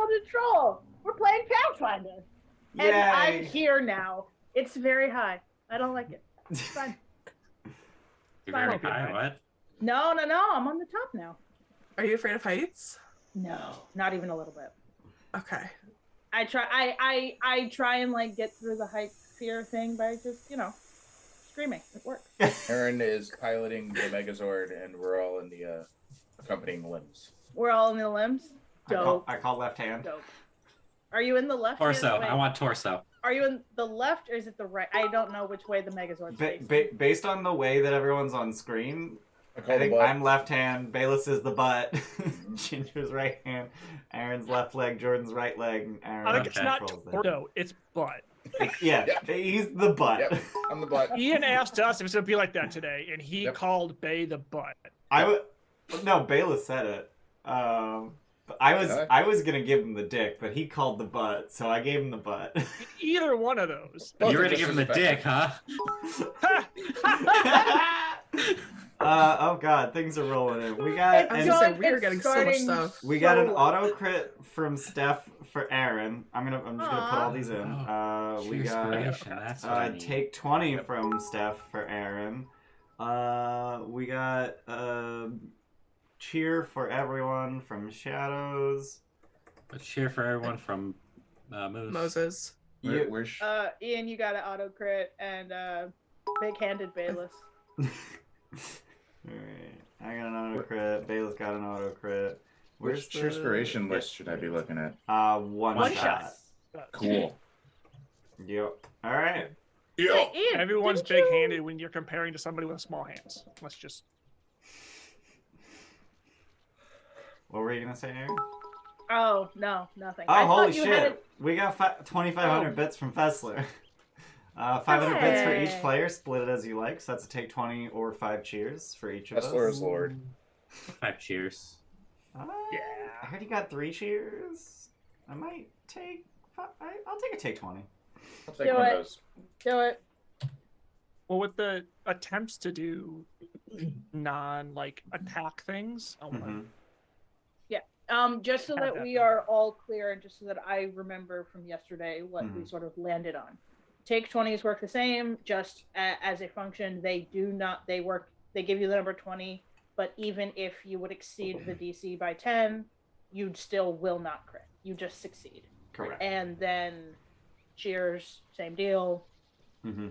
able to troll. We're playing Pathfinder. Yay. And I'm here now. It's very high. I don't like it. It's fine. You're very high, what? No. I'm on the top now. Are you afraid of heights? No, not even a little bit. Okay. I try and like get through the height fear thing by just, screaming. It works. Aren is piloting the Megazord, and we're all in the accompanying limbs. We're all in the limbs. Dope. I call left hand. Dope. Are you in the left? Torso. Wait, I want torso. Are you in the left or is it the right? I don't know which way the Megazord's facing. Based on the way that everyone's on screen, I think I'm left hand, Bayless is the butt, Ginger's right hand, Aaron's left leg, Jordan's right leg, and Aaron I think it's not controls the- torso, it's butt. Yeah, he's the butt. Yep, I'm the butt. Eeeen asked us if it's going to be like that today, and he called Bay the butt. No, Bayless said it. I was gonna give him the dick, but he called the butt, so I gave him the butt. Either one of those. You were gonna give him the dick, huh? Oh god, things are rolling in. We got I was gonna say, we are getting so much stuff. we got an auto crit from Steph for Aaron. I'm just gonna put all these in. We got That's what I need. take 20 from Steph for Aaron. We got cheer for everyone from Shadows. A cheer for everyone from Moose. Moses. Where's Eeeen, you got an auto crit and big-handed Bayless. Alright, I got an auto crit. Bayless got an auto crit. which Cheerspiration list should I be looking at? One shot. Cool. Yep. Alright. Hey, Eeeen, Everyone's didn't you- big-handed when you're comparing to somebody with small hands. Let's just... What were you gonna say, Aaron? Oh, no, nothing. Oh, I thought holy you shit. had We got 2,500 bits from Fessler. 500 bits for each Hey. player. Split it as you like. So that's a take 20 or 5 cheers for each of us. Hustler is Lord. 5 cheers. Yeah. I heard you got 3 cheers. I might take... I'll take a take 20. I'll take Do one it. of those. Do it. Well, with the attempts to do non-attack things, I wanna- Mhm. Just so that we are all clear and just so that I remember from yesterday what we sort of landed on. Take 20s work the same, just as a function. They give you the number 20, but even if you would exceed the DC by 10, you still will not crit. You just succeed. Correct. And then cheers, same deal, Mm-hmm.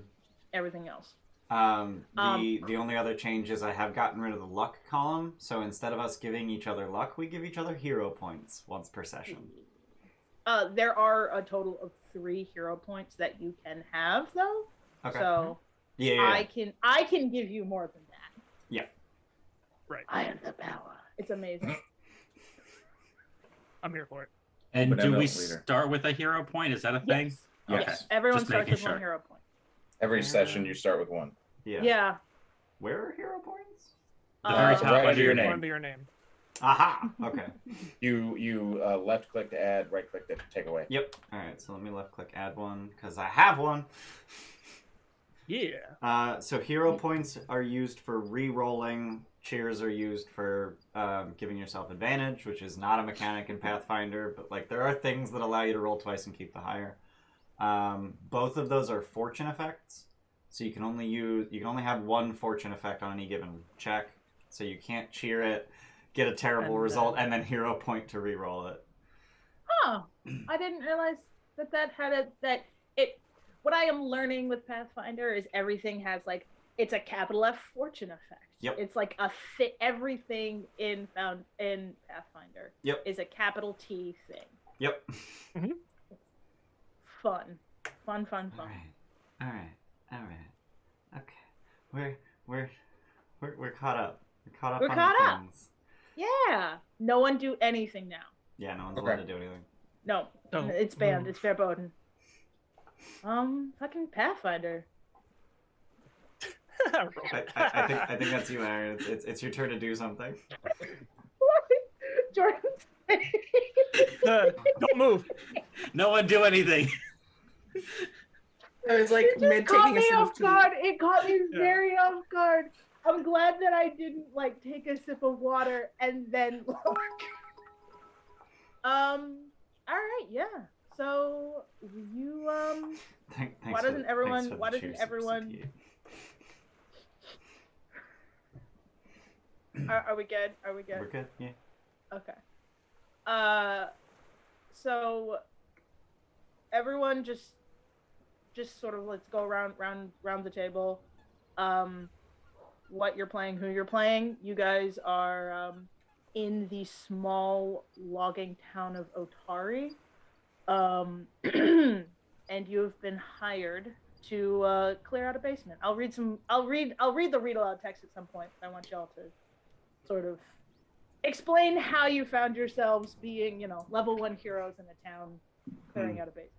everything else. The only other change is I have gotten rid of the luck column, so instead of us giving each other luck, we give each other hero points once per session. There are a total of 3 hero points that you can have, though. Okay. So yeah. I can give you more than that. Yeah. Right. I am the power. It's amazing. I'm here for it. And do Benevolent we leader. start with a hero point? Is that a thing? Yes. Okay. Yes. Everyone Just starts making with 1 sure. hero point. Every session you start with 1. Yeah. Yeah. Where are hero points? The very top right under your name. Under your name. Aha! Okay. You left click to add, right click to take away. Yep. Alright, so let me left click add one, because I have one. Yeah. So hero points are used for re-rolling. Cheers are used for giving yourself advantage, which is not a mechanic in Pathfinder, but there are things that allow you to roll twice and keep the higher. Both of those are fortune effects, so you can only have 1 fortune effect on any given check. So you can't cheer it, get a terrible result, and then hero point to re-roll it. Oh, I didn't realize that had what I am learning with Pathfinder is everything has it's a capital F fortune effect. Yep. It's everything in Pathfinder. Yep. Is a capital T thing. Yep. Fun. Fun. All right. Okay. We're caught up. We're caught up. We're on caught the up. things. Yeah. No one do anything now. Yeah, no one's Okay. allowed to do anything. No. Oh. It's banned. It's verboten. Fucking Pathfinder. I think that's you, Aaron. It's your turn to do something. Jordan. Don't move. No one do anything. I was It just mid caught taking a me sip of off tea. guard. It caught me Yeah. very off guard. I'm glad that I didn't take a sip of water and then look. right, yeah. So you Thanks why doesn't everyone thanks for why the doesn't cheers, everyone CP8. are we good? Are we good? We're good, yeah. Okay. So everyone just sort of let's go round the table. What you're playing, who you're playing. You guys are in the small logging town of Otari. And you've been hired to clear out a basement. I'll read the read aloud text at some point. I want y'all to sort of explain how you found yourselves being, level 1 heroes in a town clearing out a basement.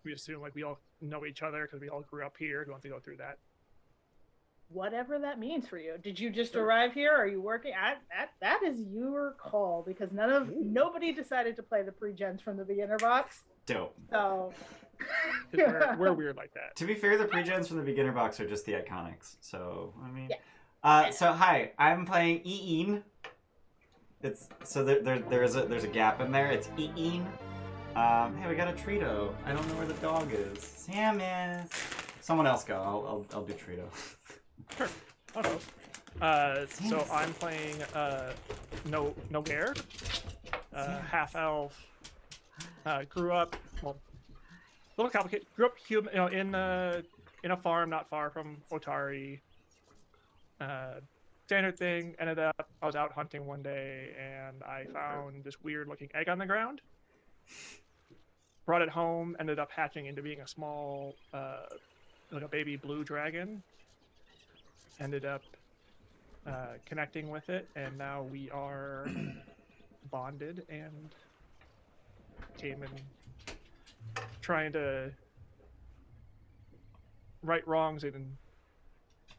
We assume like we all know each other because we all grew up here. Do you want to go through that? Whatever that means for you. Did you just arrive here? Are you working? That is your call because nobody decided to play the pregens from the beginner box. Dope. So we're weird like that. To be fair, the pregens from the beginner box are just the iconics. So I mean, yeah. So hi, I'm playing Eeeen. It's so there's a gap in there. It's Eeeen. Hey, we got a Trito. I don't know where the dog is. Samus. Someone else go. I'll do Trito. Sure. Oh no. So I'm playing Nogare, half elf. Grew up a little complicated. Grew up in a farm not far from Otari. Standard thing. Ended up I was out hunting one day and I found this weird looking egg on the ground. Brought it home. Ended up hatching into being a small like a baby blue dragon. Ended up connecting with it, and now we are bonded and came and trying to right wrongs and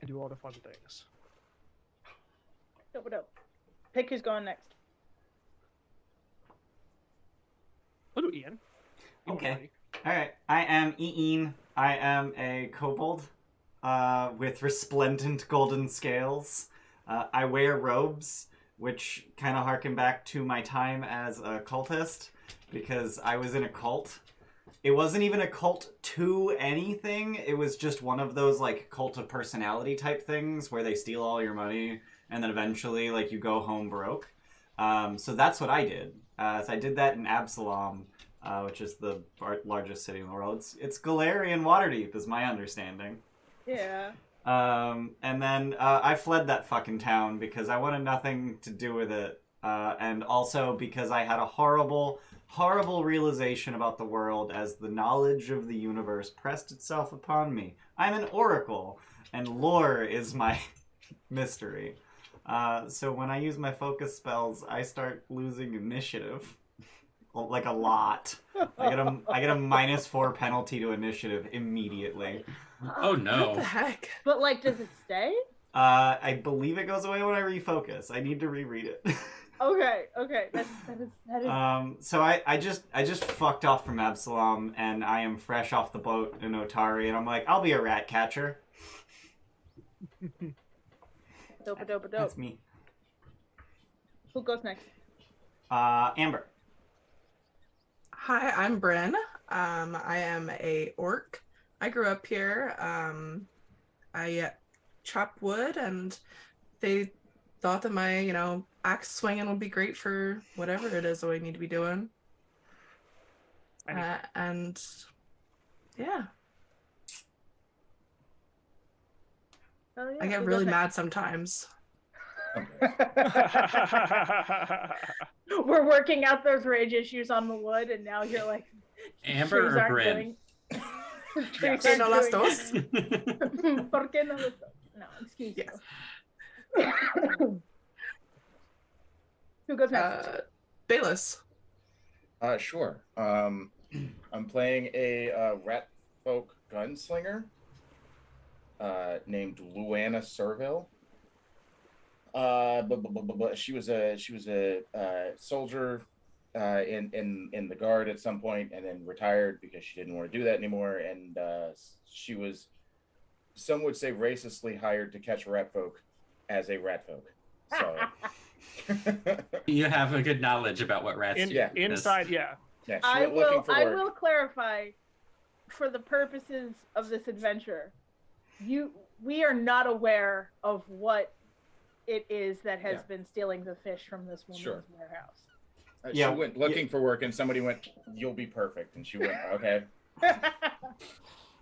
do all the fun things. Dope. Pick who's going next. We'll do Eeeen. Okay. All right. I am Eeeen. I am a kobold. With resplendent golden scales. I wear robes, which kind of harken back to my time as a cultist, because I was in a cult. It wasn't even a cult to anything, it was just one of those, like, cult of personality type things, where they steal all your money, and then eventually, like, you go home broke. So that's what I did. So I did that in Absalom, which is the largest city in the world. It's Galarian Waterdeep, is my understanding. Yeah. And then I fled that fucking town because I wanted nothing to do with it. And also because I had a horrible, horrible realization about the world as the knowledge of the universe pressed itself upon me. I'm an oracle, and lore is my mystery. So when I use my focus spells, I start losing initiative. Like a lot. I get a -4 penalty to initiative immediately. Oh no. What the heck? But like, does it stay? I believe it goes away when I refocus. I need to reread it. Okay. That is. So I just fucked off from Absalom, and I am fresh off the boat in Otari, and I'm like, I'll be a rat catcher. Dope. That's me. Who goes next? Amber. Hi, I'm Brine. I am a orc. I grew up here. I chop wood, and they thought that my, axe swinging would be great for whatever it is that we need to be doing. And yeah. Oh, yeah. I get really mad sometimes. We're working out those rage issues on the wood, and now you're like, Amber or Bryn? ¿Por no las dos? ¿Por qué no las dos? No, excuse Yes. you. Who goes next? Bayless. Sure. I'm playing a Ratfolk gunslinger named Luanna Cervill. She was a soldier in the guard at some point, and then retired because she didn't want to do that anymore. And she was, some would say, racistly hired to catch ratfolk as a ratfolk. So You have a good knowledge about what rats do. Inside, yeah. Yeah, she I went looking will. for I work. will clarify, for the purposes of this adventure, we are not aware of what it is that has been stealing the fish from this woman's warehouse. She went looking for work, and somebody went, "You'll be perfect," and she went, "Okay."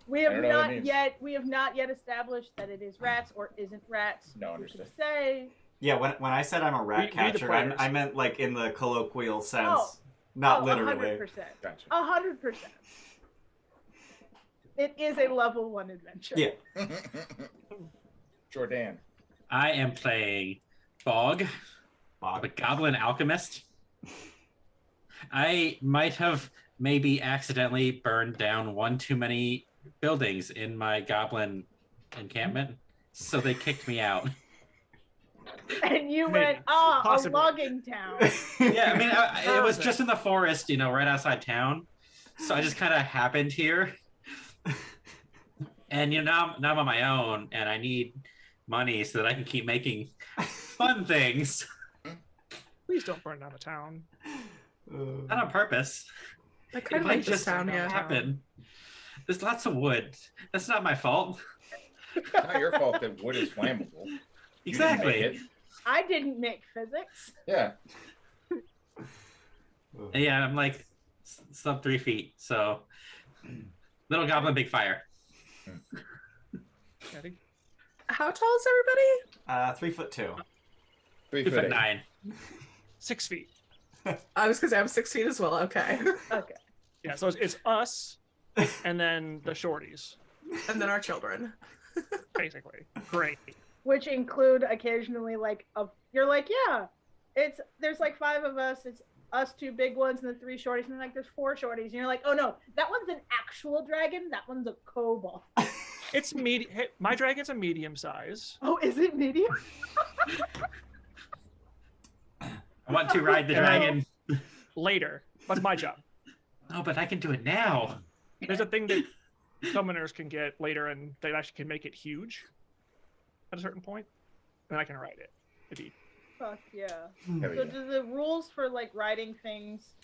We have not yet established that it is rats or isn't rats. No, understood. Say. Yeah, when I said I'm a rat catcher, I meant like in the colloquial sense, not literally. 100%. Gotcha. 100%. It is a level 1 adventure. Yeah. Jordan. I am playing Bog, the Goblin Alchemist. I might have maybe accidentally burned down one too many buildings in my Goblin encampment, so they kicked me out. And you went, a logging town. Yeah, I mean, it was just in the forest, right outside town. So I just kind of happened here. And now I'm on my own, and I need money so that I can keep making fun things. Please don't burn down the town. Not on purpose. I kind of like this town, happen. There's lots of wood. That's not my fault. It's not your fault that wood is flammable. Exactly. I didn't make physics. Yeah. Yeah, I'm like sub 3 feet, so little goblin, big fire. How tall is everybody? 3'2". 2'9". 6 feet. I was gonna say I'm 6 feet as well. Okay. Okay. Yeah, so it's us, and then the shorties, And then our children. basically. Great. Which include occasionally you're like, yeah, there's like 5 of us. It's us 2 big ones and the 3 shorties, and then there's 4 shorties, and you're like, oh no, that one's an actual dragon. That one's a kobold. It's medium. Hey, my dragon's a medium size. Oh, is it medium? I want to ride the dragon. Later. That's my job. Oh, but I can do it now. There's a thing that summoners can get later, and they actually can make it huge at a certain point, and I can ride it. Indeed. Fuck yeah. There we So go. do the rules for riding things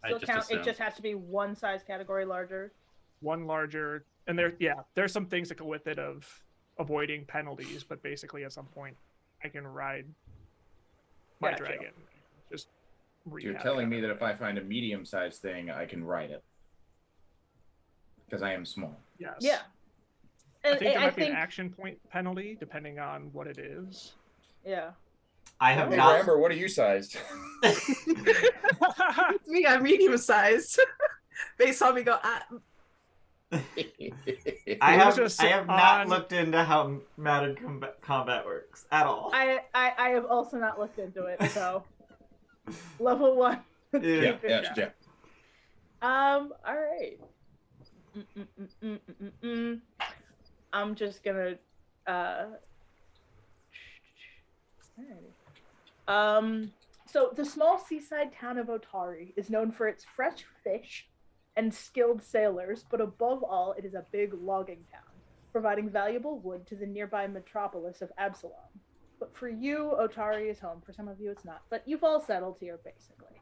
still count? It just has to be one size category larger. One larger, and there's some things that go with it of avoiding penalties, but basically at some point I can ride my Gotcha. dragon. Just You're telling me that if I find a medium-sized thing, I can ride it. Because I am small. Yes. Yeah. I And think there might be an action point penalty depending on what it is. Yeah. I have Hey, not. Amber, what are you sized? It's me. I'm medium sized. They saw me go. I have just not on- looked into how mounted combat works at all. I have also not looked into it, so level 1. Yeah. All right. I'm just gonna so the small seaside town of Otari is known for its fresh fish and skilled sailors, but above all, it is a big logging town, providing valuable wood to the nearby metropolis of Absalom. But for you, Otari is home. For some of you, it's not. But you've all settled here, basically.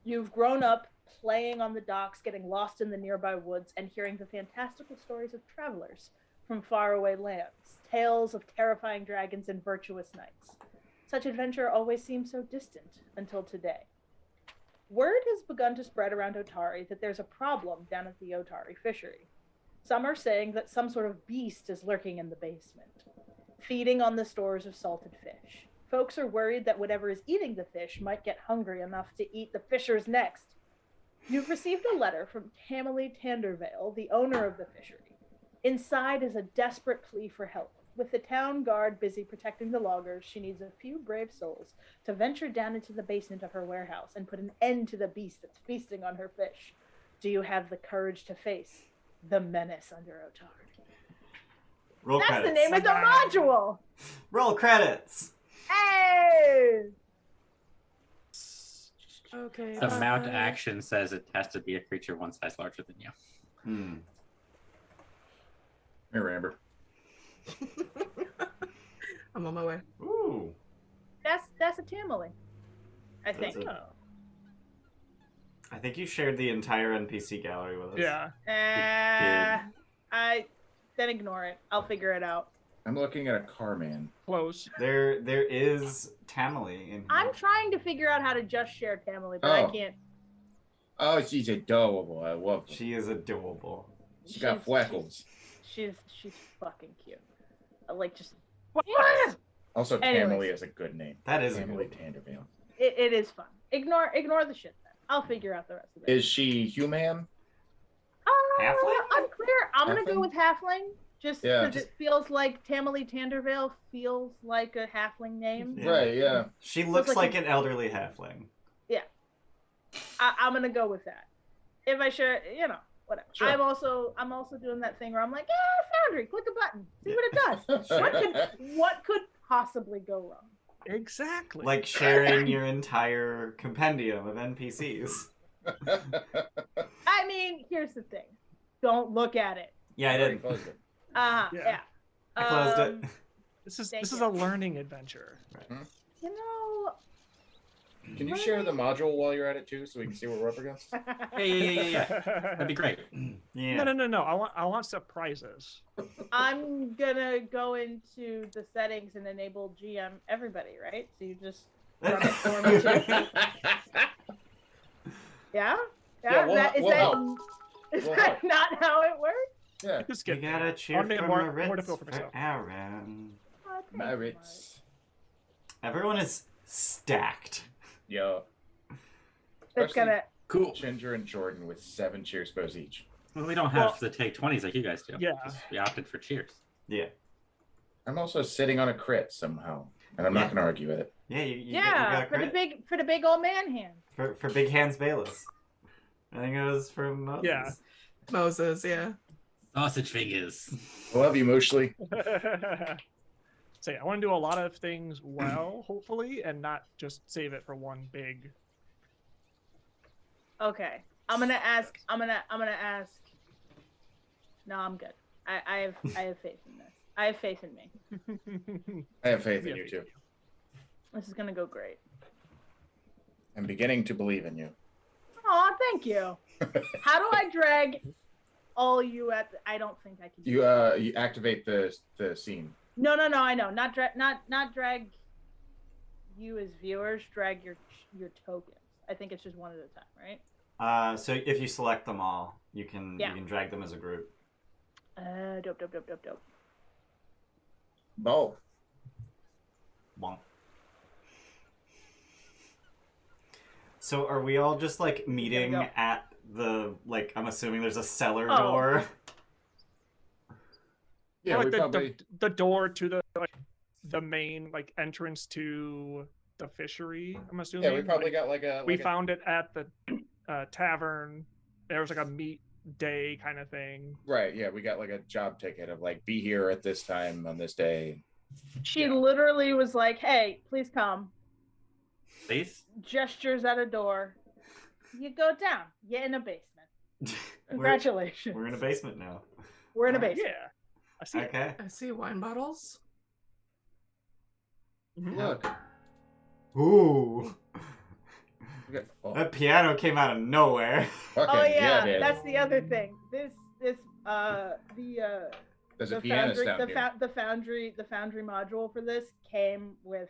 You've grown up playing on the docks, getting lost in the nearby woods, and hearing the fantastical stories of travelers from faraway lands, tales of terrifying dragons and virtuous knights. Such adventure always seemed so distant until today. Word has begun to spread around Otari that there's a problem down at the Otari fishery. Some are saying that some sort of beast is lurking in the basement, feeding on the stores of salted fish. Folks are worried that whatever is eating the fish might get hungry enough to eat the fishers next. You've received a letter from Tamily Tandervale, the owner of the fishery. Inside is a desperate plea for help. With the town guard busy protecting the loggers, she needs a few brave souls to venture down into the basement of her warehouse and put an end to the beast that's feasting on her fish. Do you have the courage to face the menace under Otari? Roll That's credits. the name of the module! Roll credits. Hey! Okay. The mount action says it has to be a creature one size larger than you. Here, Amber. I'm on my way. Ooh. That's a Tamily, I think. That's I think you shared the entire NPC gallery with us. Yeah. Then ignore it. I'll figure it out. I'm looking at a Carman. Close. There is Tamily in here. I'm trying to figure out how to just share Tamily, but I can't. Oh, she's adorable. I love her. She is adorable. She got freckles. She's fucking cute. Like just. Also, Anyways. Tamily is a good name. That is a Tamily good Tandervale. It is fun. Ignore the shit then. I'll figure out the rest of it. Is she human? Halfling? Unclear. I'm gonna go Halfling? with halfling, just Yeah, because it feels like Tamily Tandervale feels like a halfling name. Yeah. Right, yeah. She looks like like an elderly halfling. I'm gonna go with that. If I share, whatever. Sure. I'm also doing that thing where I'm like, Foundry, click a button, see what it does. What could possibly go wrong? Exactly. Like sharing your entire compendium of NPCs. I mean, here's the thing. Don't look at it. Yeah, I did. Closed it. Yeah. I closed it. This is Thank a you. learning adventure. You know. Can you share the module while you're at it too, so we can see what we're up against? Yeah. That'd be great. Yeah. No. I want surprises. I'm gonna go into the settings and enable GM everybody, right? So you just run it for me too. Yeah? Yeah, we'll help. Is We'll that help. not how it works? Yeah. Just We get gotta cheer I'll make for it more Maritz difficult for myself. Aren. Oh, thanks, Merits. Everyone is stacked. Yo. Mark. It's gonna. Cool. Ginger and Jordan with 7 cheers bows each. Well, we don't have the take 20s like you guys do. Yeah. We opted for cheers. Yeah. I'm also sitting on a crit somehow, and I'm not going to argue with it. Yeah, you Yeah, got for the credit. big old man hand. For Big Hands Bayless. I think it was from Moses. Yeah. Moses, yeah. Sausage fingers. I love you, Mooshley. So yeah, I want to do a lot of things well, hopefully, and not just save it for one big. Okay, I'm gonna ask. No, I'm good. I have faith in this. I have faith in me. I have faith in you too. This is gonna go great. I'm beginning to believe in you. Aw, thank you. How do I drag all you at? I don't think I can. do that. You activate the scene. No. I know. Not drag you as viewers. Drag your tokens. I think it's just one at a time, right? So if you select them all, you can drag them as a group. Dope. Oh. Bonk. So are we all just like meeting go. at the I'm assuming there's a cellar Oh. door? Yeah, Or, we like probably... the door to the main entrance to the fishery. I'm assuming. Yeah, we probably got We found it at the tavern. There was a meat day kind of thing. Right, yeah, we got a job ticket of be here at this time on this day. She literally was like, "Hey, please come." Please? Gestures at a door. You go down. You're in a basement. Congratulations. We're in a basement now. We're in a basement. Yeah. I see. it. Okay. I see wine bottles. Mhm. Look. Ooh. Oh, That piano came out of nowhere. Oh yeah, dude. that's the other thing. There's There's a the pianist foundry, down here. the foundry module for this came with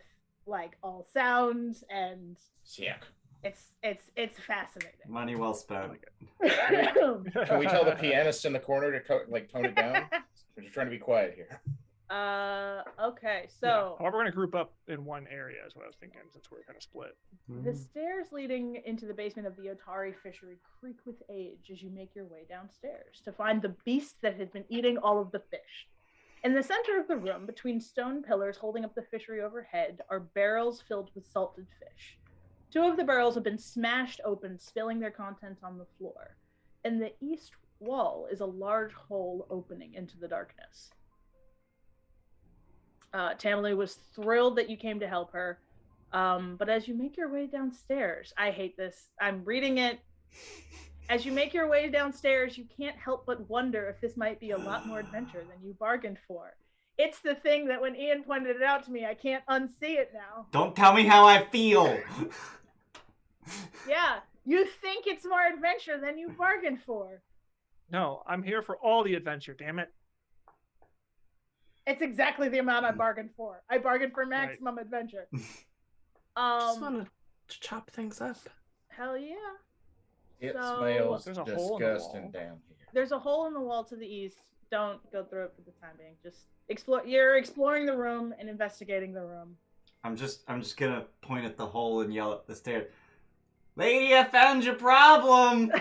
all sounds, and Sick. it's fascinating. Money well spent. Can we tell the pianist in the corner to tone it down? We're just trying to be quiet here. Okay, Yeah. so However, we're gonna group up in one area is what I was thinking, since we're kind of split. the stairs leading into the basement of the Otari fishery creak with age as you make your way downstairs to find the beast that had been eating all of the fish. In the center of the room, between stone pillars holding up the fishery overhead, are barrels filled with salted fish. 2 of the barrels have been smashed open, spilling their contents on the floor. In the east wall is a large hole opening into the darkness. Tamily was thrilled that you came to help her, but as you make your way downstairs, I hate this. I'm reading it. As you make your way downstairs, you can't help but wonder if this might be a lot more adventure than you bargained for. It's the thing that when Eeeen pointed it out to me, I can't unsee it now. Don't tell me how I feel. Yeah, you think it's more adventure than you bargained for. No, I'm here for all the adventure, damn it. It's exactly the amount I bargained for. I bargained for maximum adventure. Just want to chop things up. Hell yeah. It So- smells There's a hole in the disgusting wall. down here. There's a hole in the wall to the east. Don't go through it for the time being. Just explore. You're exploring the room and investigating the room. I'm just gonna point at the hole and yell at the stairs. Lady, I found your problem.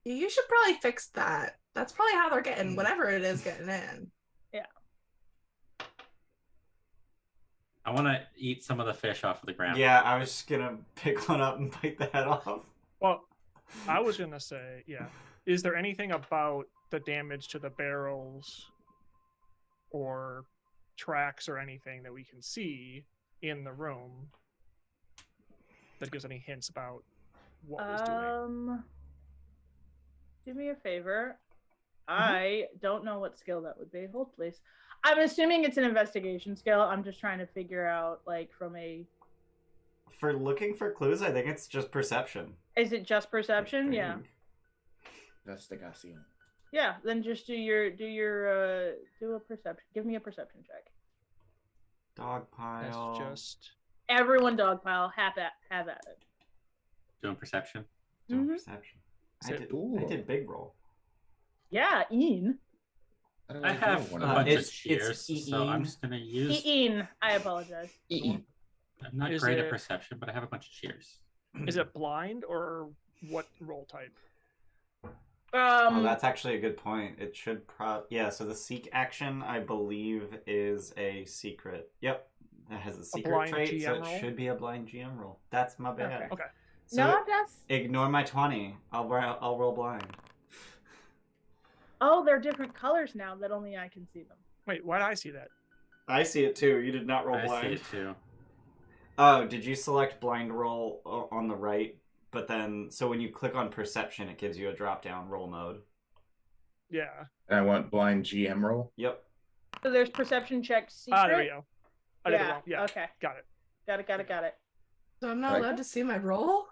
You should probably fix that. That's probably how they're getting whatever it is getting in. I want to eat some of the fish off of the ground. Yeah, I was just gonna pick one up and bite the head off. Well, I was gonna say, yeah. Is there anything about the damage to the barrels or tracks or anything that we can see in the room that gives any hints about what was doing? Do me a favor. I don't know what skill that would be. Hold, please. I'm assuming it's an investigation skill. I'm just trying to figure out, like, from a... For looking for clues, I think it's just perception. Is it just perception? Yeah. Investigación. Yeah, then just do a perception. Give me a perception check. Dogpile. That's just Everyone dogpile. Have at it. Doing perception. Doing Mhm. perception. So- I did big roll. Yeah, Eeeen. I have a one bunch it's of cheers, so Eeeen. I'm just gonna use. Eeeen. I apologize. Eeeen. I'm not Is great at it- perception, but I have a bunch of cheers. is it blind or what roll type? Oh, that's actually a good point. It should yeah, so the seek action, I believe, is a secret. Yep. It has a secret blind trait, so GM it roll? should be a blind GM roll. That's my bad. Okay. So no, that's... ignore my 20. I'll roll blind. Oh, they're different colors now that only I can see them. Wait, why did I see that? I see it too. You did not roll I see blind. it too. Oh, did you select blind roll on the right? But then, so when you click on perception, it gives you a drop-down roll mode. Yeah. And I want blind GM roll. Yep. So there's perception check secret. There we go. I did it wrong. Yeah. Okay. Got it. Got it. So I'm not Right. allowed to see my roll?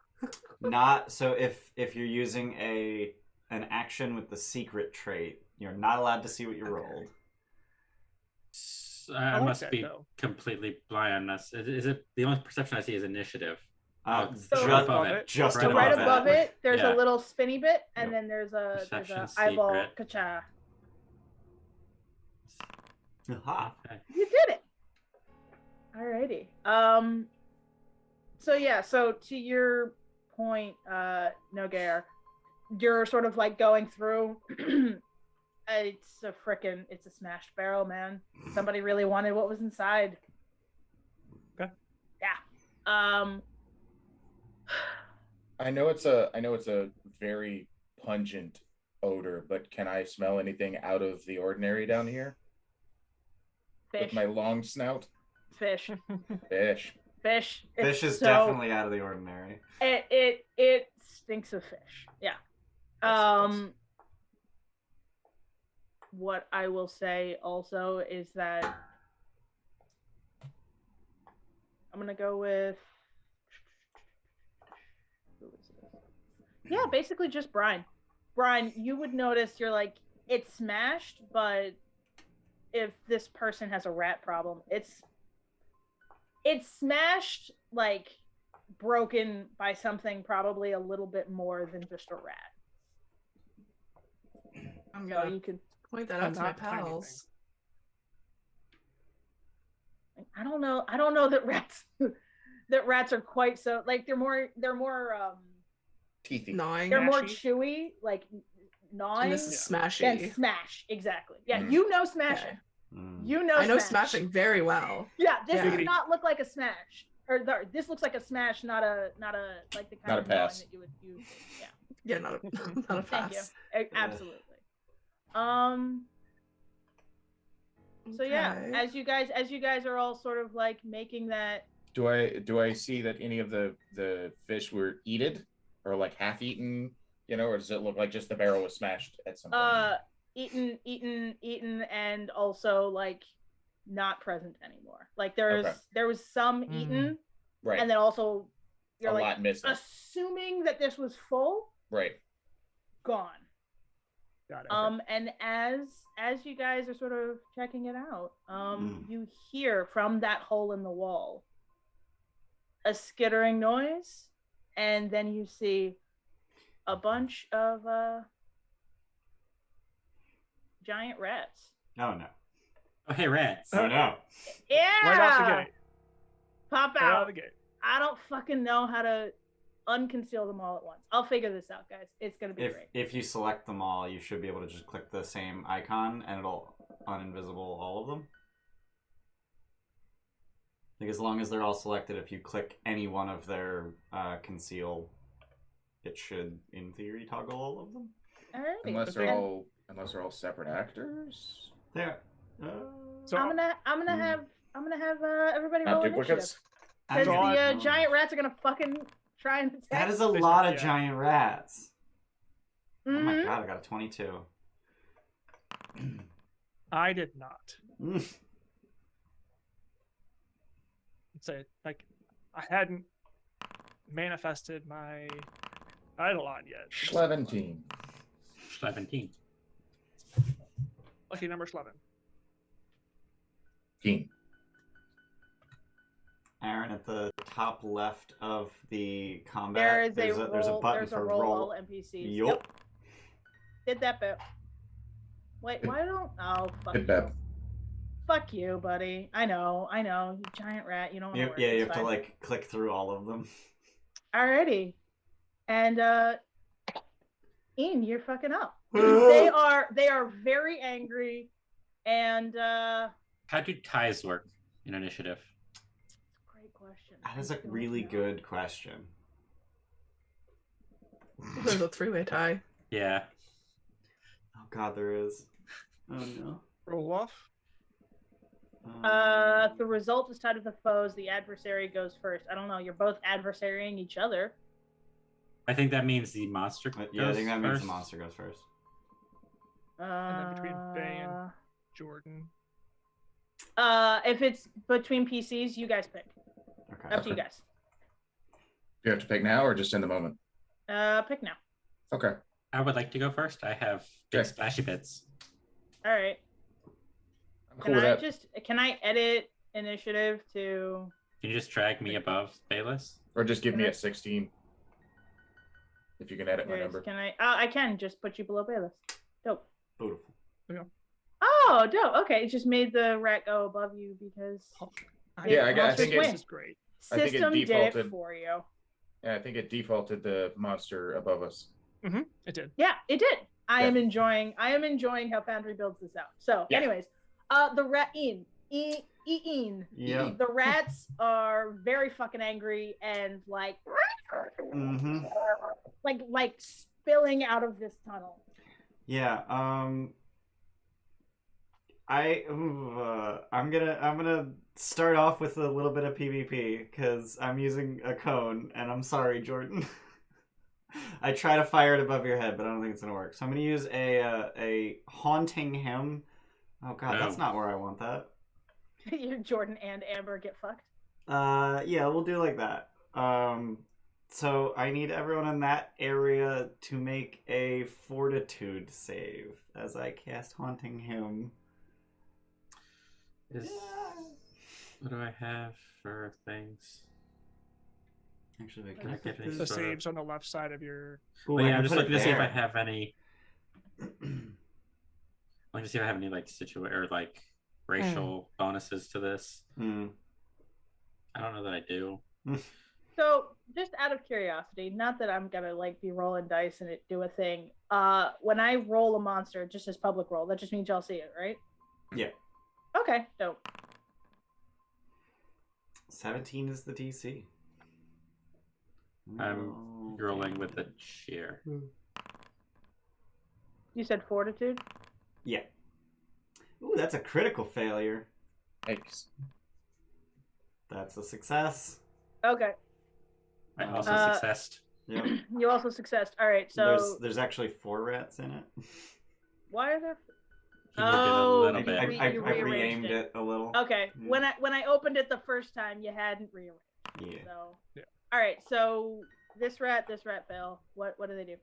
Not so if you're using an action with the secret trait, you're not allowed to see what you Okay. rolled. I like must that, be though. completely blind on this. Is it the only perception I see is initiative? Just right above it. just Right So above right it. above it, there's Yeah. a little spinny bit, and Yep. then there's a Perception eyeball. secret. Kacha. Aha. Okay. You did it. Alrighty. So yeah. So to your point, Nogare, you're sort of like going through. It's a smashed barrel, man. Somebody really wanted what was inside. Okay. Yeah. I know it's a very pungent odor, but can I smell anything out of the ordinary down here? Fish. With my long snout? Fish. Fish. Fish. Fish is so- definitely out of the ordinary. It stinks of fish. Yeah. That's- What I will say also is that I'm gonna go with who is this? Yeah, basically just Brine. Brine, you would notice you're like it's smashed, but if this person has a rat problem, it's smashed like broken by something probably a little bit more than just a rat. I'm So gonna you could point that a out to my not tiny pals. I don't know that rats are quite so like they're more Teethy. Gnawing. they're more Smashy? chewy, like gnawing And this is than smashy. smash. Exactly. Yeah, Mm. you know smashing. Okay. Mm. You know I know smash. smashing very well. Yeah, this Yeah. does not look like a smash. Or this looks like a smash, not a like the kind Not a of gnawing pass. that you would use. Yeah. Yeah, not a, not a Thank you. pass. Absolutely. So yeah, Okay. as you guys are all sort of like making that Do I see that any of the fish were eaten or like half eaten, or does it look like just the barrel was smashed at some point? eaten, and also like not present anymore. Like there Okay. was some eaten, Right. and then also you're A like lot missing. assuming that this was full, Right. gone. Got it. And as you guys are sort of checking it out, you hear from that hole in the wall a skittering noise, and then you see a bunch of giant rats. Oh no. Oh, hey, rats. Oh no. Yeah. Right off the gate. Pop Right out out. of the gate. I don't fucking know how to unconceal them all at once. I'll figure this out, guys. It's gonna be great. If you select them all, you should be able to just click the same icon and it'll uninvisible all of them. Like as long as they're all selected, if you click any one of their conceal, it should in theory toggle all of them. Alrighty. Unless they're all separate actors. There. So I'm gonna have everybody Not roll duplicates. initiative because So the giant rats are gonna fucking try and attack. That is a lot of Yeah. giant rats. Oh my Mhm. god, I got a 22. I did not. Say like I hadn't manifested my Eidolon yet. 17. 17. Lucky number 11. 15. Mm-hmm. Aren, at the top left of the combat, there's a a button for roll roll. all NPCs. Yup. Did that bit. Wait, why don't? Oh, fuck Good you. bet. Fuck you, buddy. I know. You giant rat. You don't want to work. Yeah, you It's have to fine. like click through all of them. Alrighty. And Eeeen, you're fucking up. they are very angry, and How do ties work in initiative? great question. That is a I don't really know. good question. There's a three-way tie. Yeah. Oh god, there is. Oh no. Roll off. The result is tied with the foes. The adversary goes first. I don't know. You're both adversarying each other. I think that means the monster goes Yeah, I think that means first. the monster goes first. And then between Bay and Jordan. If it's between PCs, you guys pick. Okay. Up to you guys. Do you have to pick now or just in the moment? Pick now. Okay. I would like to go first. I have big Okay. splashy bits. All right. I'm cool with that. Can I edit initiative to? Can you just drag me above Bayless? Or just give me a 16. If you can edit my Yes, number. can I? I can just put you below Bayless. Dope. Beautiful. Oh, dope. Okay, it just made the rat go above you because Yeah, I Monsters think win. This is great. I think it System did it defaulted. for you. Yeah, I think it defaulted the monster above us. It did. Yeah, it did. I Yeah. am enjoying how Foundry builds this out. So, Yeah. anyways, the rat Eeeen. Yeah. The rats are very fucking angry and like spilling out of this tunnel. Yeah. I'm gonna start off with a little bit of PvP because I'm using a cone, and I'm sorry, Jordan. I try to fire it above your head, but I don't think it's gonna work. So I'm gonna use a haunting hymn. Oh god, No. that's not where I want that. Your Jordan and Amber get fucked. Yeah, we'll do like that. So I need everyone in that area to make a fortitude save as I cast haunting hymn. What do I have for things? Actually, wait, Can I get any The sort of- saves on the left side of your. Ooh, Oh, I yeah, can I'm just put it looking to see if I there. have any. Looking to see if I have any like or like racial bonuses to this. Hmm. I don't know that I do. So, just out of curiosity, not that I'm gonna like be rolling dice and it do a thing. When I roll a monster, it just says public roll. That just means y'all see it, right? Yeah. Okay, dope. 17 is the DC. I'm rolling with a cheer. You said fortitude. Yeah. Ooh, that's a critical failure. Thanks. That's a success. Okay. I also successed. Yep. You also successed. All right. So There's actually 4 rats in it. why are there? He moved it a Oh, little you bit. re- I you rearranged re-aimed it a little. Okay. Yeah. When I opened it the first time, you hadn't rearranged. Yeah. So. Yeah. All right. So this rat fail. What do they do?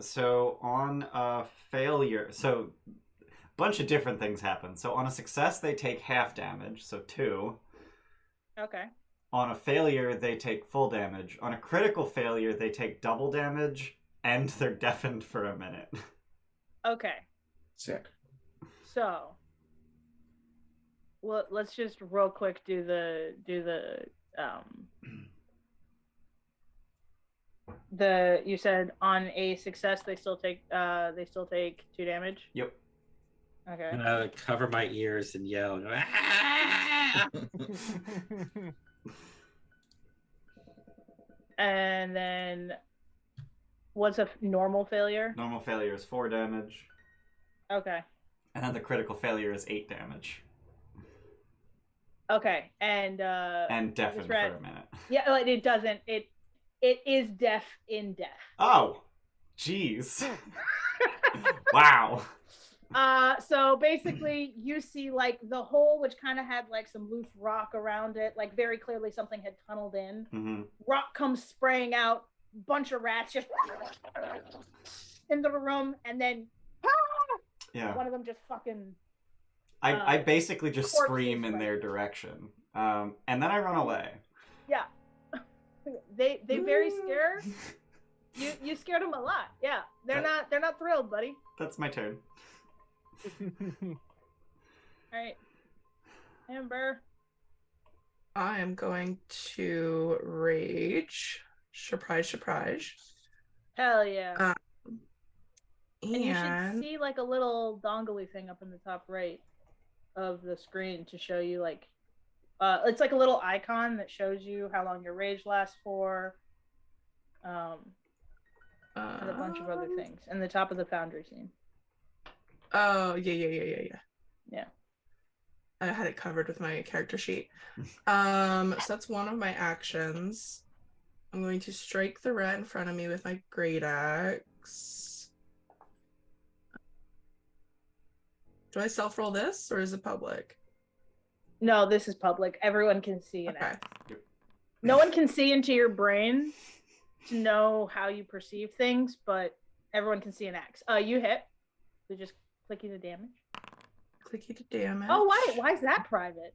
So on a failure, so bunch of different things happen. So on a success, they take half damage, so 2. Okay. On a failure, they take full damage. On a critical failure, they take double damage, and they're deafened for a minute. Okay. Sick. So, well, let's just real quick do the you said on a success they still take 2 damage. Yep. Okay. I'm gonna cover my ears and yell. "Ah!" And then what's a normal failure? Normal failure is 4 damage, Okay. and then the critical failure is 8 damage. Okay. And deafened for a minute. Yeah, like it doesn't. It is deaf in death. Oh, jeez. Wow. So basically you see like the hole, which kind of had like some loose rock around it, like very clearly something had tunneled in. Mm-hmm. Rock comes spraying out, bunch of rats just into the room, and then Yeah. one of them just fucking I basically just corpses scream in right their direction, and then I run away. Yeah. they very scared. You scared them a lot. Yeah. They're not thrilled, buddy. That's my turn. All right. Amber. I am going to rage. Surprise, surprise. Hell yeah. And you should see like a little dongly thing up in the top right of the screen to show you like it's like a little icon that shows you how long your rage lasts for, and a bunch of other things in the top of the foundry scene. Oh, yeah. Yeah. I had it covered with my character sheet. So that's one of my actions. I'm going to strike the rat in front of me with my great axe. Do I self-roll this, or is it public? No, this is public. Everyone can see an Okay. axe. No one can see into your brain to know how you perceive things, but everyone can see an axe. You hit. So just clicking the damage. Clicky to damage. Oh, why is that private?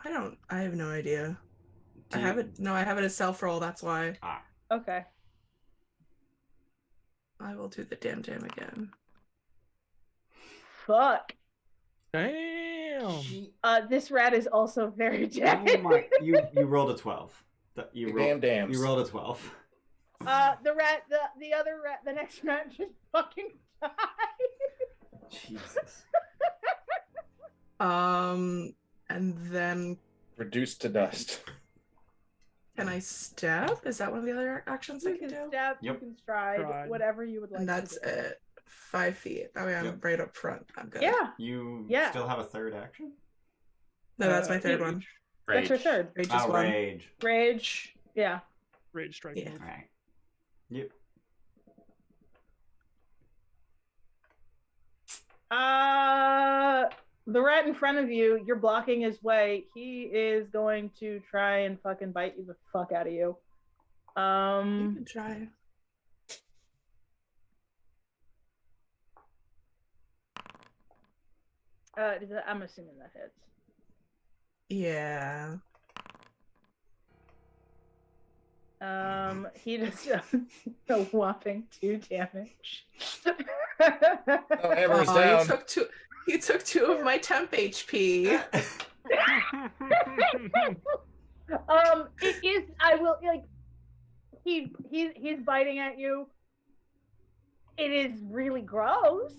I have no idea. Do I have it as self-roll, that's why. Okay. I will do the damn again. Fuck. Damn. This rat is also very dead. Oh my! You rolled a 12. You Damn. rolled a 12. The other rat, the next rat just fucking died. Jesus. And then Reduced to dust. can I stab? Is that one of the other actions I You can can do? stab, Yep. you can stride, whatever you would like. And that's to do. it. 5 feet. I mean, I'm Yep. right up front. I'm good. Yeah, You Yeah. still have a third action? No, that's my third one. that's her third. Rage is one. Rage. Rage. Yeah. Rage strike. Yeah. move. Alright. Yep. The rat in front of you, you're blocking his way. He is going to try and fucking bite you the fuck out of you. You can try. I'm assuming that hits. Yeah. He does a whopping 2 damage. Oh, Amber's Oh, down. you took 2 of my temp HP. It is. I will like. He's biting at you. It is really gross,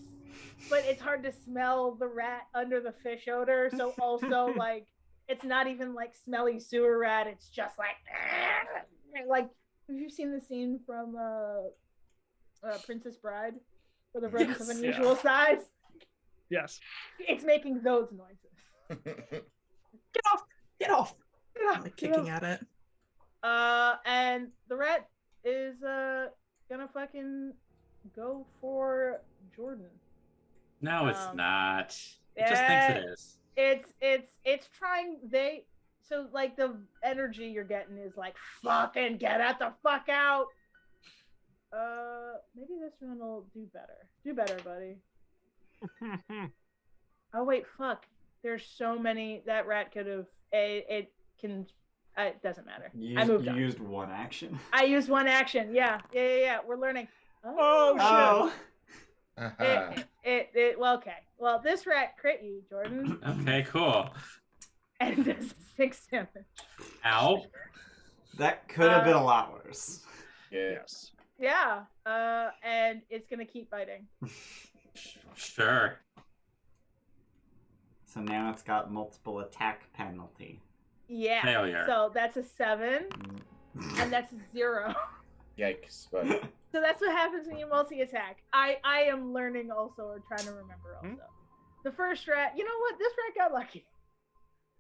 but it's hard to smell the rat under the fish odor. So also like, it's not even like smelly sewer rat. It's just like have you seen the scene from Princess Bride, where the rodents of unusual size? Yes. It's making those noises. Get off! Get off! I'm like kicking at it. And the rat is gonna fucking go for Jordan. No, it's Um, not. It just thinks it is. It's trying. So like the energy you're getting is like fucking get out the fuck out. Maybe this one will do better. Do better, buddy. Oh wait, fuck. There's so many that rat could have. It can. It doesn't matter. I moved on. You used one action. I used one action. Yeah. We're learning. Oh, shit. Well, okay. Well, this rat crit you, Jordan, Okay, cool. and does 6 damage. Ow. That could have been a lot worse. Yes. Yeah. And it's gonna keep biting. Sure. So now it's got multiple attack penalty. Yeah. Failure. So that's a 7, and that's a 0. Yikes! But So that's what happens when you multi-attack. I am learning also, or trying to remember also. The first rat, you know what? This rat got lucky.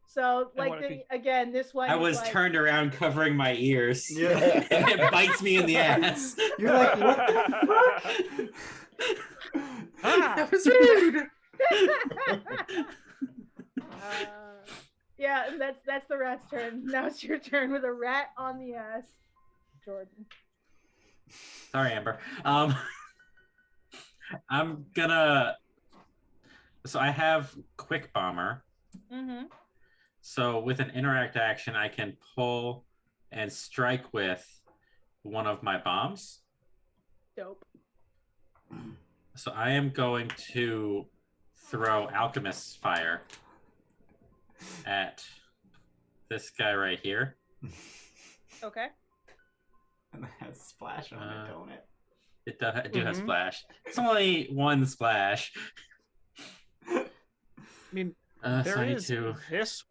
So, like, again, this one. I was like, turned around covering my ears. Yeah. And it bites me in the ass. You're like, what the fuck? That was rude. Yeah, and that's the rat's turn. Now it's your turn with a rat on the ass, Jordan. Sorry, Amber. I'm gonna. So I have Quick Bomber. Mm-hmm. So with an interact action, I can pull and strike with one of my bombs. Dope. So I am going to throw Alchemist's fire at this guy right here. Okay. And it has splash on it, don't it? It do have splash. It's only one splash. I mean, So there I need is to... this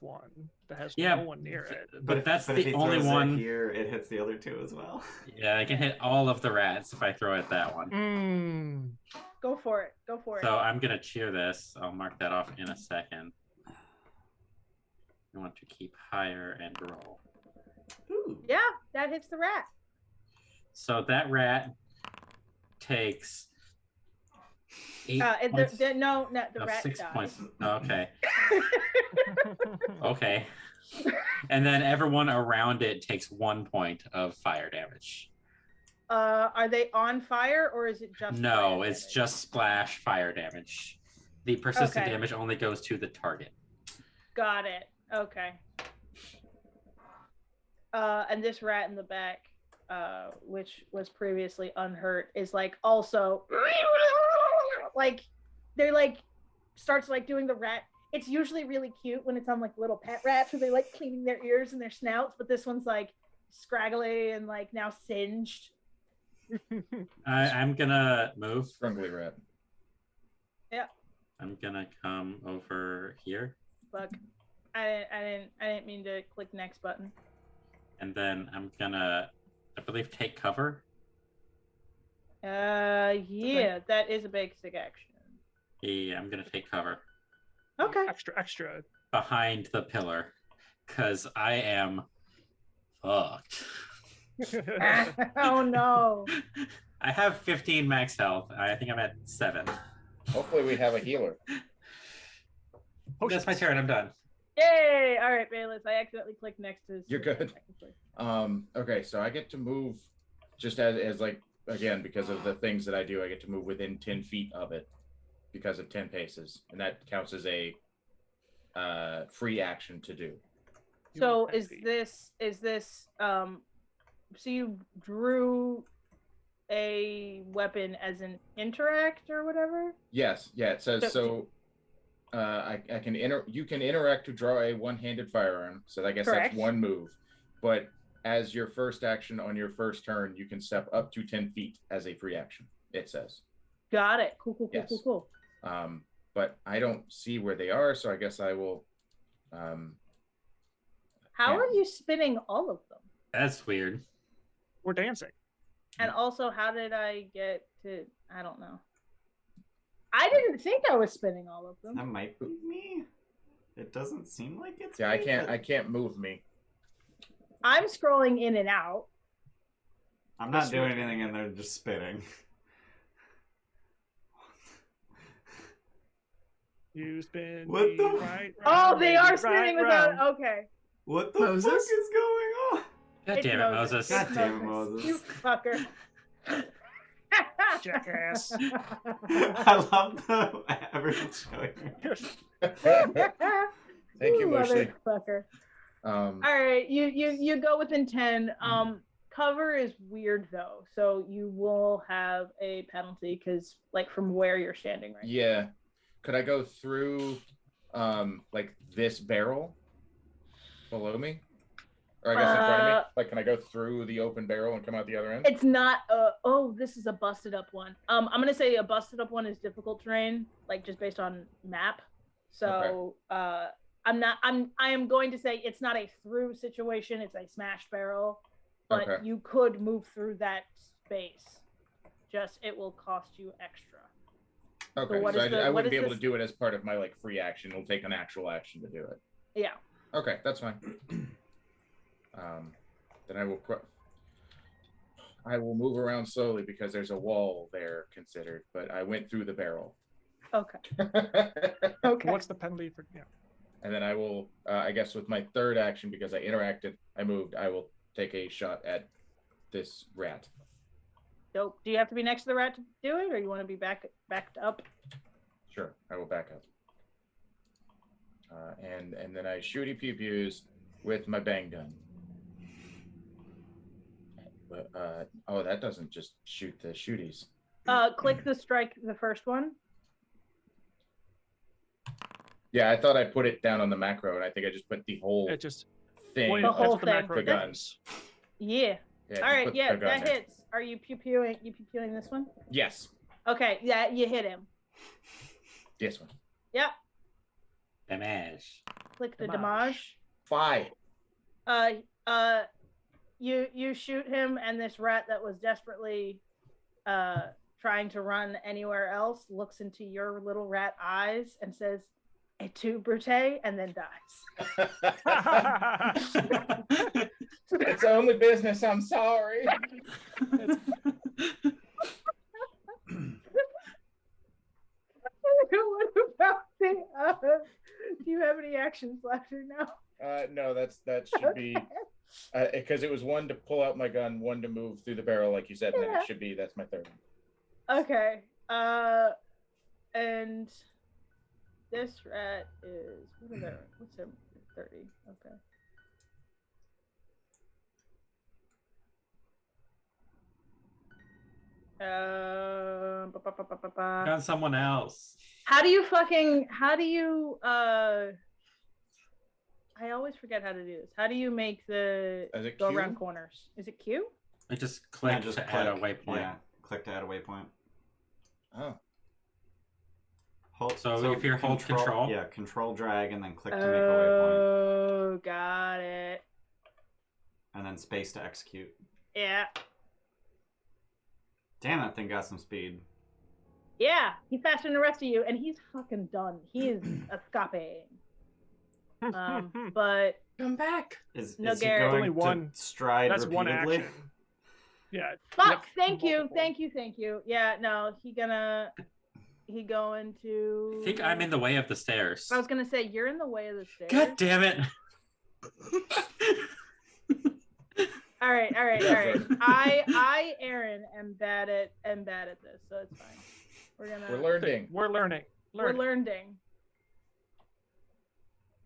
one that has Yeah, no one near it. But that's if the he only throws one. it here, it hits the other two as well. Yeah, I can hit all of the rats if I throw at that one. Go for it. Go for it. So I'm gonna cheer this. I'll mark that off in a second. I want to keep higher and roll. Ooh. Yeah, that hits the rat. So that rat takes 8 points. No, the rat 6 dies. points. Okay. Okay. And then everyone around it takes 1 point of fire damage. Are they on fire or is it just? No, fire it's damage? just splash fire damage. The persistent Okay. damage only goes to the target. Got it. Okay. And this rat in the back, which was previously unhurt, is like also like they're like starts like doing the rat. It's usually really cute when it's on like little pet rats where they like cleaning their ears and their snouts, but this one's like scraggly and like now singed. I'm gonna move. Scrungly rat. Yeah. I'm gonna come over here, Fuck. I didn't mean to click next button. and then I'm gonna, I believe, take cover. Yeah, that is a basic action. Yeah, I'm gonna take cover Okay. Extra. behind the pillar, cause I am fucked. Oh no. I have 15 max health. I think I'm at 7. Hopefully, we have a healer. That's my turn. I'm done. Yay! All right, Bayless. I accidentally clicked next to. You're good. Okay, so I get to move just as like again because of the things that I do. I get to move within 10 feet of it because of 10 paces, and that counts as a free action to do. So is this so you drew a weapon as an interact or whatever? Yes, yeah. It says so. I can you can interact to draw a one-handed firearm. So I guess Correct. that's one move. But as your first action on your first turn, you can step up to 10 feet as a free action. It says. Got it. Cool. Yes. Cool. But I don't see where they are, so I guess I will. How are you spinning all of them? That's weird. We're dancing. And also, how did I get to? I don't know. I didn't think I was spinning all of them. That might be me. It doesn't seem like it's. Yeah, me, I can't move me. I'm scrolling in and out. I'm not doing anything, and they're just spinning. You spin What me the- right. Oh, round, they baby, are right spinning round. without. Okay. What the Moses? fuck is going on? God It's damn it, Moses. God It's damn it, Moses. You fucker. Jackass. I love the everyone showing me. Thank you, You Moosey. motherfucker. Um, All right, you go within 10. Cover is weird though, so you will have a penalty because like from where you're standing right. yeah. Could I go through, like this barrel below me? Or I guess in front of me? Like, can I go through the open barrel and come out the other end? It's not this is a busted up one. I'm gonna say a busted up one is difficult terrain, like just based on map. So I am going to say it's not a through situation, it's a smashed barrel, but Okay. you could move through that space. Just it will cost you extra. Okay, what so is the- I what wouldn't is be able this- to do it as part of my like free action. It'll take an actual action to do it. Yeah. Okay, that's fine. Then I will move around slowly because there's a wall there considered, but I went through the barrel. Okay. And Okay. What's the penalty for? Yeah. then I will, I guess, with my third action because I interacted, I moved. I will take a shot at this rat. Dope. Do you have to be next to the rat to do it, or you want to be backed up? Sure, I will back up. And then I shooty pew pews with my bang gun. But oh, that doesn't just shoot the shooties. Click the strike, the first one. Yeah, I thought I put it down on the macro, and I think I just put the whole It just thing. The whole that's what thing. macro The gun. does. Yeah. Yeah, All just right. put Yeah, the gun that there. hits. Are you pew-pewing this one? Yes, Okay. Yeah, you hit him. this one. Yep. Damage. Click the Damage. damage. 5. You shoot him, and this rat that was desperately trying to run anywhere else looks into your little rat eyes and says, "Et tu, Brute," and then dies. It's only business. I'm sorry. What about do you have any actions left or no? No, that should be because it was one to pull out my gun, one to move through the barrel, like you said, and then Yeah. it should be that's my third. Okay. And this rat is what's their 30? Okay. Got someone else. How do you I always forget how to do this. How do you make the Is it go Q? around corners? Is it Q? I just click just to add a click. waypoint. Yeah, click to add a waypoint. Oh, Hold, So if you hold control- yeah, control drag and then click to make a waypoint, Oh, got it. and then space to execute. Yeah. Damn, that thing got some speed. Yeah, he's faster than the rest of you, and he's fucking done. He is escaping. But Come back. Is No, he Garrett. going Only one- to stride That's one repeatedly? action. Yeah. fuck, Yep, thank you. multiple. Yeah, no, he going to I think I'm in the way of the stairs. I was gonna say you're in the way of the stairs. God damn it. All right. I Aren am bad at this, so it's fine. we're learning. We're learning. We're learning.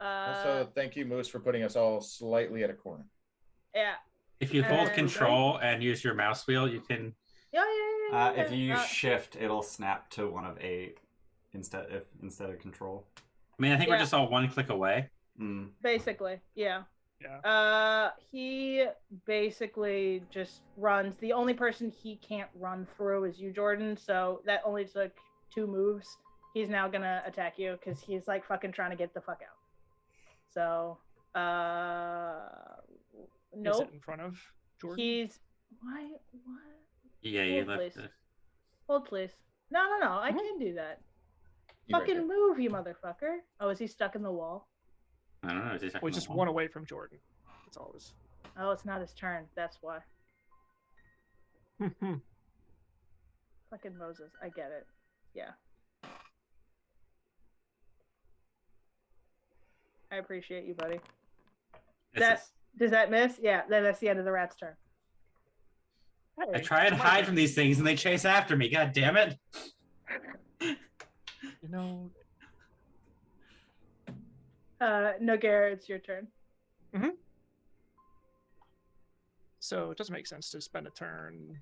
Also, thank you, Moose, for putting us all slightly at a corner. Yeah. If you hold And- control and use your mouse wheel, you can. Yeah. If you use shift, it'll snap to one of 8 instead of control. I mean, I think we're Yeah. just all one click away. Basically, yeah. Yeah. He basically just runs. The only person he can't run through is you, Jordan. So that only took 2 moves. He's now gonna attack you because he's like fucking trying to get the fuck out. So, Is nope. it in front of Jordan? He's why? What? Yeah, you Hold, left. please. Hold, please. No. I can't do that. You're Fucking right move, you motherfucker. Oh, is he stuck in the wall? I don't know. Is he We just one away from Jordan. That's all it is. Oh, it's not his turn. That's why. Fucking Moses. I get it. Yeah. I appreciate you, buddy. This Does that miss? Yeah, that's the end of the rat's turn. I try and hide from these things, and they chase after me. God damn it! You know. Nogare, it's your turn. So it doesn't make sense to spend a turn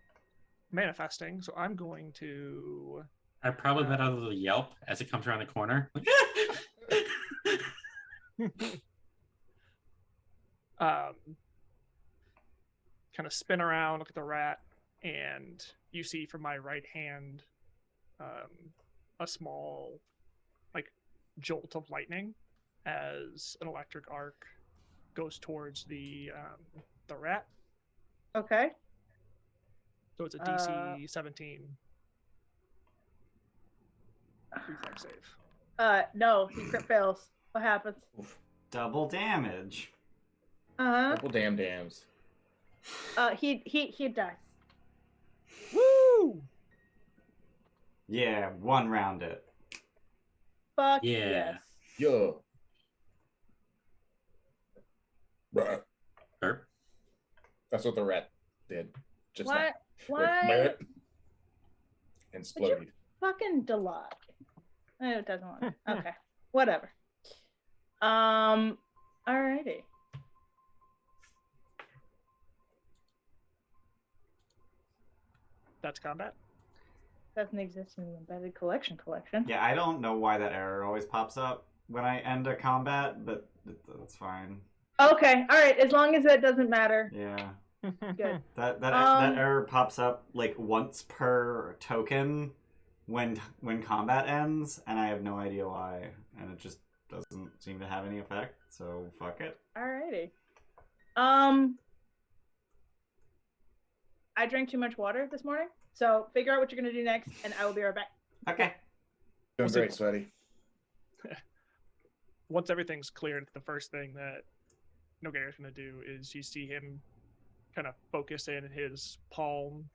manifesting. So I'm going to. I probably let out a little yelp as it comes around the corner. Kind of spin around, look at the rat, and you see from my right hand a small jolt of lightning as an electric arc goes towards the rat. Okay. So it's a DC 17 reflex save. No, he crit fails. What happens? Double damage. Double dams. He dies. Woo! Yeah, one round it. Fuck Yeah. yes. Yo. Right. Burp. That's what the rat did. Just What? now. Why? And exploded. Fucking Delotte. It doesn't want it. Okay. Whatever. Alrighty. That's combat. Doesn't exist in the embedded collection. Yeah, I don't know why that error always pops up when I end a combat, but that's fine. Okay. All right. As long as that doesn't matter. Yeah. Good. That error pops up like once per token when combat ends, and I have no idea why, and it just doesn't seem to have any effect. So fuck it. Alrighty. I drank too much water this morning, so figure out what you're gonna do next, and I will be right back. Okay. Doing great, sweaty. Once everything's cleared, the first thing that Nogare's going to do is you see him kind of focus in his palm.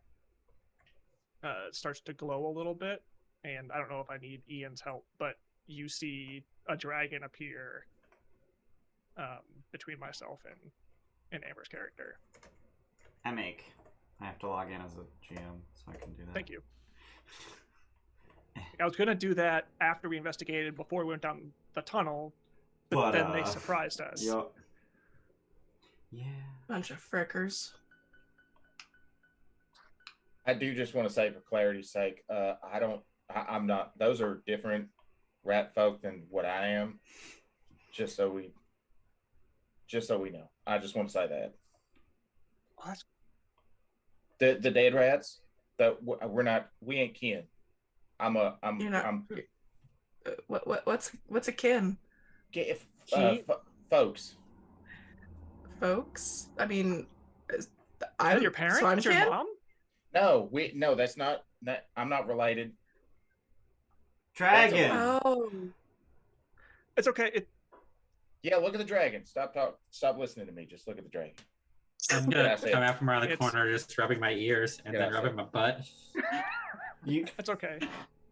Starts to glow a little bit, and I don't know if I need Ian's help, but you see a dragon appear between myself and Amber's character. I have to log in as a GM, so I can do that. Thank you. I was going to do that after we investigated, before we went down the tunnel, but then they surprised us. Yup. Yeah. Bunch of frickers. I do just want to say, for clarity's sake, I'm not. Those are different Ratfolk than what I am. Just so we know. I just want to say that. Oh, that's... The dead rats, that we ain't kin. What's a kin? Folks. Folks? I mean, I'm your parent? So I'm That's your kin? mom? No, that's not. I'm not related. Dragon. Oh. It's okay. Yeah, look at the dragon. Stop listening to me. Just look at the dragon. I'm gonna That's it. come out from around the corner, just rubbing my ears and Yeah, then that's rubbing my butt. That's okay.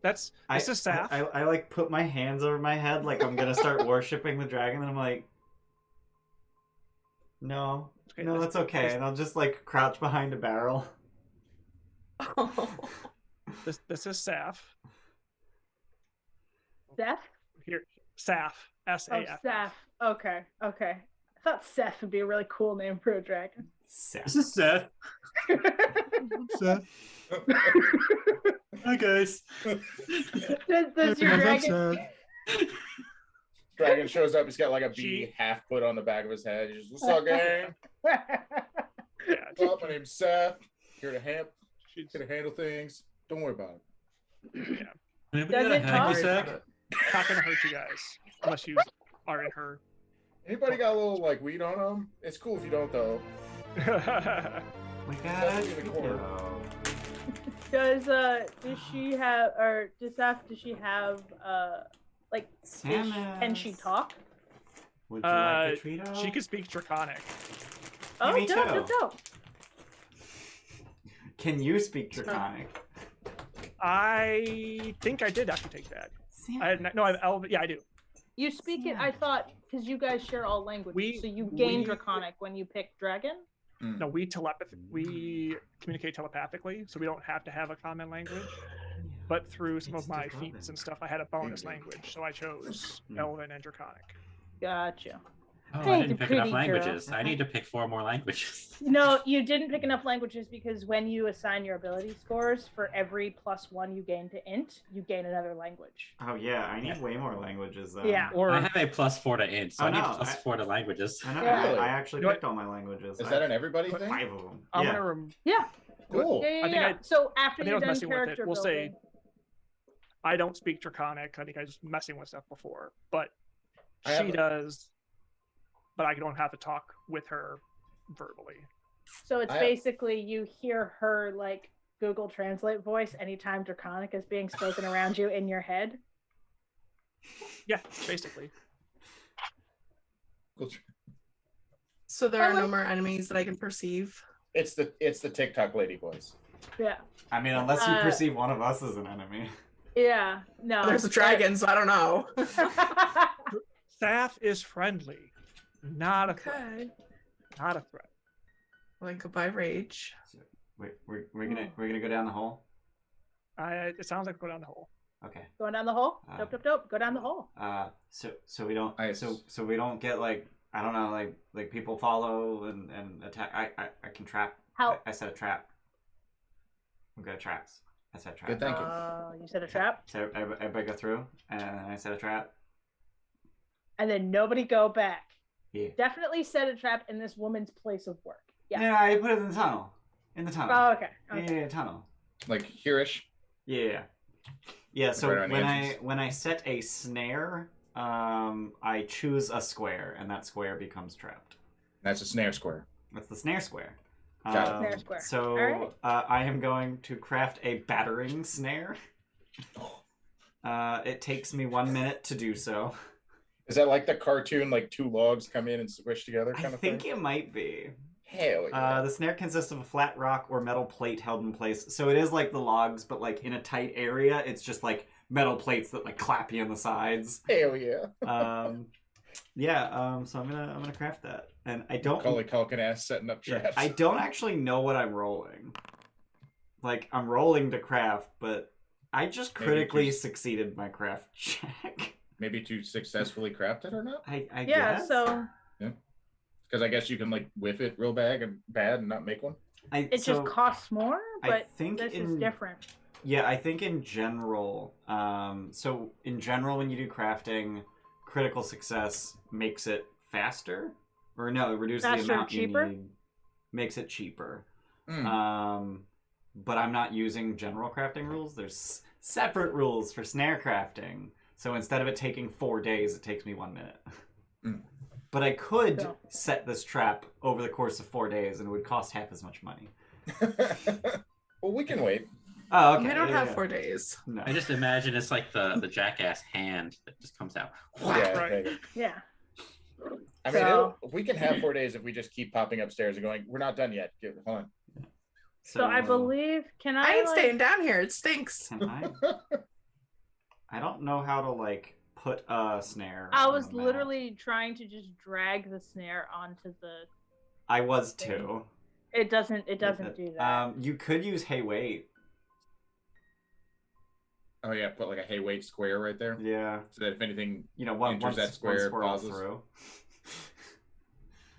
This is Saf. I like put my hands over my head like I'm gonna start worshiping the dragon, and I'm like, no, that's okay, and I'll just like crouch behind a barrel. Oh. This is Saf. Seth? Here, Saf. S-A-F. Oh, Seth. Okay. I thought Seth would be a really cool name for a dragon. This is Seth. Seth. Hi guys. Does your dragon? Dragon shows up. He's got like a bee half put on the back of his head. He's just, what's up, gang? Yeah, What's up? My name's Seth. Here to handle things. Don't worry about it. yeah. Does it talk? Not gonna hurt you guys unless you are in her. Anybody got a little like weed on them? It's cool if you don't though. My God. In the corner. Does she have, or does she have like fish? Can she talk? Would you like a treat? She could speak Draconic. Oh, Me dope. Can you speak Draconic? I think I did actually take that. I do. You speak it. I thought because you guys share all languages, We- so you gain we- Draconic when you pick Dragon. No, we communicate telepathically, so we don't have to have a common language. But through some of my feats and stuff, I had a bonus language, so I chose Elven and Draconic. Gotcha. Oh, Hey, I the didn't pick enough pretty girl. languages. I need to pick 4 more languages. No, you didn't pick enough languages because when you assign your ability scores, for every +1 you gain to int, you gain another language. Oh yeah, I need way more languages then. Yeah. Or I have a +4 to int, so Oh, I need no, +4 to languages. I know. Yeah. I actually You know picked all my languages. Is I that have an everybody thing? 5 of them. I'm Yeah. gonna Yeah. Cool. Yeah, I think yeah. So after I think I you're was done messing with it. character We'll say building, I don't speak Draconic. I think I was messing with stuff before, but I have she a- does. But I don't have to talk with her verbally. so it's I- basically you hear her like Google Translate voice anytime Draconic is being spoken around you in your head. Yeah, basically. Cool. So there are no more enemies that I can perceive. It's the TikTok lady voice. Yeah. I mean, unless you Uh, perceive one of us as an enemy. Yeah. No. There's a dragon, so I don't know. Staff is friendly, not a threat. Okay. Not a threat. Well, then goodbye, rage. Wait, we're gonna go down the hole. It sounds like go down the hole. Okay. Going down the hole. Uh, Dope. Go down the hole. So we don't I- so we don't get like, I don't know, like people follow and attack. I can trap. How? I set a trap. I'm good at traps. I set a trap. Good, thank you. You set a trap, So everybody go through, and I set a trap. and then nobody go back. Yeah. Definitely set a trap in this woman's place of work. Yeah. Yeah, I put it in the tunnel. In the tunnel. Oh, okay. Okay. Yeah, tunnel. Like hereish. Yeah. Yeah, so Right on the when edges. when I set a snare, I choose a square, and that square becomes trapped. That's a snare square. That's the snare square. Got it. Snare square. So Alright. I am going to craft a battering snare. It takes me 1 minute to do so. Is that like the cartoon, like 2 logs come in and squish together I kind of think thing? it might be. Hell yeah. The snare consists of a flat rock or metal plate held in place. So it is like the logs, but like in a tight area. It's just like metal plates that like clap you on the sides. Hell yeah. So I'm gonna craft that, and I don't. Macaulay Culkin ass setting up Yeah, traps. I don't actually know what I'm rolling. Like I'm rolling to craft, but I just Maybe critically just- succeeded my craft check. Maybe to successfully craft it or not? I Yeah. guess. So Because I guess you can like whiff it real bad and not make one. it just costs more, I but think this is in- different. Yeah, I think in general, so in general, when you do crafting, critical success makes it faster, or no, it reduces Faster the and amount cheaper? you need, makes it cheaper. Mm. But I'm not using general crafting rules. There's separate rules for snare crafting. So instead of it taking 4 days, it takes me 1 minute. Mm. But I could So- set this trap over the course of 4 days, and it would cost half as much money. Well, we can wait. Oh, okay. We don't yeah, have yeah. 4 days. No. I just imagine it's like the jackass hand that just comes out. Yeah, Right. okay. Yeah. I mean, So- we can have 4 days if we just keep popping upstairs and going, we're not done yet. Hold on. So I believe can I ain't like, staying down here. It stinks. Can I? I don't know how to like put a snare. I on was the map. literally trying to just drag the snare onto the. I was too. It doesn't do that. You could use hey wait. Oh yeah, put like a hey wait square right there. Yeah. So that if anything, You know, once Enters that square, squirrel pauses. through.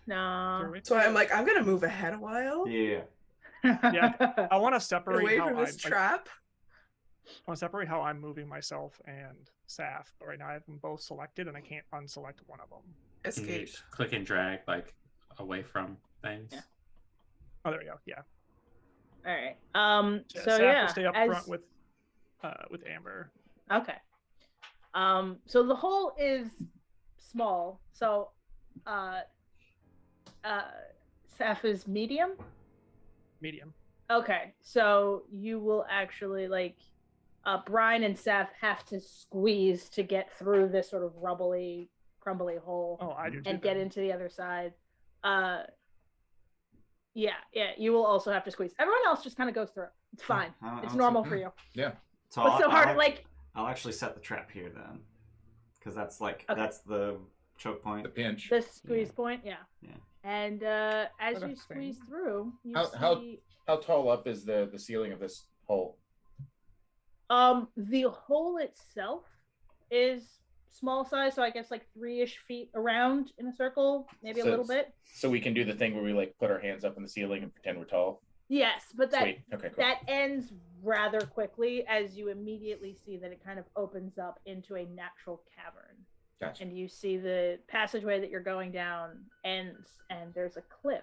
No. So I'm like, I'm gonna move ahead a while. Yeah. Yeah. I want to Get separate away how from this I trap. want to separate how I'm moving myself and Saf. But right now I have them both selected, and I can't unselect one of them. Can you Escape. just click and drag like away from things. Yeah. Oh, there we go. Yeah. All right. Yeah, So Saf yeah. will stay up as- front with Amber. Okay. So the hole is small. So Saf is medium. Medium. Okay. So you will actually like Brine and Saf have to squeeze to get through this sort of rubbly, crumbly hole Oh, I do too. and get then. into the other side. Yeah, you will also have to squeeze. Everyone else just kind of goes through. It's fine. It's normal for you. yeah. So What's so hard? I'll, Like, I'll actually set the trap here then, because that's like Okay. that's the choke point. The pinch. The squeeze point, yeah. Yeah. And as Okay. you squeeze through, you How- see How tall up is the ceiling of this hole? the hole itself is small size, so I guess like 3-ish feet around in a circle, maybe a So- little bit. So we can do the thing where we like put our hands up in the ceiling and pretend we're tall. Yes, but that Sweet. Okay, cool. that ends rather quickly as you immediately see that it kind of opens up into a natural cavern. Gotcha. And you see the passageway that you're going down ends, and there's a cliff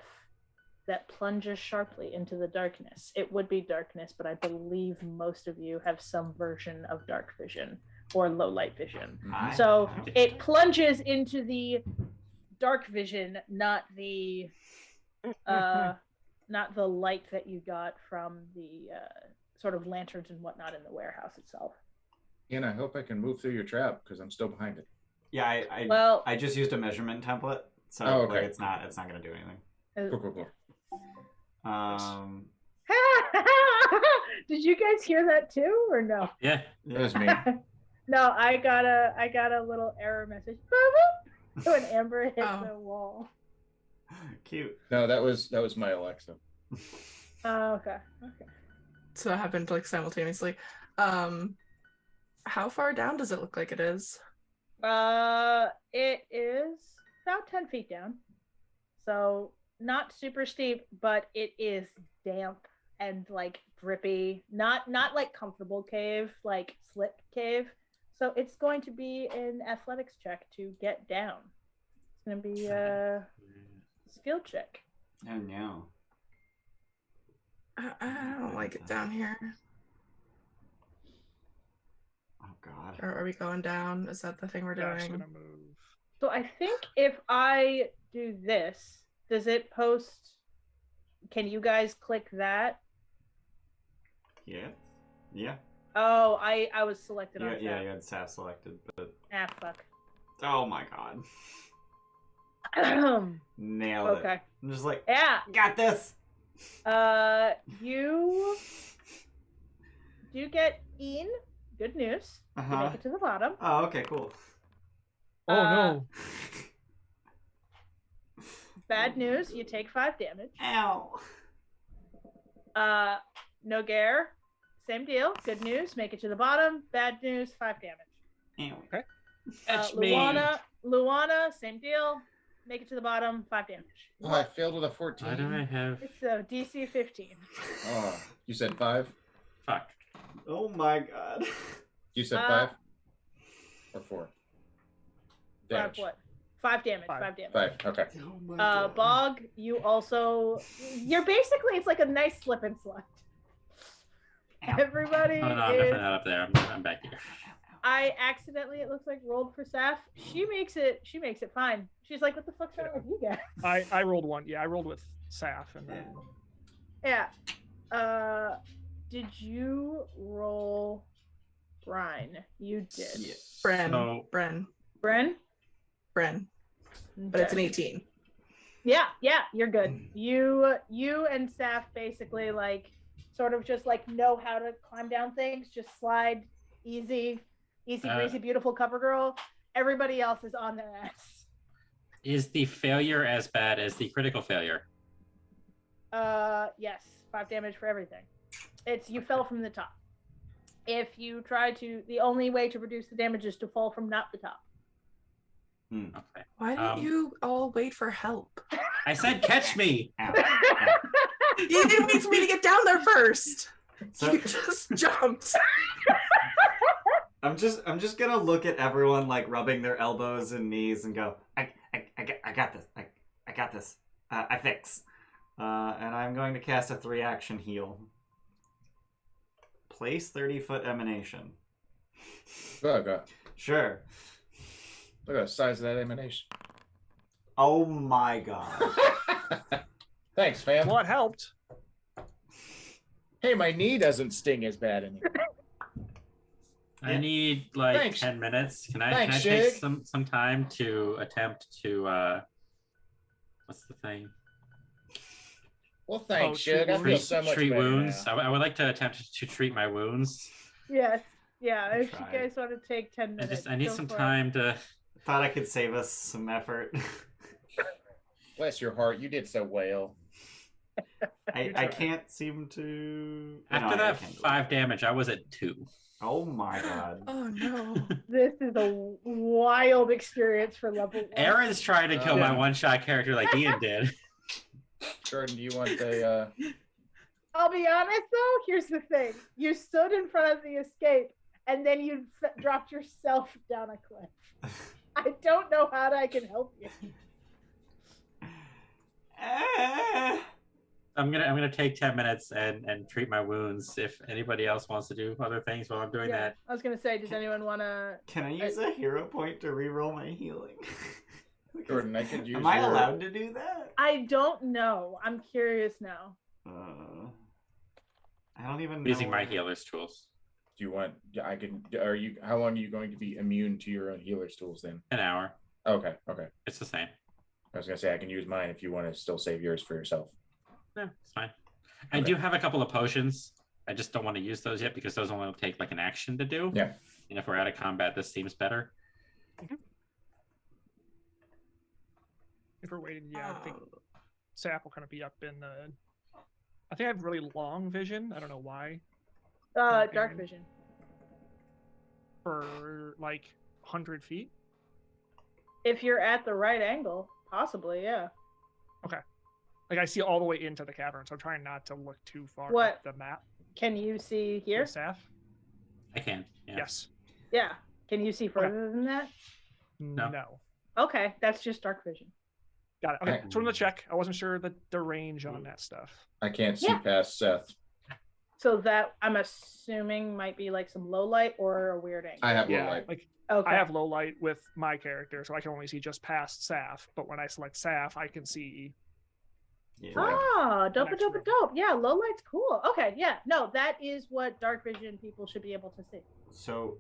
that plunges sharply into the darkness. It would be darkness, but I believe most of you have some version of dark vision or low light vision. Mhm. So it plunges into the dark vision, not the light that you got from the sort of lanterns and whatnot in the warehouse itself. And I hope I can move through your trap because I'm still behind it. Yeah, I just used a measurement template, so okay. like it's not gonna do anything. Cool. Did you guys hear that too, or no? Yeah. That was me. No, I got a little error message. When Amber hit the wall. Cute. No, that was my Alexa. Oh, okay. So it happened like simultaneously. How far down does it look like it is? It is about 10 feet down. So not super steep, but it is damp and like drippy. Not like comfortable cave, like slip cave. So it's going to be an athletics check to get down. It's going to be a skill check. Oh no. I don't like it down here. Oh god. Or are we going down? Is that the thing we're Dash doing? gonna move. So I think if I do this, does it post? Can you guys click that? Yeah. Yeah. Oh, I was selected on Yeah, that. you had Saf selected, but Ah, fuck. oh my god. Nailed it. Okay. I'm just like, Yeah. got this. You do get Eeeen. Good news. You Uh-huh. make it to the bottom. Oh, okay, cool. Oh no. Bad news. You take 5 damage. Ow. Nogare, same deal. Good news. Make it to the bottom. Bad news. 5 damage. Ow. Catch me. Luanna, same deal. Make it to the bottom. 5 damage. Oh, I failed with a 14. Why do I have? It's DC 15. Oh, you said 5? Fuck. Oh my god. You said 5? Or 4? Damage. 5 what? 5 damage. 5. 5 damage. 5, okay. Oh my god. Bog, you're basically, it's like a nice slip and slide. Everybody Oh no, I'm is, definitely not up there. I'm back here. I accidentally, it looks like, rolled for Saf. She makes it fine. She's like, what the fuck's wrong with you guys? I rolled one. Yeah, I rolled with Saf and then Yeah. Did you roll Brine? You did. Yeah. Bren. So- Bren. Bren? But it's an 18. Yeah, you're good. You and Saf basically like sort of just like know how to climb down things, just slide easy breezy, beautiful cover girl. Everybody else is on their ass. Is the failure as bad as the critical failure? Yes, 5 damage for everything. It's you fell from the top. If you try to, the only way to reduce the damage is to fall from not the top. Okay. Why didn't you all wait for help? I said catch me. Ow. You didn't wait for me to get down there first. So You just jumped. I'm just gonna look at everyone like rubbing their elbows and knees and go, I got this. I got this. I fix. And I'm going to cast a 3-action heal. Place 30-foot emanation. Look at Sure. the size of that emanation. Oh my god. Thanks, fam. well, it helped. Hey, my knee doesn't sting as bad anymore. I need like Thanks. 10 minutes. Can I Thanks, take Shig. some time to attempt to what's the thing? Well, thanks, treat Shug. I feel Treat, so much treat better wounds. now. I would like to attempt to treat my wounds. Yes. Yeah, if you Try. guys want to take 10 minutes. I need go some for it. time to thought I could save us some effort. Bless your heart, you did so well. I can't seem to. After No, I that can't do it. 5 damage, I was at 2. Oh my god. Oh no. This is a wild experience for level 1. Aren's trying to kill my one-shot character like Eeeen did. Jordan, do you want the I'll be honest though, here's the thing. You stood in front of the escape and then you dropped yourself down a cliff. I don't know how I can help you. I'm gonna take 10 minutes and treat my wounds. If anybody else wants to do other things while I'm doing that. I was gonna say, does anyone wanna Can I use a hero point to reroll my healing? Jordan, I could use Am I your- allowed to do that? I don't know. I'm curious now. I don't even know. Using my healer's tools. Do you want I can are you how long are you going to be immune to your own healer's tools then? An hour. Okay. It's the same. I was gonna say I can use mine if you want to still save yours for yourself. No, it's fine. I Okay. do have a couple of potions. I just don't want to use those yet because those only take like an action to do. Yeah. And if we're out of combat, this seems better. If we're waiting, yeah, I think Oh. Sap will kind of be up in the. I think I have really long vision. I don't know why. Dark vision. For like 100 feet. If you're at the right angle, possibly, yeah. Like I see all the way into the cavern, so I'm trying not to look too far What? up the map. Can you see here? The staff. I can. Yeah. Yes. Yeah. Can you see further than that? No. Okay, that's just dark vision. Got it. Okay. Okay. So I'm gonna check. I wasn't sure the range on that stuff. I can't see Yeah. past Seth. So that I'm assuming might be like some low light or a weird angle. I have low Yeah. light. Like Okay. I have low light with my character, so I can only see just past Saf. But when I select Saf, I can see. Yeah. Oh, dope, Next dope, room. dope. Yeah, low light's cool. Okay, yeah. No, that is what dark vision people should be able to see. So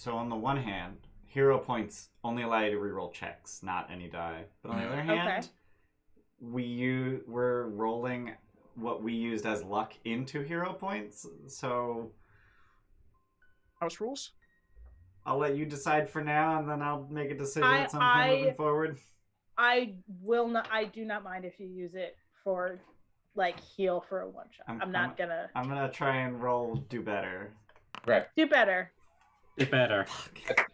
on the one hand, hero points only allow you to reroll checks, not any die. But on the other hand, we're rolling what we used as luck into hero points. So House rules. I'll let you decide for now, and then I'll make a decision I- at some point moving forward. I do not mind if you use it for like heal for a one shot. I'm not gonna I'm gonna try and roll do better. Right. do better. It better.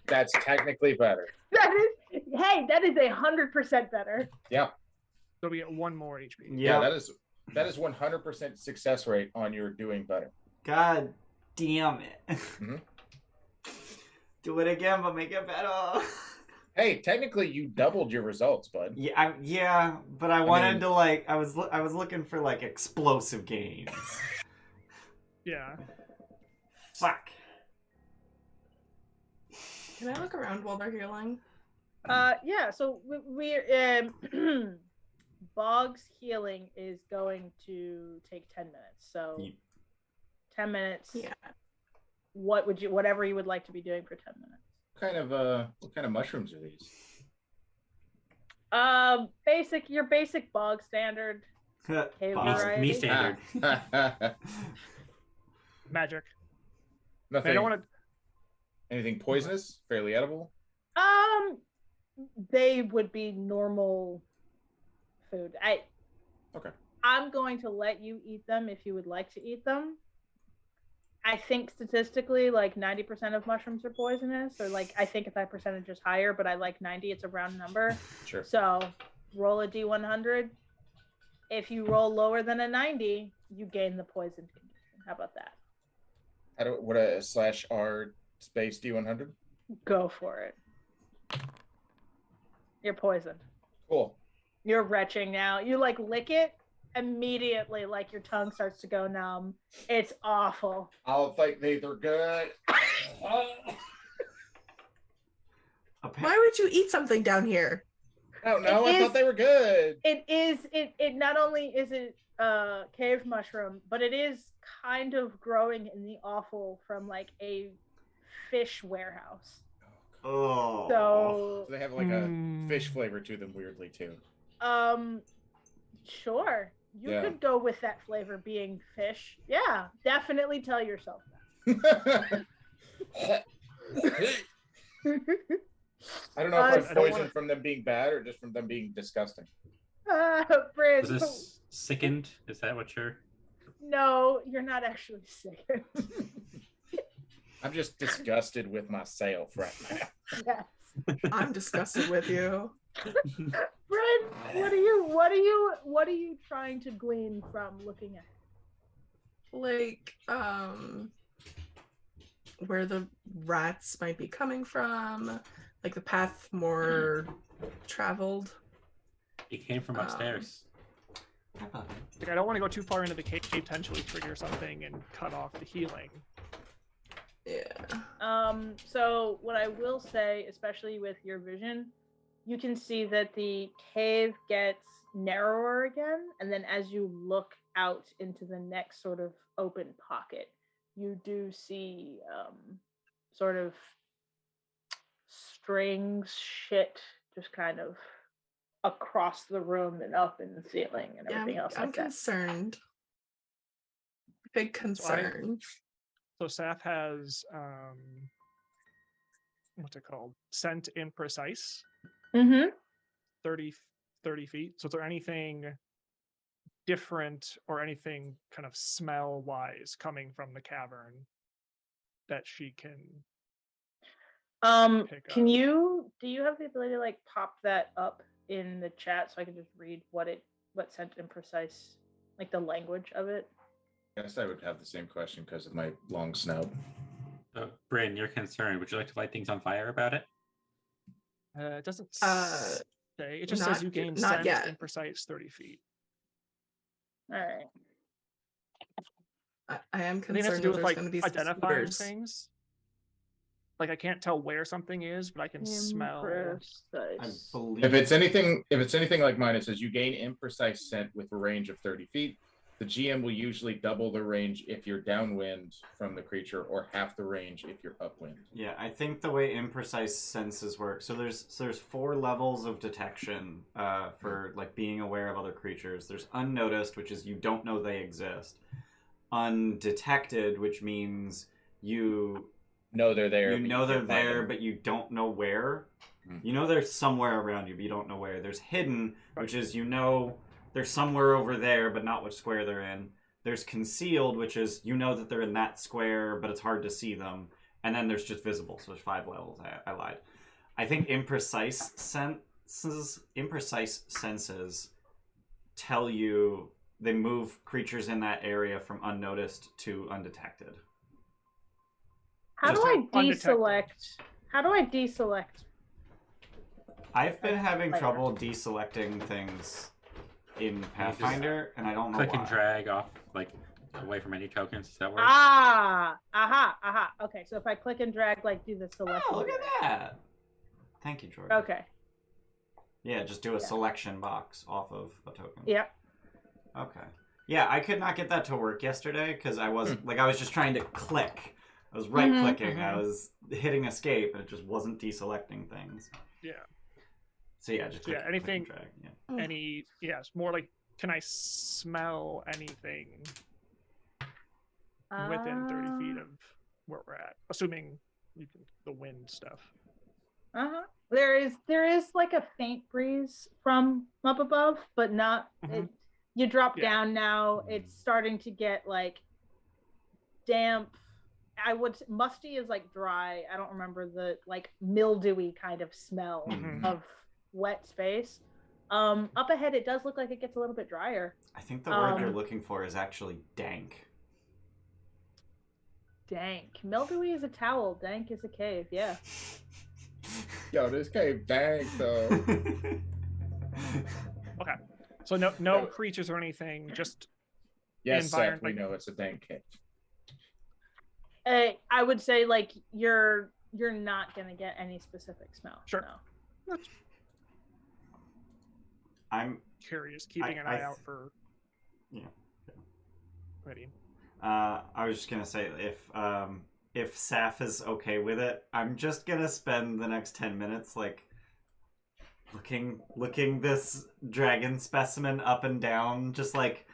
That's technically better. That is 100% better. Yeah. So we get one more HP. Yeah, that is 100% success rate on your doing better. God damn it. Mhm. Do it again, but make it better. Hey, technically you doubled your results, bud. Yeah, but I wanted to I was looking for like explosive gains. Yeah. Fuck. Can I look around while they're healing? Yeah. So we're Bog's healing is going to take 10 minutes. So Yep. 10 minutes. Yeah. Whatever you would like to be doing for 10 minutes. What kind of mushrooms are these? Your basic Bog standard. Cave Fuck. variety. Me standard. Magic. Nothing. I don't want to. Anything poisonous? Fairly edible? They would be normal food. Okay. I'm going to let you eat them if you would like to eat them. I think statistically, like 90% of mushrooms are poisonous, or like I think that percentage is higher, but I like 90. It's a round number. Sure. So roll a d100. If you roll lower than a 90, you gain the poison condition. How about that? What a /r space D100? Go for it. You're poisoned. Cool. You're retching now. You like lick it immediately, like your tongue starts to go numb. It's awful. I'll think they're good. Why would you eat something down here? I don't know. It I thought is- they were good. It not only is it cave mushroom, but it is kind of growing in the offal from like a fish warehouse. Oh. So they have like a Mm. fish flavor to them weirdly too. Sure. You Yeah. could go with that flavor being fish. Yeah, definitely tell yourself that. I don't know if I'm I don't poisoned wanna- from them being bad or just from them being disgusting. Bryn, Was this sickened? Is that what you're? no, you're not actually sick. I'm just disgusted with myself right now. Yes. I'm disgusted with you. Bryn, what are you trying to glean from looking at? Like, where the rats might be coming from, like the path more traveled. It came from upstairs. Like, I don't want to go too far into the cave, potentially trigger something and cut off the healing. Yeah. So what I will say, especially with your vision, you can see that the cave gets narrower again, and then as you look out into the next sort of open pocket, you do see sort of strings shit just kind of across the room and up in the ceiling and everything else I'm like that. concerned. Big concern. So Saf has what's it called? Scent imprecise. Mm-hmm. 30 feet. So is there anything different or anything kind of smell wise coming from the cavern that she can pick up? Do you have the ability to like pop that up in the chat so I can just read what scent imprecise, like the language of it? I guess I would have the same question because of my long snout. So, Bryn, you're concerned. Would you like to light things on fire about it? It doesn't say. It just says you gain not scent yet. imprecise 30 feet. All right. I am I think it has to concerned do that with there's like going to be identifying spooters. things. Like I can't tell where something is, but I can smell. I believe If it's anything like mine, it says you gain imprecise scent with a range of 30 feet. The GM will usually double the range if you're downwind from the creature, or half the range if you're upwind. Yeah, I think the way imprecise senses work. So there's 4 levels of detection for like being aware of other creatures. There's unnoticed, which is you don't know they exist. Undetected, which means you know they're there. You know they're there, but you don't know where. You know they're somewhere around you, but you don't know where. There's hidden, which is you know they're somewhere over there, but not which square they're in. There's concealed, which is you know that they're in that square, but it's hard to see them. And then there's just visible, so there's 5 levels. I lied. I think imprecise senses tell you they move creatures in that area from unnoticed to undetected. How do I deselect? How do I deselect? I've been having trouble deselecting things in Pathfinder, and I don't know Click why. and drag off, like, away from any tokens. Does that work? Okay, so if I click and drag, like, do the selection. Oh, look at that! Thank you, Jordan. Okay. Yeah, just do a selection box off of a token. Yep. Okay. Yeah, I could not get that to work yesterday because I wasn't I was just trying to click. I was right clicking. I was hitting escape, and it just wasn't deselecting things. Yeah. So yeah, just click, anything. click and drag. Yeah. It's more like, can I smell anything within 30 feet of where we're at? Assuming you can the wind stuff. There is like a faint breeze from up above, but not. You drop down now. It's starting to get like damp. Musty is like dry. I don't remember the like mildewy kind of smell of wet space. Up ahead, it does look like it gets a little bit drier. I think the word you're looking for is actually dank. Dank. Mildewy is a towel. Dank is a cave. Yeah. Yo, this cave dank though. Okay. So no creatures or anything. Just yes, Seth, we environment. know it's a dank cave. I would say like you're not gonna get any specific smell. Sure. No. I'm curious, keeping an eye out for. Yeah. Ready. I was just gonna say if Saf is okay with it, I'm just gonna spend the next 10 minutes like looking this dragon specimen up and down, just like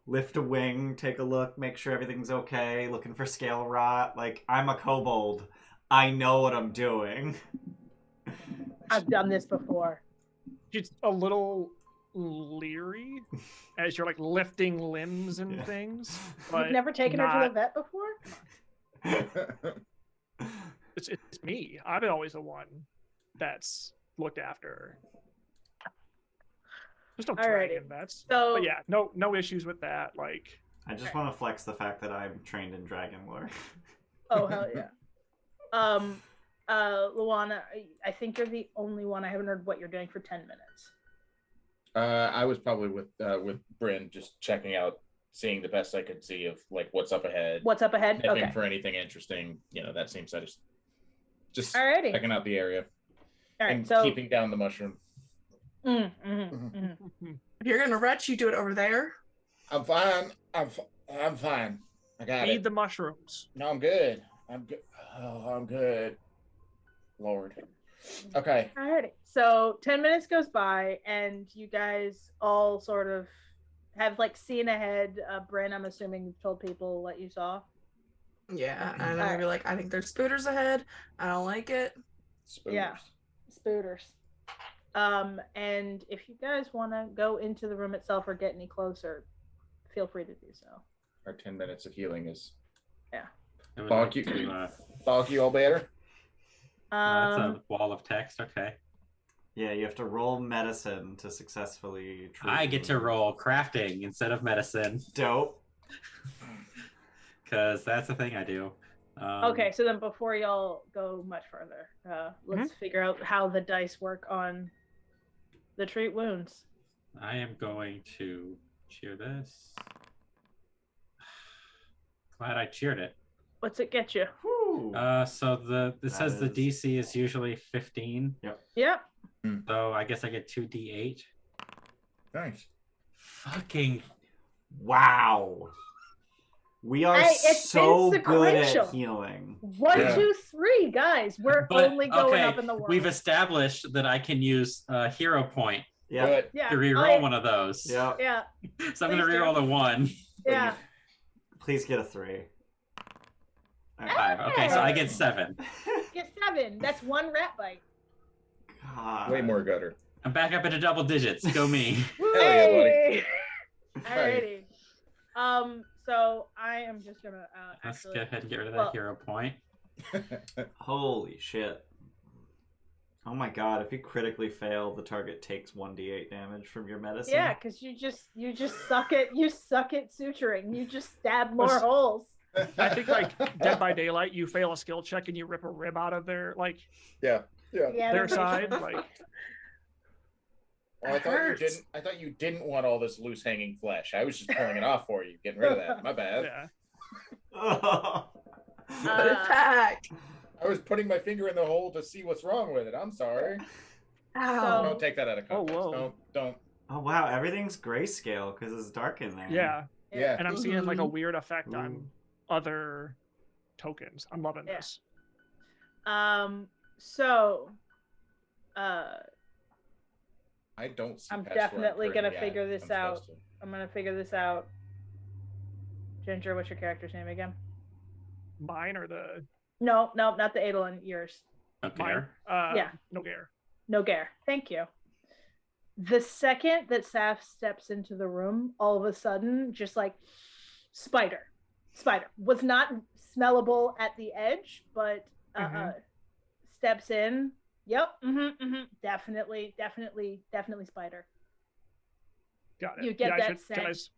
lift a wing, take a look, make sure everything's okay, looking for scale rot. Like, I'm a kobold. I know what I'm doing. I've done this before. She's a little leery as you're like lifting limbs and things. But You've never taken her to the vet before? It's me. I've been always the one that's looked after her. There's no dragon vets. So, but yeah, no issues with that. Like, I just want to flex the fact that I'm trained in dragon lore. Oh hell yeah. Luanna, I think you're the only one. I haven't heard what you're doing for 10 minutes. I was probably with Bryn, just checking out, seeing the best I could see of like what's up ahead. What's up ahead? Sniffing Okay. for anything interesting. That seems to just Alrighty. checking out the area. All right, and so keeping down the mushroom. If you're gonna retch, you do it over there. I'm fine. I'm fine. I got feed the mushrooms. No, I'm good. I'm good. Oh, I'm good. Lord. Okay. Alrighty. So 10 minutes goes by, and you guys all sort of have like seen ahead. Bryn, I'm assuming you've told people what you saw. Yeah, and I'm gonna be like, I think there's spooters ahead. I don't like it. Spooters. Yeah, spooters. And if you guys want to go into the room itself or get any closer, feel free to do so. Our 10 minutes of healing is. Yeah. Bonk you all better. That's a wall of text. Okay. Yeah, you have to roll medicine to successfully treat. I get to roll crafting instead of medicine. Dope. Because that's the thing I do. Okay, so then before y'all go much further, let's figure out how the dice work on the treat wounds. I am going to cheer this. Glad I cheered it. What's it get you? So it says the DC is usually 15. Yep. So I guess I get 2d8. Nice. Fucking wow. We are so good at healing. 1, 2, 3, guys. We're only going up in the world. We've established that I can use a hero point to reroll one of those. Yeah. So I'm going to reroll the 1. Yeah. Please get a 3. 5. Okay, so I get 7. Get 7. That's 1 rat bite. God. Way more gutter. I'm back up into double digits. Go me. Hey! Alrighty. So I am just gonna let's go ahead and get rid of that hero point. Holy shit. Oh my god, if you critically fail, the target takes 1d8 damage from your medicine. Yeah, because you just suck at suturing. You just stab more holes. I think like Dead by Daylight, you fail a skill check and you rip a rib out of their their side. Like, well, I thought you didn't want all this loose hanging flesh. I was just pulling it off for you, getting rid of that. My bad. Yeah. Put it back. I was putting my finger in the hole to see what's wrong with it. I'm sorry. Ow. Don't take that out of context. whoa. Don't. Oh wow, everything's grayscale because it's dark in there. Yeah. And I'm seeing like a weird effect on other tokens. I'm loving this. So I don't see I'm past where definitely gonna currently figure at. this I'm out. supposed to. I'm gonna figure this out. Ginger, what's your character's name again? Mine or the No, not the Eidolon. Yours. Okay. mine? Yeah. Nogare. Nogare. Thank you. The second that Saf steps into the room, all of a sudden, just like spider was not smellable at the edge, but steps in. Yep. Definitely spider. Got it. You get that sense.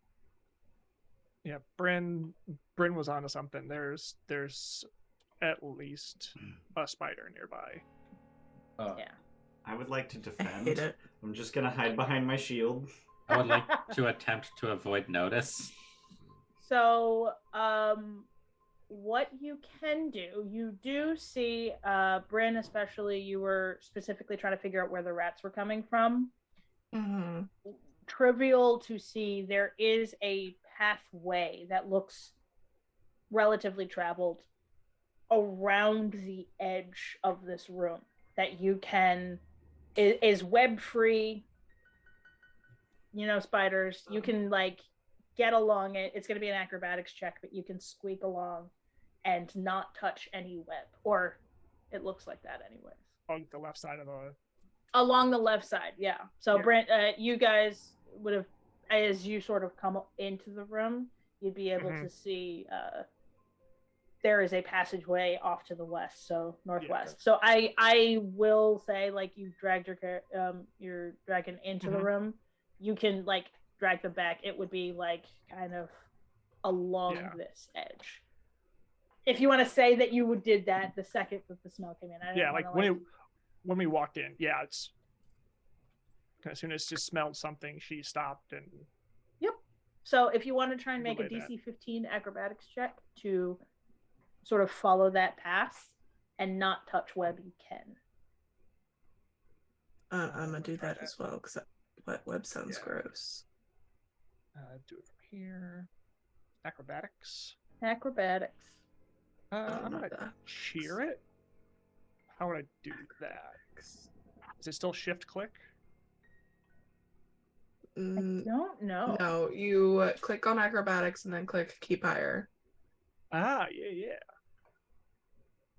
Yeah, Bryn was onto something. There's at least a spider nearby. Yeah. I would like to I defend. hate it. I'm just gonna hide behind my shield. I would like to attempt to avoid notice. So, what you can do, you do see, Bryn especially, you were specifically trying to figure out where the rats were coming from. Mm-hmm. Trivial to see, there is a pathway that looks relatively traveled around the edge of this room that you can is web free. Spiders, you can like get along it. It's going to be an acrobatics check, but you can squeak along and not touch any web, or it looks like that anyways. On the left side of the Along the left side, yeah. So Yeah. Brent, you guys would have, as you sort of come into the room, you'd be able to see there is a passageway off to the west, so northwest. So I will say, like, you dragged your dragon into the room. You can like drag them back. It would be like kind of along this edge. If you want to say that you did that the second that the smell came in. I Yeah, like when we walked in, it's as soon as she smelled something, she stopped and. Yep. So if you want to try and make a Relay DC 15 acrobatics check to sort of follow that path and not touch web, you can. I'm gonna do that as well because web sounds gross. Do it from here. Acrobatics. Acrobatics. I'm gonna cheer it. How would I do that? Is it still shift click? I don't know. No, you click on acrobatics and then click keep higher. Ah, yeah.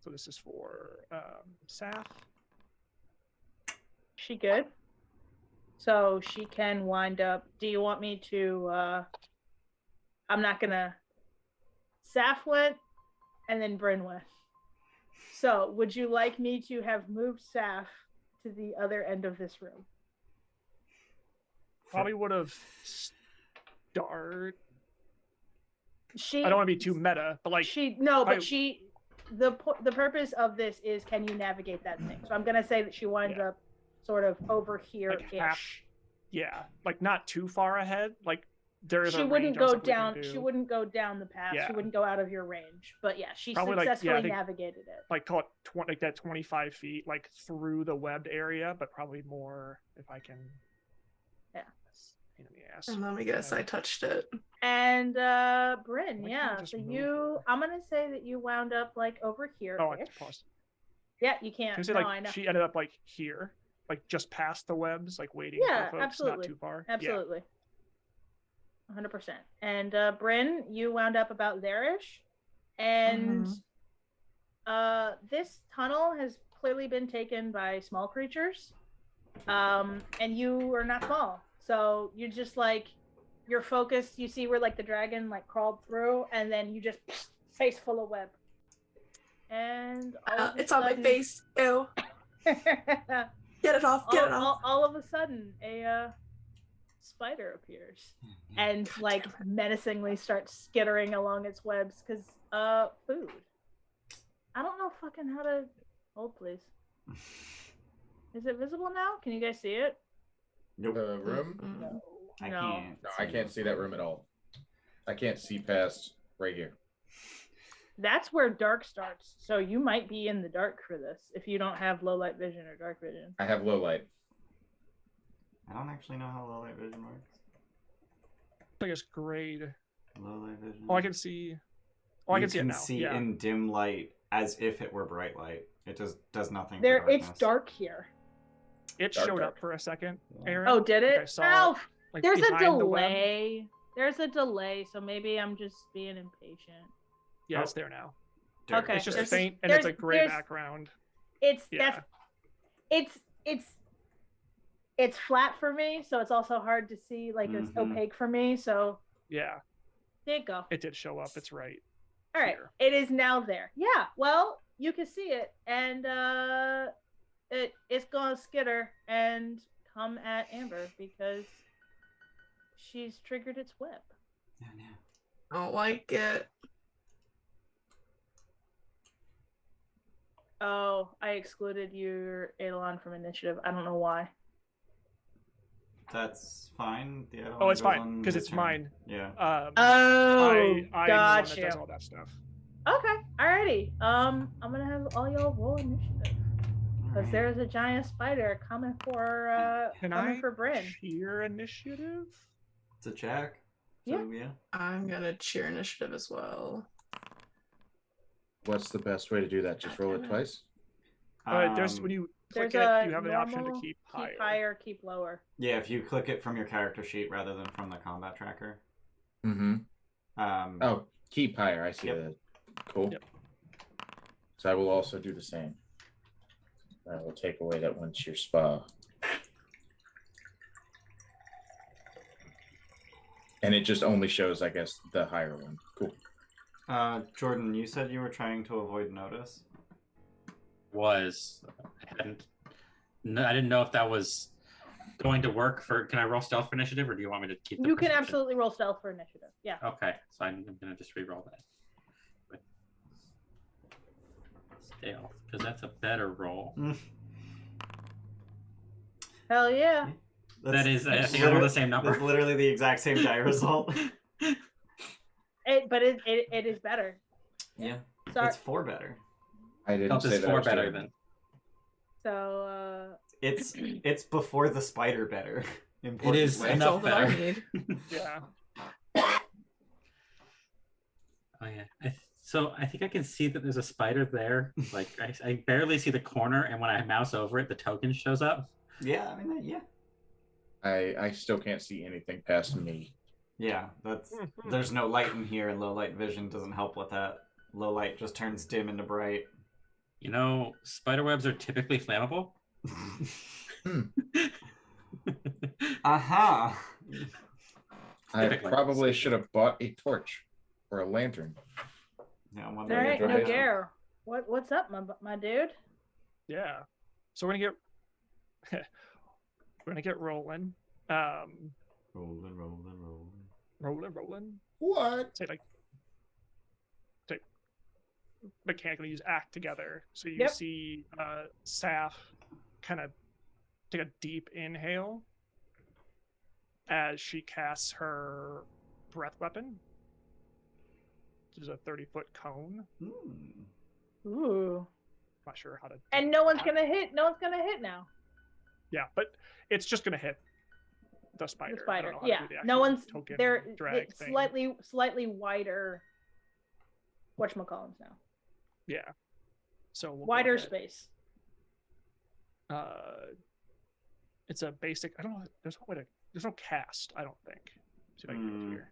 So this is for Saf. She good? So she can wind up. Do you want me to? I'm not gonna. Saf went, and then Bryn went. So would you like me to have moved Saf to the other end of this room? Probably would have started. She. I don't want to be too meta, but like the purpose of this is, can you navigate that thing? So I'm gonna say that she winds up sort of over here-ish. Like not too far ahead. Like there is. She wouldn't go down. She wouldn't go down the path. Yeah. She wouldn't go out of your range. But yeah, she Probably successfully navigated it. Like call it like that 25 feet, like through the webbed area, but probably more if I can. Yeah. In the ass. And let me guess, I touched it. And Bryn, so I'm gonna say that you wound up like over here. Oh, I have to pause. Yeah, you can't. No, I know. She ended up like here, like just past the webs, like waiting for folks, absolutely. not too far. Absolutely. 100%. And Bryn, you wound up about there-ish. And this tunnel has clearly been taken by small creatures. And you are not small. So you're just like, you're focused. You see where like the dragon like crawled through, and then you just face full of web. And it's on my face. Ew. Get it off. Get it off. All of a sudden, a spider appears and like menacingly starts skittering along its webs because food. I don't know fucking how to hold, please. Is it visible now? Can you guys see it? Nope. The room? No. I can't see that room at all. I can't see past right here. That's where dark starts. So you might be in the dark for this if you don't have low light vision or dark vision. I have low light. I don't actually know how low light vision works. I guess grade. Low light vision. Oh, I can see. Oh, I can see it now. You can see in dim light as if it were bright light. It just does nothing. There, it's dark here. It showed up for a second, Aren. Oh, did it? I saw it, like, there's a behind delay. There's a delay, so maybe I'm just being impatient. Yeah, it's there now. Okay. It's just faint, and it's a gray background. It's flat for me, so it's also hard to see. Like it's opaque for me. So yeah, there you go. It did show up. It's right. All right, it is now there. Yeah. Well, you can see it, and it's gonna skitter and come at Amber because she's triggered its web. Oh, no. I don't like it. Oh, I excluded your Eidolon from initiative. I don't know why. That's fine. The oh, it's fine because it's mine. Yeah. I'm gotcha. the one that does all that stuff. Okay, alrighty. I'm gonna have all y'all roll initiative because there's a giant spider coming for Bryn. Cheer initiative. It's a check. Yeah. So, yeah. I'm gonna cheer initiative as well. What's the best way to do that? Just roll it twice? There's when you click it, you have the option to keep higher. Keep higher, keep lower. Yeah, if you click it from your character sheet rather than from the combat tracker. Mm-hmm. Oh, keep higher. I see that. Cool. Yep. So I will also do the same. I will take away that one cheer spa. And it just only shows, I guess, the higher one. Cool. Jordan, you said you were trying to avoid notice. I didn't know if that was going to work for. Can I roll stealth for initiative, or do you want me to keep? You can absolutely roll stealth for initiative. Yeah. Okay, so I'm gonna just re-roll that. Stealth, because that's a better roll. Hell yeah. I think I rolled the same number. That's literally the exact same die result. But it is better. Yeah. Sorry. It's 4 better. I didn't say that. 4 better than. So It's before the spider better. It is That's enough all that I better. need. Yeah. Oh yeah. So I think I can see that there's a spider there. Like I barely see the corner, and when I mouse over it, the token shows up. Yeah, I mean, yeah. I still can't see anything past me. Yeah, there's no light in here, and low light vision doesn't help with that. Low light just turns dim into bright. You know, spider webs are typically flammable. Aha! I probably should have bought a torch or a lantern. Yeah, I'm all wondering. right, Nogare. What's up, my dude? Yeah. So we're gonna get rolling. Rolling. What? Say mechanically use act together. So you see Saf kind of take a deep inhale as she casts her breath weapon, which is a 30-foot cone. Ooh. Not sure how to. And no one's gonna hit. No one's gonna hit now. Yeah, but it's just gonna hit the spider. The spider. I don't know how Yeah. to do the No actual one's token they're drag thing. slightly wider. Whatchamacallums now? Yeah. So we'll Wider go ahead. space. It's a basic. I don't know. There's no cast. I don't think. See if I can get it here.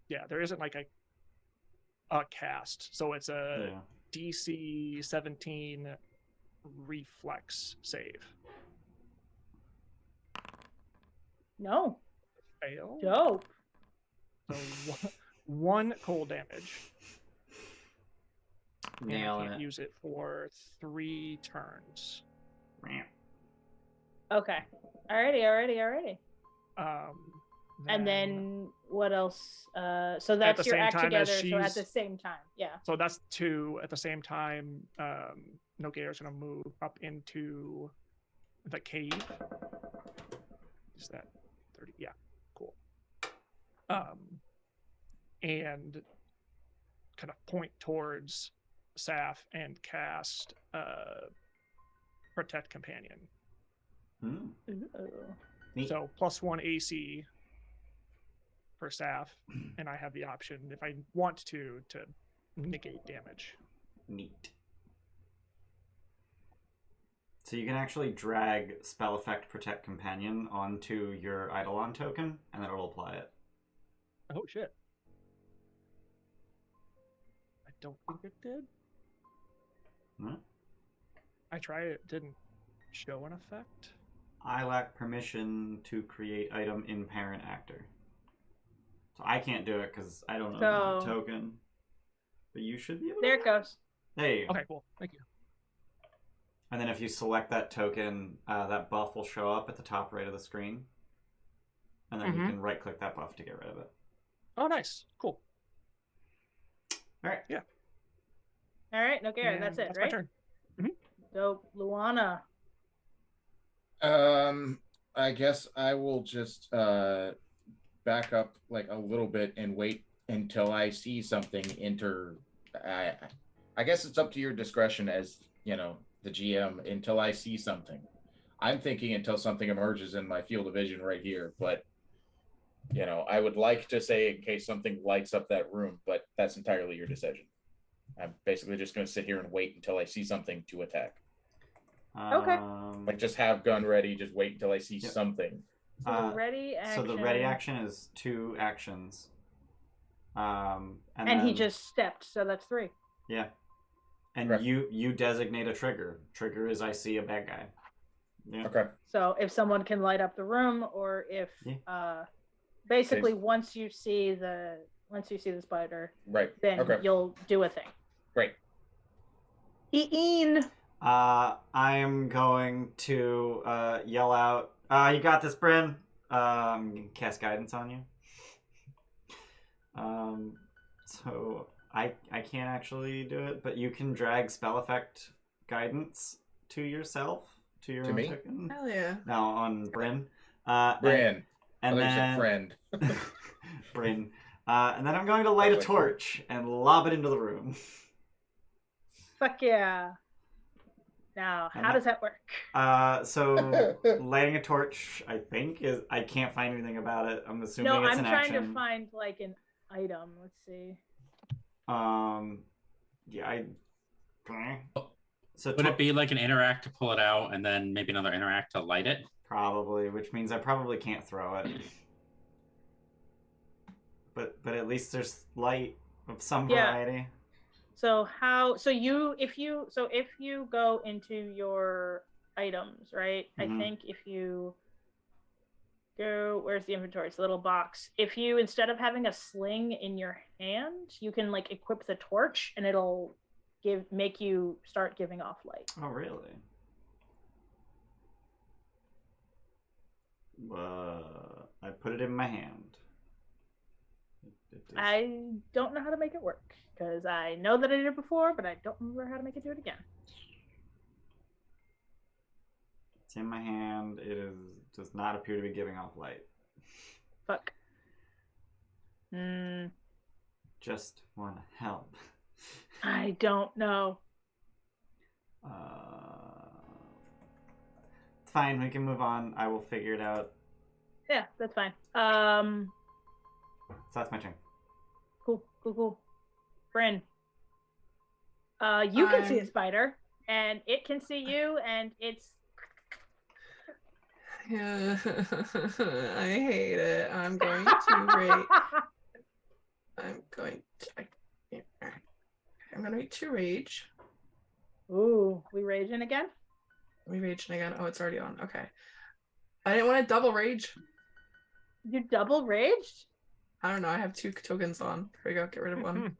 Yeah, there isn't like a cast. So it's a DC 17 reflex save. No. Fail. Dope. So one cold damage. Nailing Can't it. use it for 3 turns. Okay. Alrighty. And Then then what else? So that's the your same act time as together. So at she's- the same time, yeah. So that's 2. At the same time, Nogare's gonna move up into the cave. Is that 30? Yeah, cool. And kind of point towards Saf and cast Protect Companion. Ooh. Neat. So +1 AC for Saf, and I have the option, if I want to negate damage. Neat. So you can actually drag spell effect Protect Companion onto your Eidolon token, and then it'll apply it. Oh shit. I don't think it did. Hmm? I tried it didn't show an effect. I lack permission to create item in parent actor. So I can't do it because I don't know the token. But you should be able to. There it goes. There you go. Okay, cool. Thank you. And then if you select that token, that buff will show up at the top right of the screen. And then you can right-click that buff to get rid of it. Oh, nice. Cool. All right. Yeah. All right, Nogare, that's it, That's right? my turn. Dope. Luanna. I guess I will just back up like a little bit and wait until I see something enter. I guess it's up to your discretion as, you know, the GM until I see something. I'm thinking until something emerges in my field of vision right here, but you know, I would like to say in case something lights up that room, but that's entirely your decision. I'm basically just going to sit here and wait until I see something to attack. Okay. Like just have gun ready, just wait until I see something. So the ready action. So the ready action is 2 actions. And he then- just stepped, so that's 3. Yeah. And Correct. you designate a trigger. Trigger is I see a bad guy. Yeah. Okay. So if someone can light up the room, or if basically once you see the spider, Right. then Okay. you'll do a thing. Great. Eeeen. I am going to yell out, you got this, Bryn. Cast guidance on you. So I can't actually do it, but you can drag spell effect guidance to yourself, to your own me? token. Hell yeah. No, on Bryn. Bryn. And I thought you said then friend. Bryn. And then I'm going to light a torch and lob it into the room. Fuck yeah. Now, how does that work? So lighting a torch, I think, is I can't find anything about it. I'm assuming No, it's I'm an trying action. to find like an item. Let's see. Yeah, So would it be like an interact to pull it out and then maybe another interact to light it? Probably, which means I probably can't throw it. But at least there's light of some variety. So if you go into your items, right? Mm-hmm. I think if you go, where's the inventory? It's a little box. If you, instead of having a sling in your hand, you can like equip the torch and it'll make you start giving off light. Oh, really? I put it in my hand. I don't know how to make it work because I know that I did it before, but I don't remember how to make it do it again. It's in my hand. Does not appear to be giving off light. Fuck. Just want to help. I don't know. It's fine. We can move on. I will figure it out. Yeah, that's fine. So that's my turn. Cool. Bryn. You can see a spider, and it can see you, and it's. Yeah, I hate it. I'm going to rage. I'm going to rage. Ooh, we raging again? We raging again. Oh, it's already on. Okay. I didn't want to double rage. You double raged? I don't know. I have 2 tokens on. Here we go. Get rid of one.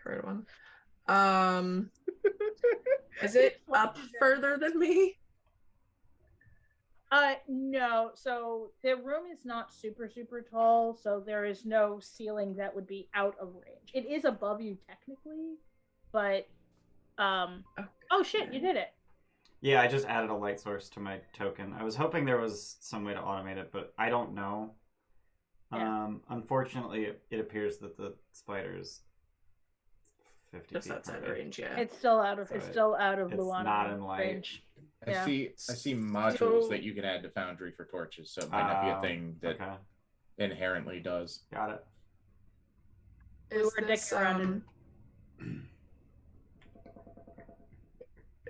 Get rid of one. Is it up further than me? No. So the room is not super tall, so there is no ceiling that would be out of range. It is above you technically, but oh shit, you did it. Yeah, I just added a light source to my token. I was hoping there was some way to automate it, but I don't know. Yeah. Unfortunately, it appears that the spider's 50 Just feet outside from me. range, yeah. It's still out of So it's still out of it's Luanna not in light. range. I see modules that you can add to Foundry for torches, so it might not be a thing that inherently does. Got it. Is this,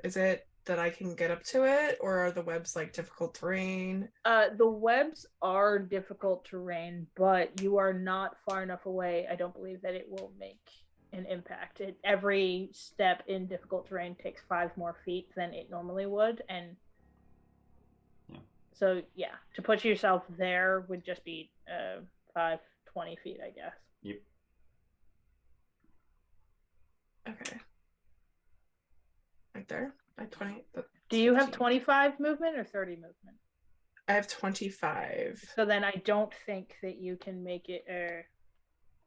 is it that I can get up to it, or are the webs like difficult terrain? The webs are difficult terrain, but you are not far enough away. I don't believe that it will make an impact. Every step in difficult terrain takes 5 more feet than it normally would, and so yeah, to put yourself there would just be 20 feet, I guess. Yep. Okay. Right there. Like 20. Do you have 25 movement or 30 movement? I have 25. So then I don't think that you can make it.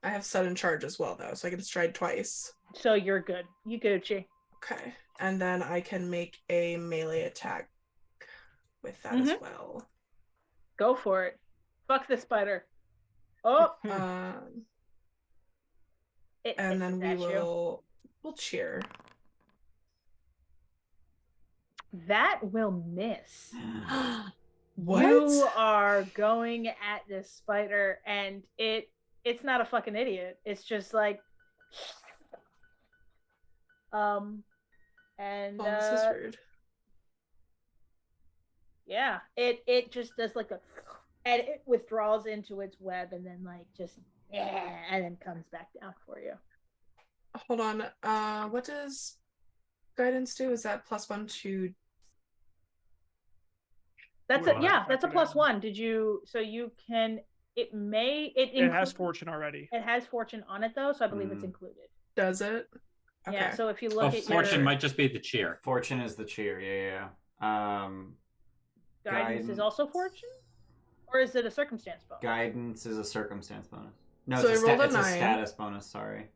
I have sudden charge as well, though, so I can stride twice. So you're good. You Gucci. Okay. And then I can make a melee attack with that as well. Go for it. Fuck the spider. Oh. And then we'll cheer. That will miss. What? You are going at this spider, and it's not a fucking idiot. It's just like, and this is rude. Yeah, it just does like and it withdraws into its web, and then like just and then comes back down for you. Hold on. What does guidance do? Is that +1 to That's Well, a yeah. that's That's a factored in. +1. Did you? So you can. It may. It has fortune already. It has fortune on it though, so I believe it's included. Does it? Okay. Yeah. So if you Oh, look at fortune your might just be the cheer. Fortune is the cheer. Yeah. guidance is also fortune, or is it a circumstance bonus? Guidance is a circumstance bonus. No, So it's, I rolled a it's a 9. status bonus. Sorry.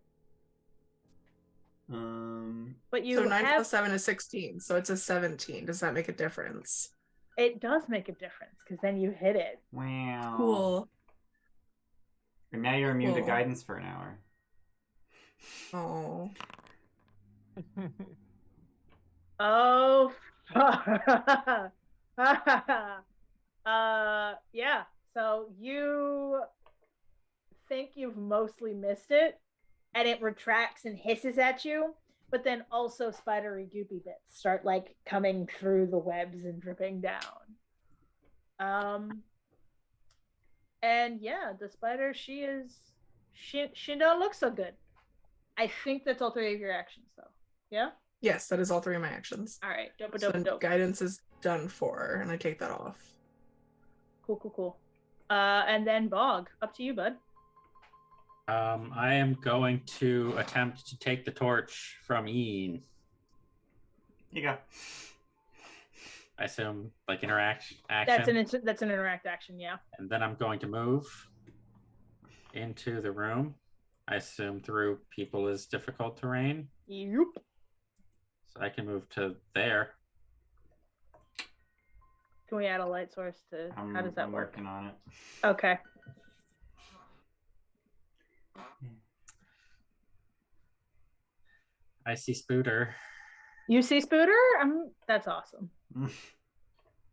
But you So 9 have plus 7 is 16, so it's a 17. Does that make a difference? it does make a difference because then you hit it. Wow. Cool. And now you're immune to Cool. guidance for an hour. Oh. Oh. Yeah. So you think you've mostly missed it, and it retracts and hisses at you, but then also spidery goopy bits start like coming through the webs and dripping down. And yeah, the spider, she don't look so good. I think that's all 3 of your actions though. Yeah? Yes, that is all 3 of my actions. All right. Dope. So guidance is done for, and I take that off. Cool. And then Bog, up to you, bud. I am going to attempt to take the torch from Eeeen. You go. I assume like interact action. That's an interact action, yeah. And then I'm going to move into the room. I assume through people is difficult terrain. Yep. So I can move to there. Can we add a light source to how does that I'm work? working on it. Okay. I see Spooter. You see Spooter? That's awesome.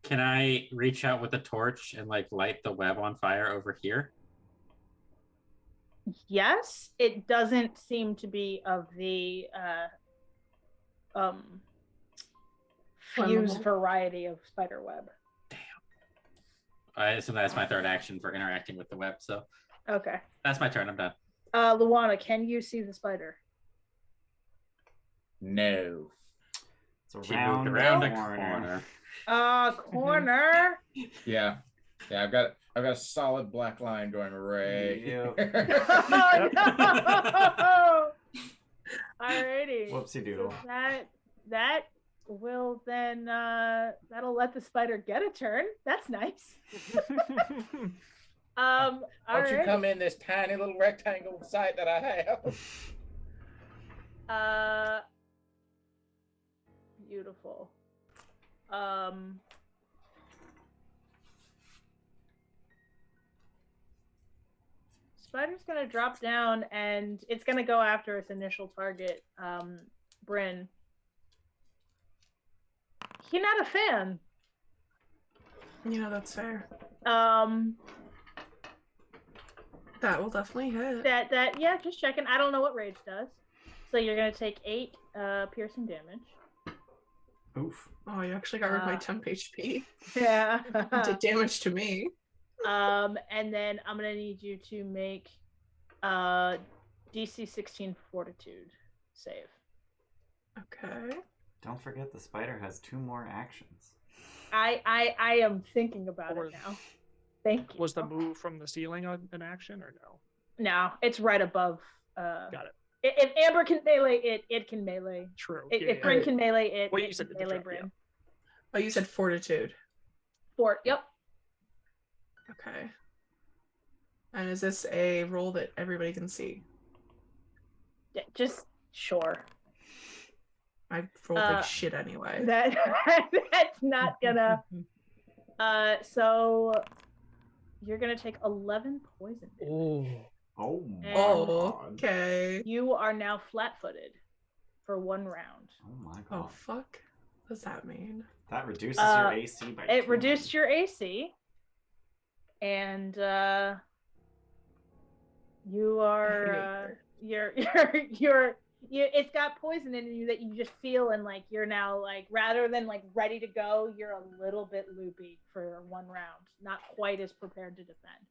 Can I reach out with a torch and like light the web on fire over here? Yes, it doesn't seem to be of the fused variety of spider web. I assume that's my third action for interacting with the web. So Okay. that's my turn. I'm done. Luanna, can you see the spider? No. It's She around, moved around the a corner. Corner. Yeah. I've got a solid black line going right Yep. here. Oh no! Alrighty. Whoopsie doodle. So that will then that'll let the spider get a turn. That's nice. Don't you alright. come in this tiny little rectangle site that I have? Beautiful. Spider's gonna drop down and it's gonna go after its initial target, Bryn. He's not a fan. You know, that's fair. That will definitely hit. Yeah, just checking. I don't know what rage does. So you're gonna take 8 piercing damage. Oof. Oh, you actually got rid of my temp HP. Yeah. Did damage to me. And then I'm gonna need you to make DC 16 fortitude save. Okay. Don't forget the spider has 2 more actions. I am thinking about it now. Thank you. Was the move from the ceiling an action or no? No, it's right above. Got it. If Amber can melee it, it can melee. True. If Bryn can melee it, Well, it you said can the melee drop, Bryn. Oh, you said fortitude. Yep. Okay. And is this a roll that everybody can see? Yeah, just sure. I rolled like shit anyway. That's not gonna. So you're gonna take 11 poison damage. Oh my Oh, god. okay. You are now flat-footed for 1 round. Oh my god. Oh, fuck. What does that mean? That reduces your AC by 2. It reduced your AC, and you are it's got poison in you that you just feel, and like you're now like rather than like ready to go, you're a little bit loopy for 1 round, not quite as prepared to defend.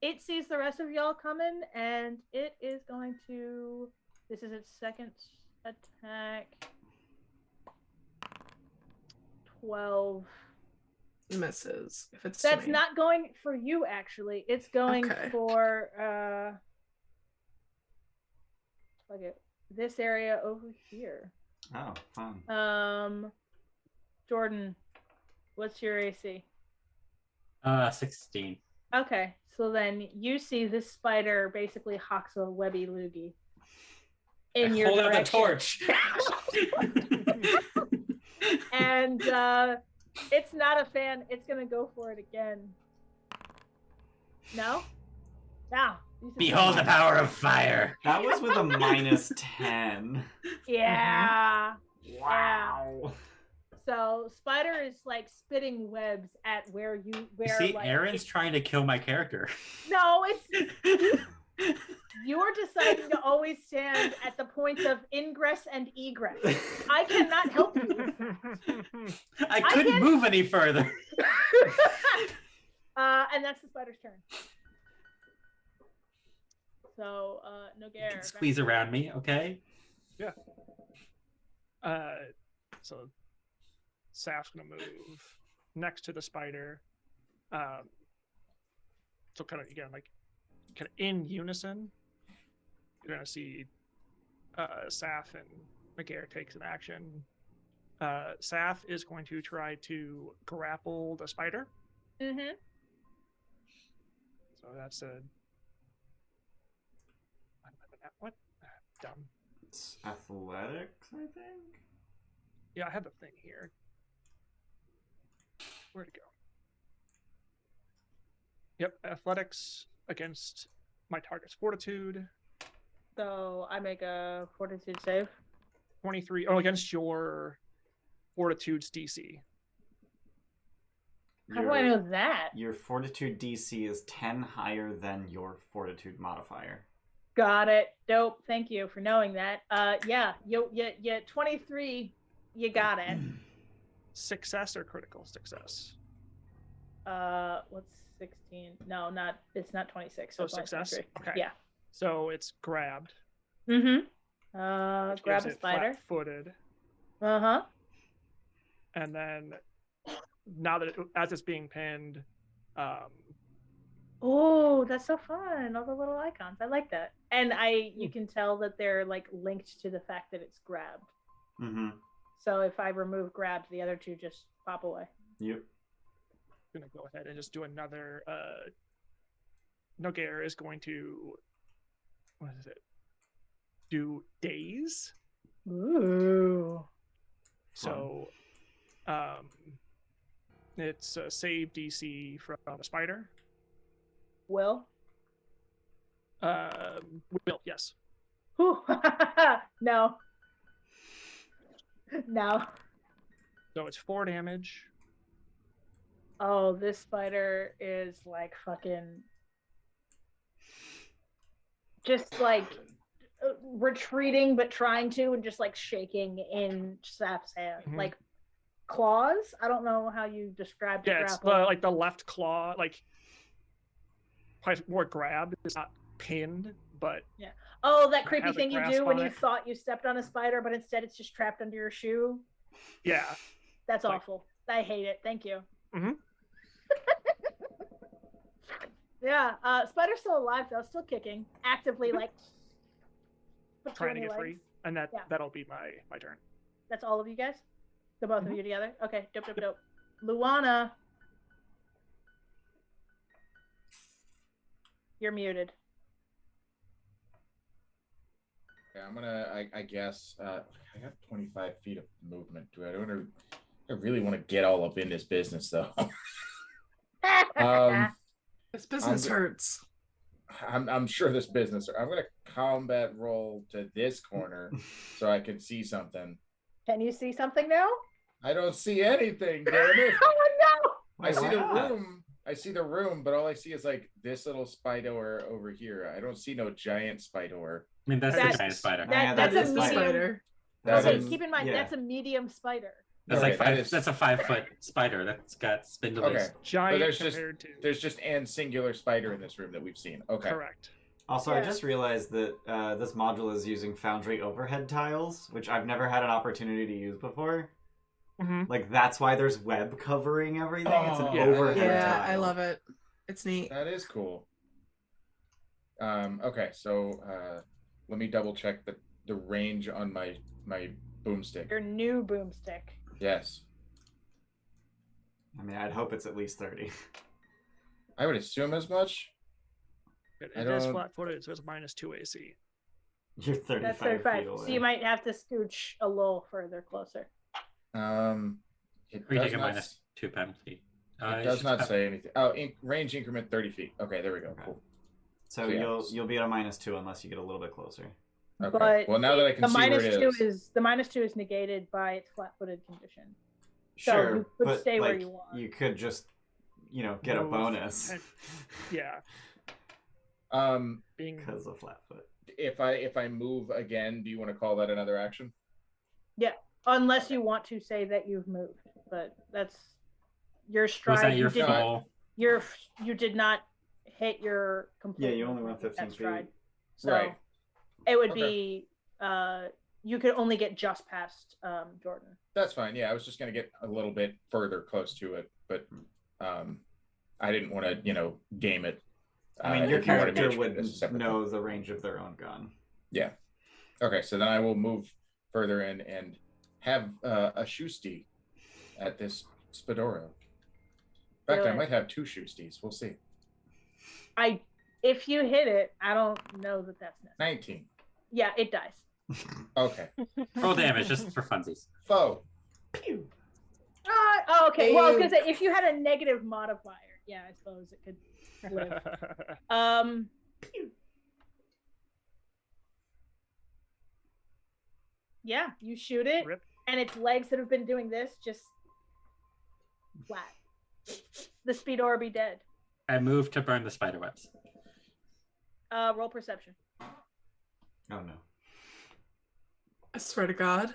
It sees the rest of y'all coming, and it is going to. This is its second attack. 12 misses. If it's That's to me. not going for you, actually. It's going Okay. for this area over here. Oh, fun. Jordan, what's your AC? 16. Okay, so then you see this spider basically hawks a webby loogie in your Hold out the direction. torch. And it's not a fan. It's gonna go for it again. No? No. Behold the power of fire. That was with a -10. Yeah. Wow. So spider is like spitting webs at where you See, like, Aren's trying to kill my character. No, it's you're deciding to always stand at the points of ingress and egress. I cannot help you. I couldn't move any further. And that's the spider's turn. So, Nogare. Squeeze around me, okay? Yeah. So Saf's gonna move next to the spider. So kind of again, like kind of in unison, you're gonna see Saf and Nogare takes an action. Saf is going to try to grapple the spider. Mm-hmm. So that's a what? Dumb. It's athletics, I think. Yeah, I have the thing here. Where'd it go? Yep, athletics against my target's fortitude. So I make a fortitude save. 23. Oh, against your fortitude's DC. How do I know that? Your fortitude DC is 10 higher than your fortitude modifier. Got it. Dope. Thank you for knowing that. Yeah, you 23. You got it. Success or critical success? What's 16? No, not. It's not 26. So it's only success. 23. Okay. Yeah. So it's grabbed. Mm-hmm. Which Grab gives a it spider. Flat-footed. Uh-huh. And then now that as it's being pinned, Oh, that's so fun. All the little icons. I like that. And you can tell that they're like linked to the fact that it's grabbed. Mm-hmm. So if I remove grabbed, the other two just pop away. Yep. I'm gonna go ahead and just do another Nogare is going to what is it? Do daze. Ooh. So it's a save DC from a spider. Will? Will, yes. Whew. No. No. So it's 4 damage. Oh, this spider is like fucking just like retreating but trying to and just like shaking in Saf's hand. Mhm. Like claws? I don't know how you describe the Yeah, it's grapple. like the left claw, like probably more grabbed. It's not pinned, but Oh, that creepy has a thing you grasp do when on you it. thought you stepped on a spider, but instead it's just trapped under your shoe. yeah. That's Like- awful. I hate it. Thank you. Mhm. Yeah, spider's still alive though, still kicking, actively like Trying to between get free. legs. And Yeah. that'll be my turn. That's all of you guys? The both of you together? Okay, dope. Luanna. You're muted. Yeah, I'm gonna. I guess. I got 25 feet of movement. I really want to get all up in this business, though. This business hurts. I'm sure this business. I'm gonna combat roll to this corner so I can see something. Can you see something now? I don't see anything, damn it. Oh no! I see the Why not? room. I see the room, but all I see is like this little spider over here. I don't see no giant spider. I mean, that's That's- the giant spider. Yeah, That's that's a a medium. Spider. That Okay, is- keep in mind yeah. that's a medium spider. That's Okay, like five. that is- That's a 5-foot spider that's got spindly. Okay. Giant there's just- compared to There's just an singular spider in this room that we've seen. Okay. correct. Also, Yeah. I just realized that this module is using Foundry overhead tiles, which I've never had an opportunity to use before. Mhm. Like that's why there's web covering everything. It's an Oh, yeah. overhead Yeah, tile. I love it. It's neat. That is cool. Okay, so let me double check the range on my boomstick. Your new boomstick. Yes, I mean, I'd hope it's at least 30. I would assume as much. It I is don't- flat-footed, so it's -2 AC. You're 35 That's feet 35. away. So you might have to scooch a little further closer. It Or you does take a not. -2 penalty. It does not say anything. Oh, range increment 30 feet. Okay, there we go. Okay. Cool. So Yeah. you'll be at a -2 unless you get a little bit closer. Okay. But Well, now that I can the see where it -2 is. the -2 is negated by its flat-footed condition. So Sure, you could but stay where like, you are. you could just, get a Move bonus and- Yeah, being because of flat foot. If I move again, do you want to call that another action? Unless you want to say that you've moved, but that's your Was stride. that your you did full? you did not hit your complete. Yeah, you only went movement with 15 that stride. feet. So Right. it would Okay. be you could only get just past Jordan. That's fine. Yeah, I was just gonna get a little bit further close to it, but I didn't want to, game it. I mean, your if you wanted me to character treat would it as a separate know the range of their own gun. thing. Yeah. Okay, so then I will move further in and have a shoosty at this Spadoro. In fact, Do I it. might have 2 shoosties. We'll see. If you hit it, I don't know that that's necessary. 19. Yeah, it dies. Okay. Roll damage just for funsies. Foe. Okay. Well, I was gonna say if you had a negative modifier, yeah, I suppose it could live. Yeah, you shoot it, Rip. and its legs that have been doing this just flat. The speedor be dead. I move to burn the spider webs. Roll perception. Oh no. I swear to God.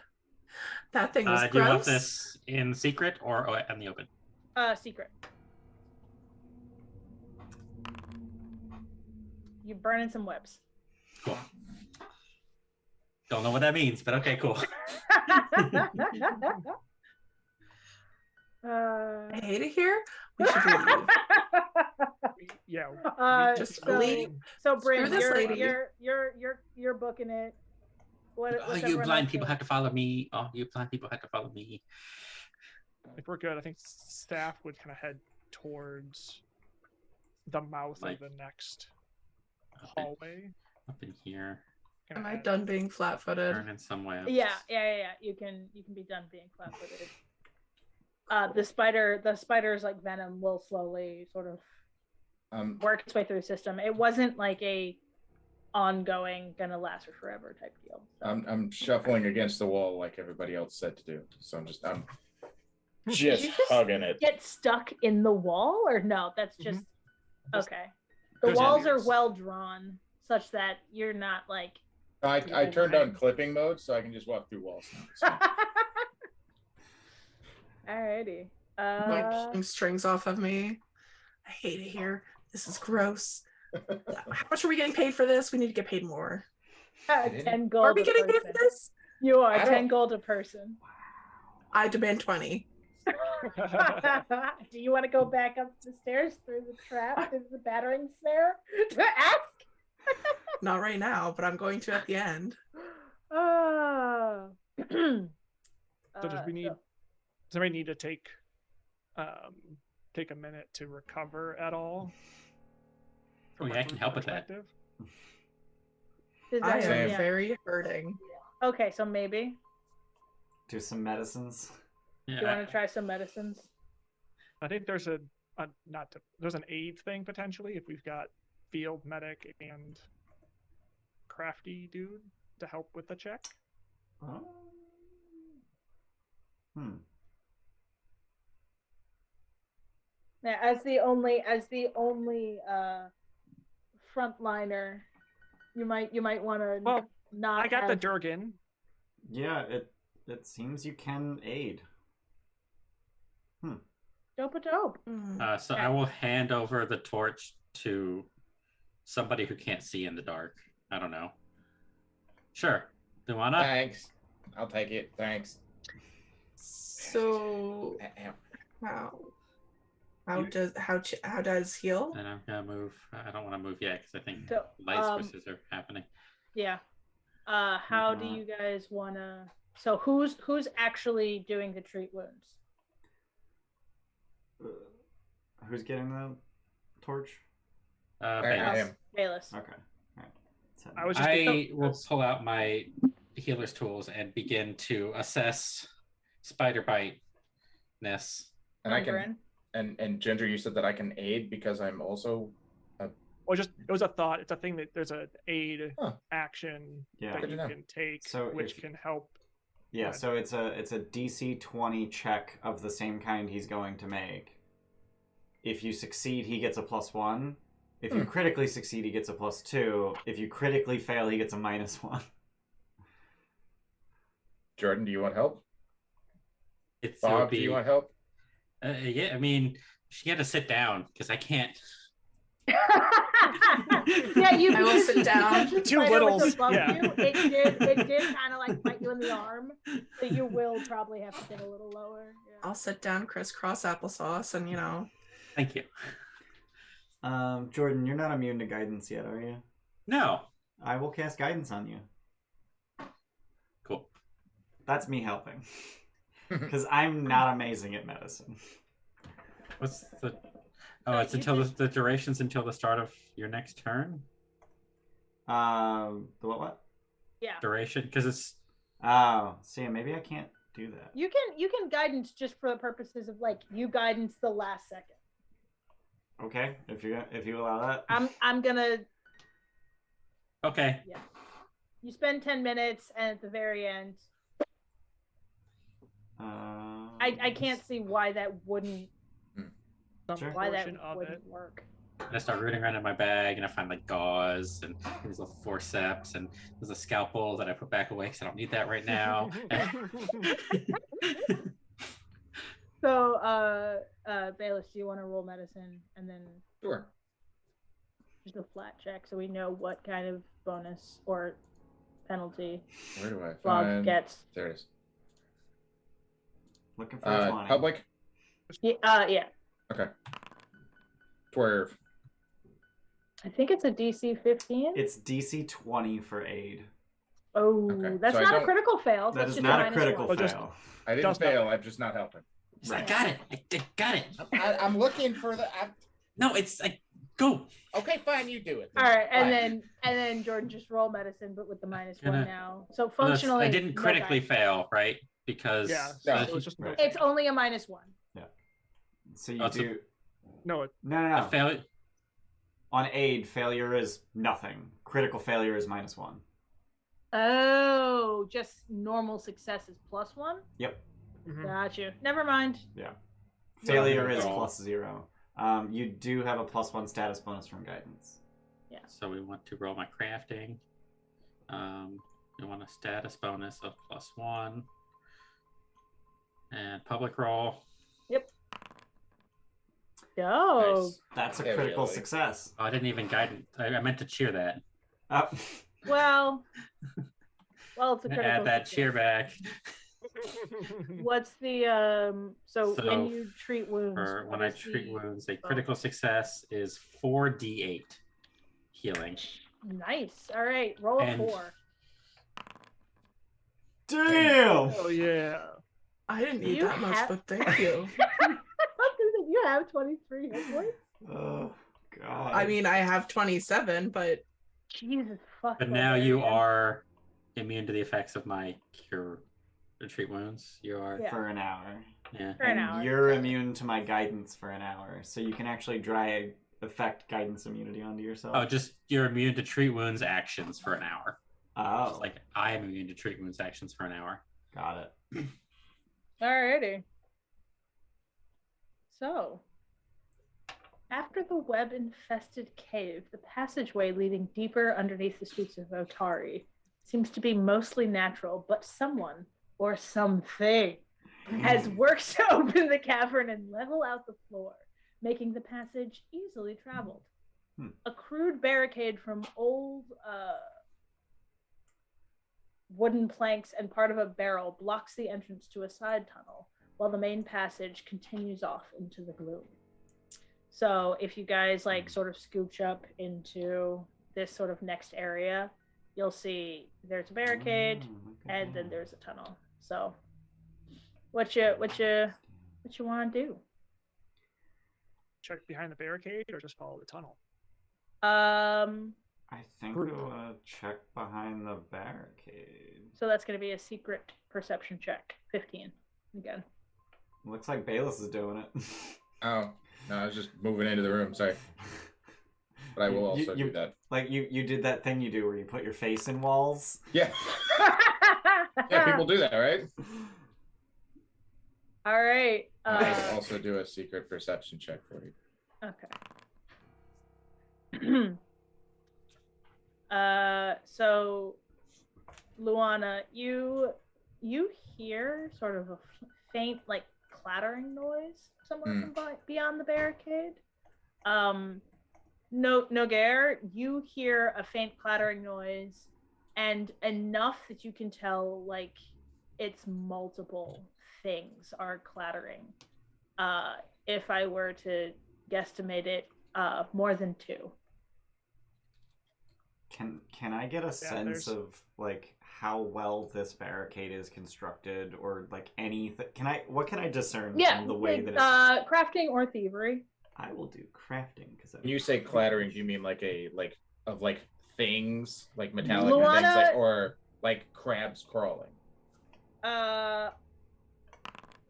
That thing was Do you want gross. this in secret or in the open? Secret. You burning some webs. Cool. Don't know what that means, but okay, cool. I hate it here. We should leave. Yeah. Just so, leave. So Bryn, this lady. you're booking it. What's Oh, you everyone blind else people doing? have to follow me. Oh, you blind people have to follow me. If we're good, I think staff would kind of head towards the mouth Like- of the next Up in, hallway. up in here. Kinda Am I head- done being flat-footed? Burn in some way. Yeah. You can be done being flat-footed. The spider's like venom will slowly sort of work its way through the system. It wasn't like a ongoing, gonna last for forever type deal. So. I'm shuffling against the wall like everybody else said to do. So I'm Did just you just hugging it. Get stuck in the wall, or no? That's just Just- okay. The there's walls are enemies. well drawn, such that you're not like. I turned on clipping mode so I can just walk through walls now. So. Alrighty. Like strings off of me. I hate it here. This is gross. How much are we getting paid for this? We need to get paid more. 10 gold. Are we a getting paid person. for this? You are I 10 don't- gold a person. I demand 20. Do you want to go back up the stairs through the trap, through the battering snare to ask? Not right now, but I'm going to at the end. Oh. So does we need? Does somebody need to take a minute to recover at all? Oh, From yeah, a I can help with that. perspective? I am Same. very hurting. Okay, so maybe. Do some medicines. Do you Yeah. want to try some medicines? I think there's there's an aid thing potentially if we've got field medic and crafty dude to help with the check. Oh. Yeah, as the only frontliner, you might want to Well, not. I got the have- Durgan. Yeah, it seems you can aid. Dope. Mm. So I will hand over the torch to somebody who can't see in the dark. I don't know. Sure. Luanna? Thanks. I'll take it. Thanks. So how does heal? And I'm gonna move. I don't want to move yet because I think So, light switches are happening. Yeah. How do you guys wanna? So who's actually doing the treat wounds? Who's getting the torch? I am. Bayless. Okay. All right. I was just I will pull out my healer's tools and begin to assess spider bite-ness. And I can. And Ginger, you said that I can aid because I'm also. Well, just it was a thought. It's a thing that there's an aid action that Good you to know. can take, So which can help. Yeah, so it's a DC 20 check of the same kind he's going to make. If you succeed, he gets a +1. If you critically succeed, he gets a +2. If you critically fail, he gets a -1. Jordan, do you want help? Bob, do you want help? Yeah, I mean, she had to sit down because I can't. Yeah, I will sit down. Two littles, yeah. It did kind of like bite you in the arm, so you will probably have to get a little lower. Yeah. I'll sit down, crisscross applesauce, and Thank you. Jordan, you're not immune to guidance yet, are you? No. I will cast guidance on you. Cool. That's me helping. Because I'm not amazing at medicine. What's the... Oh, it's until the duration's until the start of your next turn? The what? Yeah. Duration? Because it's... Oh, see, maybe I can't do that. You can guidance just for the purposes of like you guidance the last second. Okay, if you allow that. I'm gonna. Okay. Yeah. You spend 10 minutes, and at the very end, I can't see why that wouldn't. Sure. Why that Portion of wouldn't it. work. I start rooting around in my bag, and I find like gauze and these little forceps, and there's a scalpel that I put back away because I don't need that right now. So, Bayless, do you want to roll medicine and then Sure. just a flat check so we know what kind of bonus or penalty Where do I Bob find? gets? There it is. Looking for a 20. Public. Yeah. Okay. 12. I think it's a DC 15. It's DC 20 for aid. Oh, Okay, that's so I not a don't- critical fail. That That's is just not a minus critical one. fail. I didn't Just not- fail. I'm just not helping. I got it. I got it. I'm looking for the. No, it's like go. Okay, fine. You do it. All right, Fine. and then Jordan just roll medicine, but with the minus Gonna- one now. So Well, functionally, I didn't no critically guidance. fail, right? Because Yeah, No. so it's just Right. It's only a minus one. So you Oh, so- do. no. It, No. a failure. On aid, failure is nothing. Critical failure is -1. Oh, just normal success is +1. Yep. mhm. Got you. Never mind. Failure Yeah. is +0. You do have a +1 status bonus from guidance. So we want to roll my crafting. We want a status bonus of +1. And public roll. Oh, Nice. That's a Yeah, critical really. success. Oh, I didn't even guide. I meant to cheer that. Oh. well, it's a critical. Add that success. cheer back What's the So So, when you treat wounds, for what when I is treat the- wounds. A critical success is 4d8 healing. Nice. All right, roll a And- 4. Damn! Oh yeah. I didn't need You that much, have- but thank you. You have 23 hit points. Oh, God. I mean, I have 27, but Jesus fuck. But now you Barbarian. are immune to the effects of my cure to treat wounds. You are. Yeah. For an hour. Yeah. For an And hour. you're immune to my guidance for an hour. So you can actually dry effect guidance immunity onto yourself. Oh, just you're immune to treat wounds actions for an hour. Oh, Just like I am immune to treat wounds actions for an hour. got it. Alrighty. So, after the web-infested cave, the passageway leading deeper underneath the streets of Otari seems to be mostly natural, but someone or something has worked to open the cavern and level out the floor, making the passage easily traveled. A crude barricade from old wooden planks and part of a barrel blocks the entrance to a side tunnel, while the main passage continues off into the gloom. So if you guys like sort of scooch up into this sort of next area, you'll see there's a barricade and then there's a tunnel. So what you want to do? Check behind the barricade or just follow the tunnel? I think we want to check behind the barricade. So that's going to be a secret perception check. 15 again. Looks like Bayless is doing it. Oh, no, I was just moving into the room. Sorry. But I will also do that. Like you did that thing you do where you put your face in walls. Yeah. Yeah, people do that, right? All right. I'll also do a secret perception check for you. Okay. So Luanna, you hear sort of a faint like clattering noise somewhere from beyond the barricade. Nogare, you hear a faint clattering noise, and enough that you can tell like it's multiple things are clattering. If I were to guesstimate it, more than 2. Can I get a sense of like how well this barricade is constructed, or like anything? What can I discern from the way that it's crafting or thievery? I will do crafting because When you say clattering, do you mean like things, like metallic Luanna, things, like, or like crabs crawling? Do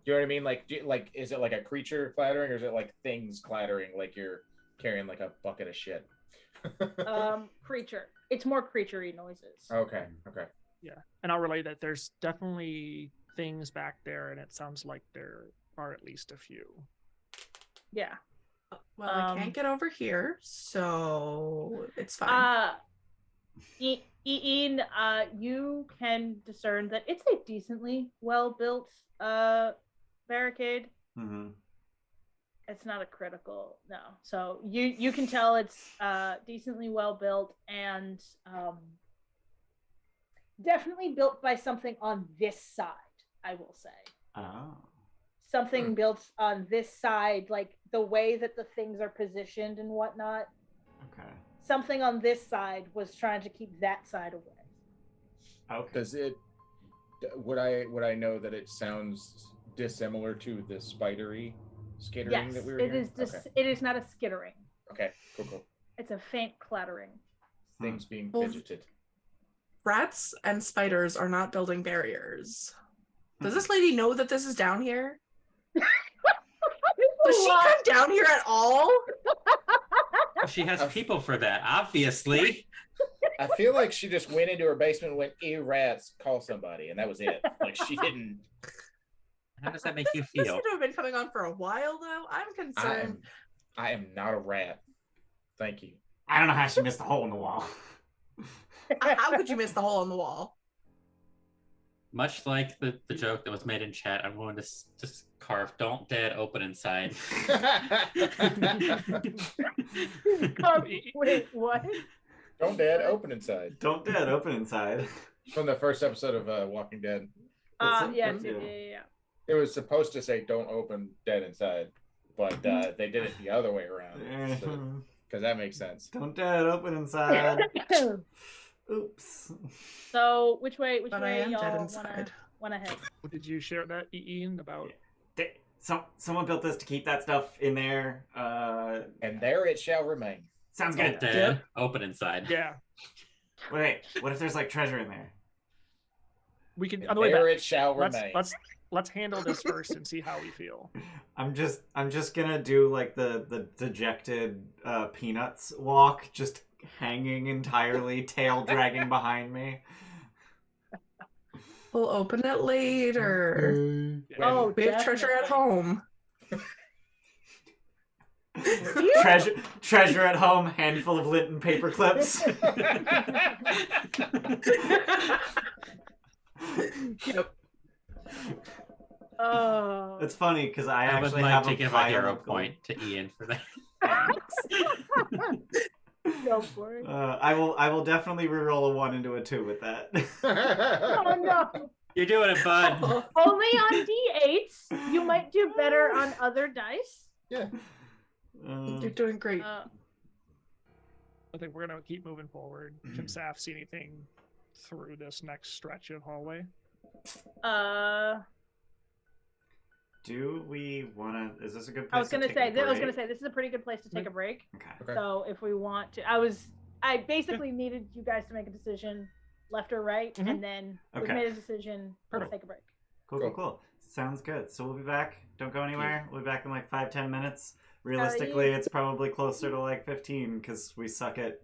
you know what I mean? Like, is it like a creature clattering, or is it like things clattering, like you're carrying like a bucket of shit? Creature. It's more creature-y noises. Okay. Yeah, and I'll relay that there's definitely things back there, and it sounds like there are at least a few. Yeah. Well, I can't get over here, so it's fine. Eeeen, you can discern that it's a decently well-built barricade. Mm-hmm. It's not a critical, no. So you can tell it's decently well-built and definitely built by something on this side, I will say. Oh. Something built on this side, like the way that the things are positioned and whatnot. Okay. Something on this side was trying to keep that side away. Okay. Does it? Would I know that it sounds dissimilar to the spidery skittering that we were hearing? It is not a skittering. Okay. Cool. It's a faint clattering. Things being fidgeted. Rats and spiders are not building barriers. Does this lady know that this is down here? Does she come down here at all? She has people for that, obviously. I feel like she just went into her basement and went, rats, call somebody, and that was it. Like, she didn't... How does that make you feel? This seemed to have been coming on for a while, though. I'm concerned. I am not a rat. Thank you. I don't know how she missed the hole in the wall. How could you miss the hole in the wall? Much like the joke that was made in chat, I'm going to just carve "Don't Dead" open inside. Wait, what? Don't Dead open inside. Don't Dead open inside. From the first episode of Walking Dead. Yeah. It was supposed to say "Don't open dead inside," but they did it the other way around. Because that makes sense. Don't Dead open inside. Oops. So which way But I am y'all dead inside. wanna head? Did you share that, Eeeen, about? Someone built this to keep that stuff in there. And there it shall remain. Sounds Don't good. Dead open inside. Yeah, Wait, what if there's like treasure in there? we can. And On the way there back, it shall remain. let's handle this first and see how we feel. I'm just gonna do like the dejected Peanuts walk, just hanging entirely, tail dragging behind me. We'll open it later. Oh, We have treasure at home. Treasure at home, handful of lint and paper clips. Yep. Oh. It's funny because I I would actually like have to a give a pile hero of gold. point to Eeeen for that. Go for it. I will definitely reroll a 1 into a 2 with that. Oh no. You're doing it, bud. Only on D8s. You might do better on other dice. Yeah. You're doing great. I think we're gonna keep moving forward. Can Saf see anything through this next stretch of hallway? Do we want to? Is this a good place? I was gonna say break? this is a pretty good place to take a break. Okay. So if we want to, I basically needed you guys to make a decision, left or right, and then we made a decision. Let's take a break. Cool. Sounds good. So we'll be back. Don't go anywhere. We'll be back in like 5-10 minutes. Realistically, it's probably closer to like 15 because we suck at,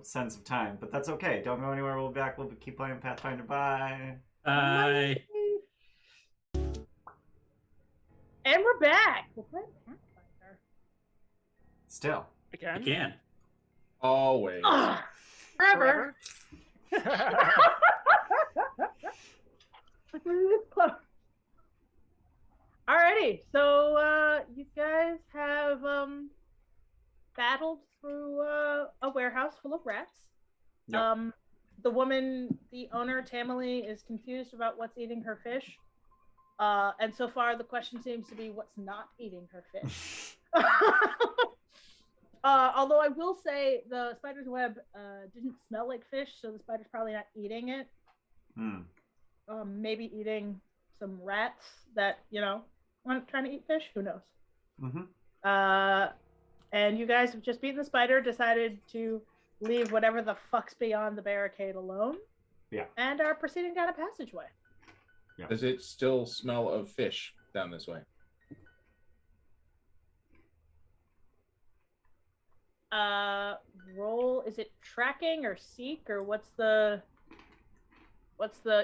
sense of time. But that's okay. Don't go anywhere. We'll be back. We'll keep playing Pathfinder. Bye. Bye. And we're back. We're playing Pathfinder. Still. Again. Always. Forever. Alrighty, so you guys have battled through a warehouse full of rats. Yep. The woman, the owner, Tamily, is confused about what's eating her fish. And so far, the question seems to be what's not eating her fish. Although I will say the spider's web didn't smell like fish, so the spider's probably not eating it. Maybe eating some rats that, aren't trying to eat fish. Who knows? And you guys have just beaten the spider, decided to leave whatever the fuck's beyond the barricade alone. Yeah. And are proceeding down a passageway. Yeah. Does it still smell of fish down this way? Roll, is it tracking or seek or what's the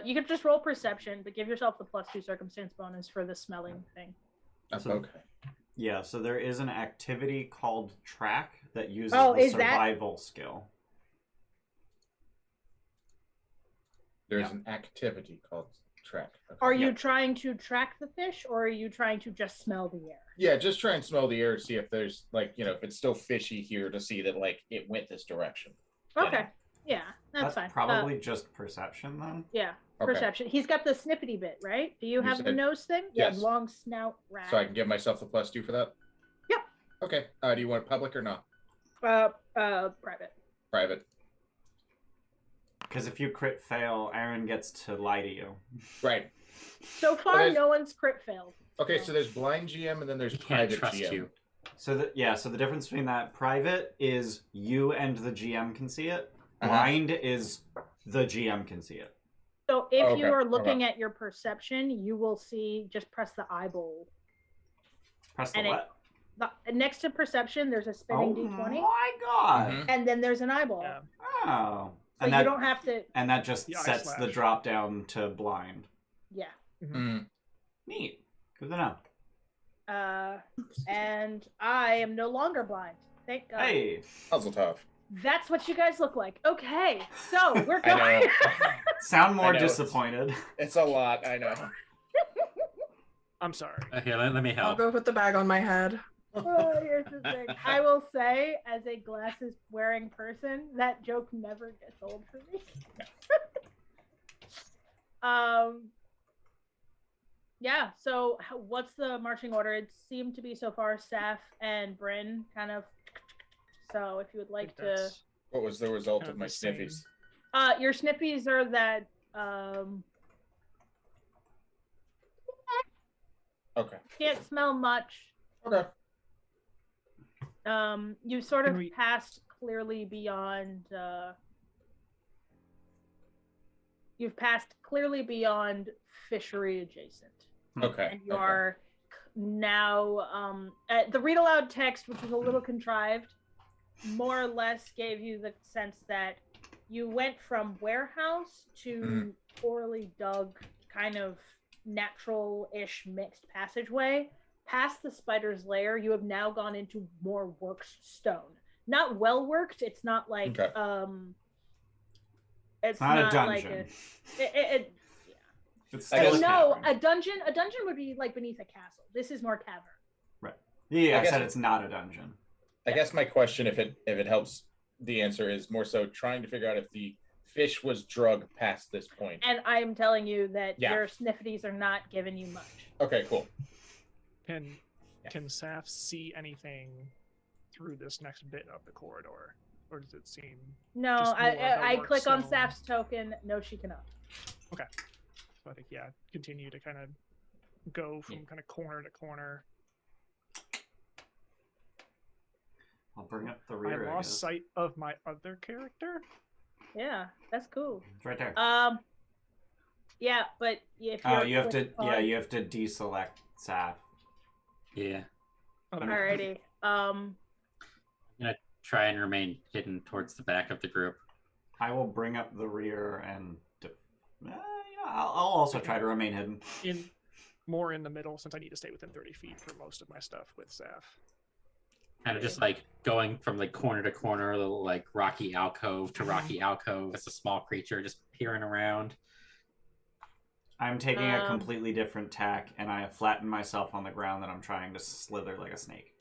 you could just roll perception, but give yourself the +2 circumstance bonus for the smelling thing. Okay. Yeah, so there is an activity called track that uses Oh, the is that- survival skill. There's an activity called track. Okay. Are you trying to track the fish or are you trying to just smell the air? Yeah, just try and smell the air, see if there's if it's still fishy here, to see that it went this direction. Okay. Yeah, that's fine. Probably just perception then. Yeah, Okay. perception. He's got the snippety bit, right? Do you have the said- nose thing? Yes. Yeah, long snout rat. So I can give myself the +2 for that? Yep. Okay. Do you want public or not? Private. Private. Because if you crit fail, Aren gets to lie to you. Right. So far, there's- no one's crit failed. Okay, so there's blind GM and then there's He can't private trust GM. you. So the difference between that private is you and the GM can see it. Blind is the GM can see it. So if you Okay, are looking at your perception, you will see, just press the eyeball. Press the And what? Next to perception, there's a spinning D20, my god! Mhm. and then there's an eyeball. Yeah. Oh. So you don't have to, And that just The eye sets the slash. drop down to blind. yeah. Mm. Neat. Good to know. And I am no longer blind. Thank God. Hey. Puzzle tough. That's what you guys look like. Okay, so we're I know. going. Sound more I know, disappointed. It's a lot, I know. I'm sorry. Okay, let me I'll help. go with the bag on my head. Oh, here's the thing. I will say, as a glasses wearing person, that joke never gets old for me. Yeah, so what's the marching order? It seemed to be so far Saf and Bryn kind of. So if you would like to. That's What was the result kind of of my the same. sniffies? Your snippies are that. Okay. Can't smell much. Okay. You sort of Can we- passed clearly beyond. You've passed clearly beyond fishery adjacent. Okay. And you are now the read aloud text, which was a little contrived, more or less gave you the sense that you went from warehouse to poorly dug, kind of natural-ish mixed passageway. Past the spider's lair, you have now gone into more worked stone. Not well worked. It's not like it's not a like dungeon. It's I still guess- a no, cavern. a dungeon would be like beneath a castle. This is more cavern. Yeah, I I guess- said it's not a dungeon. I guess my question, if it helps the answer is more so trying to figure out if the fish was drugged past this point. And I'm telling you that Yeah. your sniffities are not giving you much. Okay, cool. Can Saf see anything through this next bit of the corridor, or does it seem? No, just more I the click on workstone? Saf's token. No, she cannot. Okay. So I think continue to kind of go from kind of corner to corner. I'll bring up the rear. I lost sight of my other character. Yeah, that's cool. It's right there. Yeah, but if you have to deselect Saf. Yeah. Okay. Alrighty. I'm gonna try and remain hidden towards the back of the group. I will bring up the rear and I'll also try to remain hidden. More in the middle, since I need to stay within 30 feet for most of my stuff with Saf. Kind of just like going from like corner to corner, a little like rocky alcove to rocky alcove. It's a small creature just peering around. I'm taking a completely different tack, and I have flattened myself on the ground that I'm trying to slither like a snake.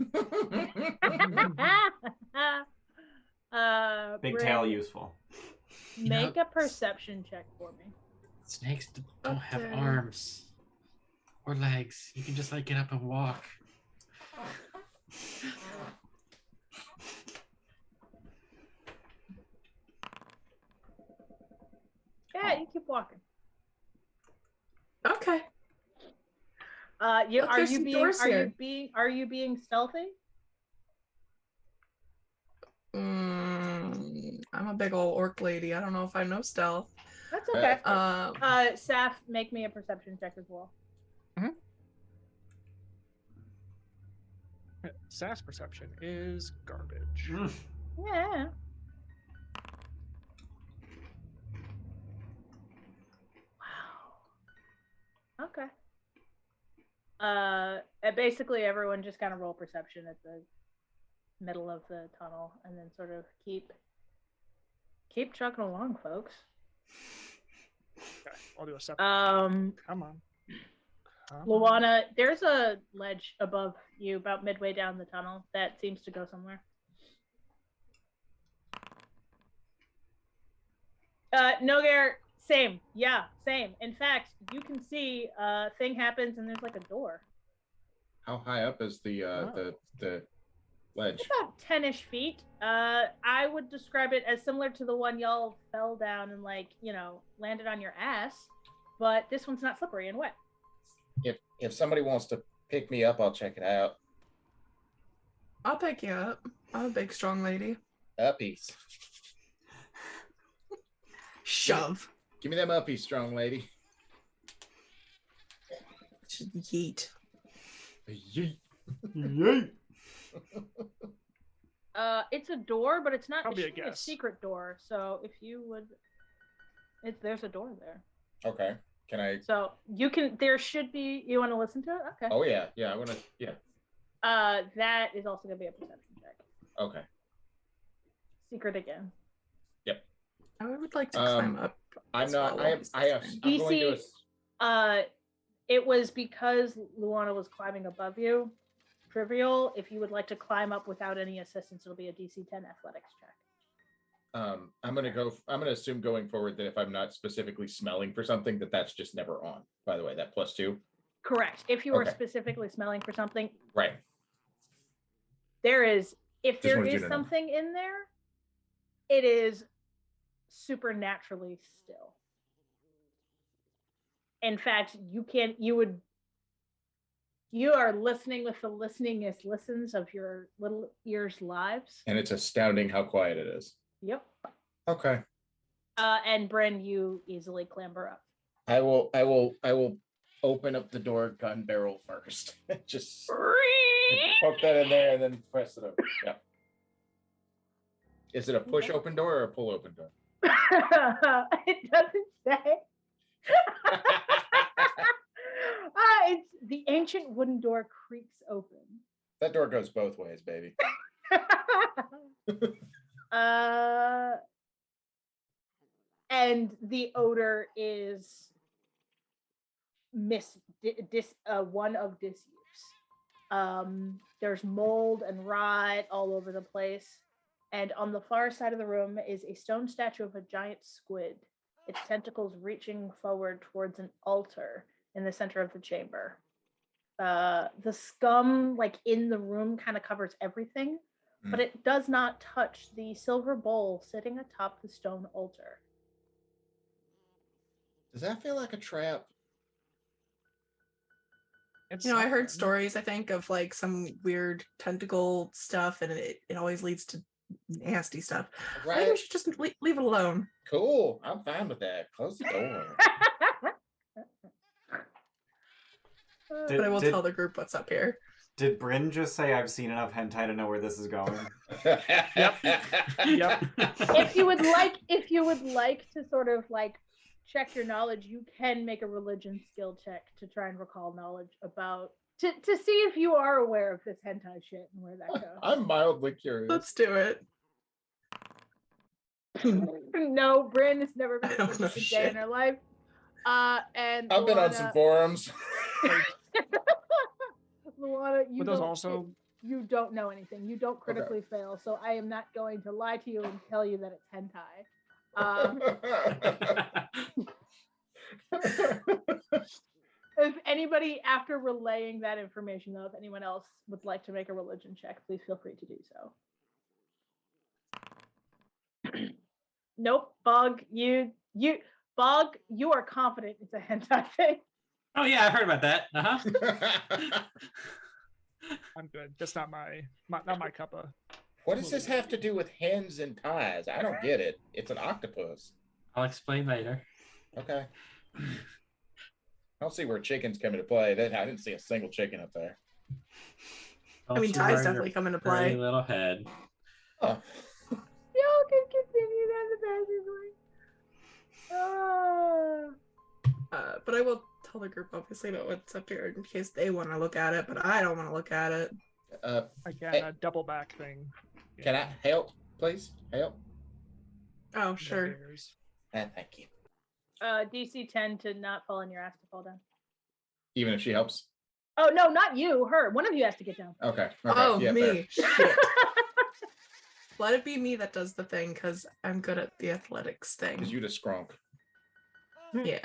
Big tail useful. Make a perception check for me. Snakes don't have arms or legs. You can just like get up and walk. Yeah, you keep walking. Okay. Are you being stealthy? I'm a big old orc lady. I don't know if I know stealth. That's okay. Saf, make me a perception check as well. Saf's perception is garbage. Yeah. Wow. Okay. Basically everyone just kind of roll perception at the middle of the tunnel, and then sort of keep trucking along, folks. Okay, I'll do a separate. Come on. Luanna, there's a ledge above you about midway down the tunnel that seems to go somewhere. Nogare, same. Yeah, same. In fact, you can see a thing happens and there's like a door. How high up is the ledge? It's about 10-ish feet. I would describe it as similar to the one y'all fell down and landed on your ass, but this one's not slippery and wet. If somebody wants to pick me up, I'll check it out. I'll pick you up. I'm a big, strong lady. Uppies. Shove. Give me them uppies, strong lady. Yeet. Yeet. Yeet. It's a door, but it's not a secret door. So if you would, there's a door there. Okay. Can I? So you can. There should be. You want to listen to it? Okay. Oh yeah. I want to. Yeah. That is also gonna be a perception check. Okay. Secret again. Yep. I would like to climb up. I'm not. Well. I have. I'm going to. It was because Luanna was climbing above you. Trivial. If you would like to climb up without any assistance, it'll be a DC 10 athletics check. I'm gonna assume going forward that if I'm not specifically smelling for something, that's just never on. By the way, that +2. Correct. If you are specifically smelling for something, right. There is something in there, it is supernaturally still. In fact, you are listening with the listeningest listens of your little ears' lives. And it's astounding how quiet it is. Yep. Okay. And Bryn, you easily clamber up. I will open up the door gun barrel first. Just poke that in there and then press it over. Yeah. Is it a push open door or a pull open door? It doesn't say. It's the ancient wooden door creaks open. That door goes both ways, baby. And the odor is one of disuse. There's mold and rot all over the place. And on the far side of the room is a stone statue of a giant squid, its tentacles reaching forward towards an altar in the center of the chamber. The scum, like in the room, kind of covers everything, but it does not touch the silver bowl sitting atop the stone altar. Does that feel like a trap? It's I heard something. stories, I think, of like some weird tentacle stuff, and it always leads to nasty stuff. I think we should just leave it alone. Cool. I'm fine with that. Close the door. But I will tell the group what's up here. Did Bryn just say I've seen enough hentai to know where this is going? Yep. If you would like to sort of like check your knowledge, you can make a religion skill check to try and recall knowledge about to see if you are aware of this hentai shit and where that goes. I'm mildly curious. Let's do it. No, Bryn has never been I don't know a day shit. in her life. And I've been on some forums. Luanna, you don't know anything. You don't critically fail, so I am not going to lie to you and tell you that it's hentai. If anybody, after relaying that information, though, if anyone else would like to make a religion check, please feel free to do so. Nope, Bog, you are confident it's a hentai thing. Oh yeah, I heard about that. I'm good. That's not my cup of. What does this have to do with hens and ties? I don't get it. It's an octopus. I'll explain later. Okay. I don't see where chickens come into play. I didn't see a single chicken up there. I mean, ties definitely come into play. Little head. Oh. Y'all can continue down the passageway. But I will tell the group obviously about what's up here in case they want to look at it, but I don't want to look at it. Again, hey, a double back thing. Can I help, please? Help. Oh, sure. Thank you. DC 10 to not fall in your ass to fall down. Even if she helps? Oh, no, not you. Her. One of you has to get down. Okay. Oh, yeah, me. fair. Shit. Let it be me that does the thing, because I'm good at the athletics thing. Because you the scrunk. Yeah.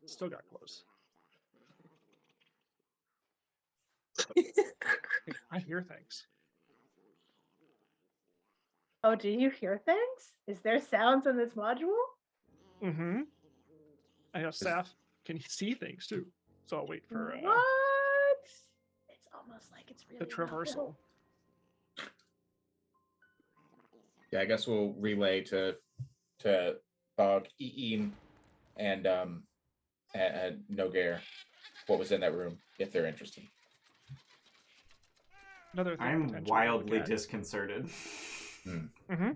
Still got close. I hear things. Oh, do you hear things? Is there sounds in this module? Mm-hmm. I know Saf can see things too. So I'll wait for What? It's almost like it's really the traversal. Yeah, I guess we'll relay to Bog, Eeeen, and Nogare what was in that room if they're interested. Another thing I'm potentially to wildly look at. disconcerted. Mm-hmm.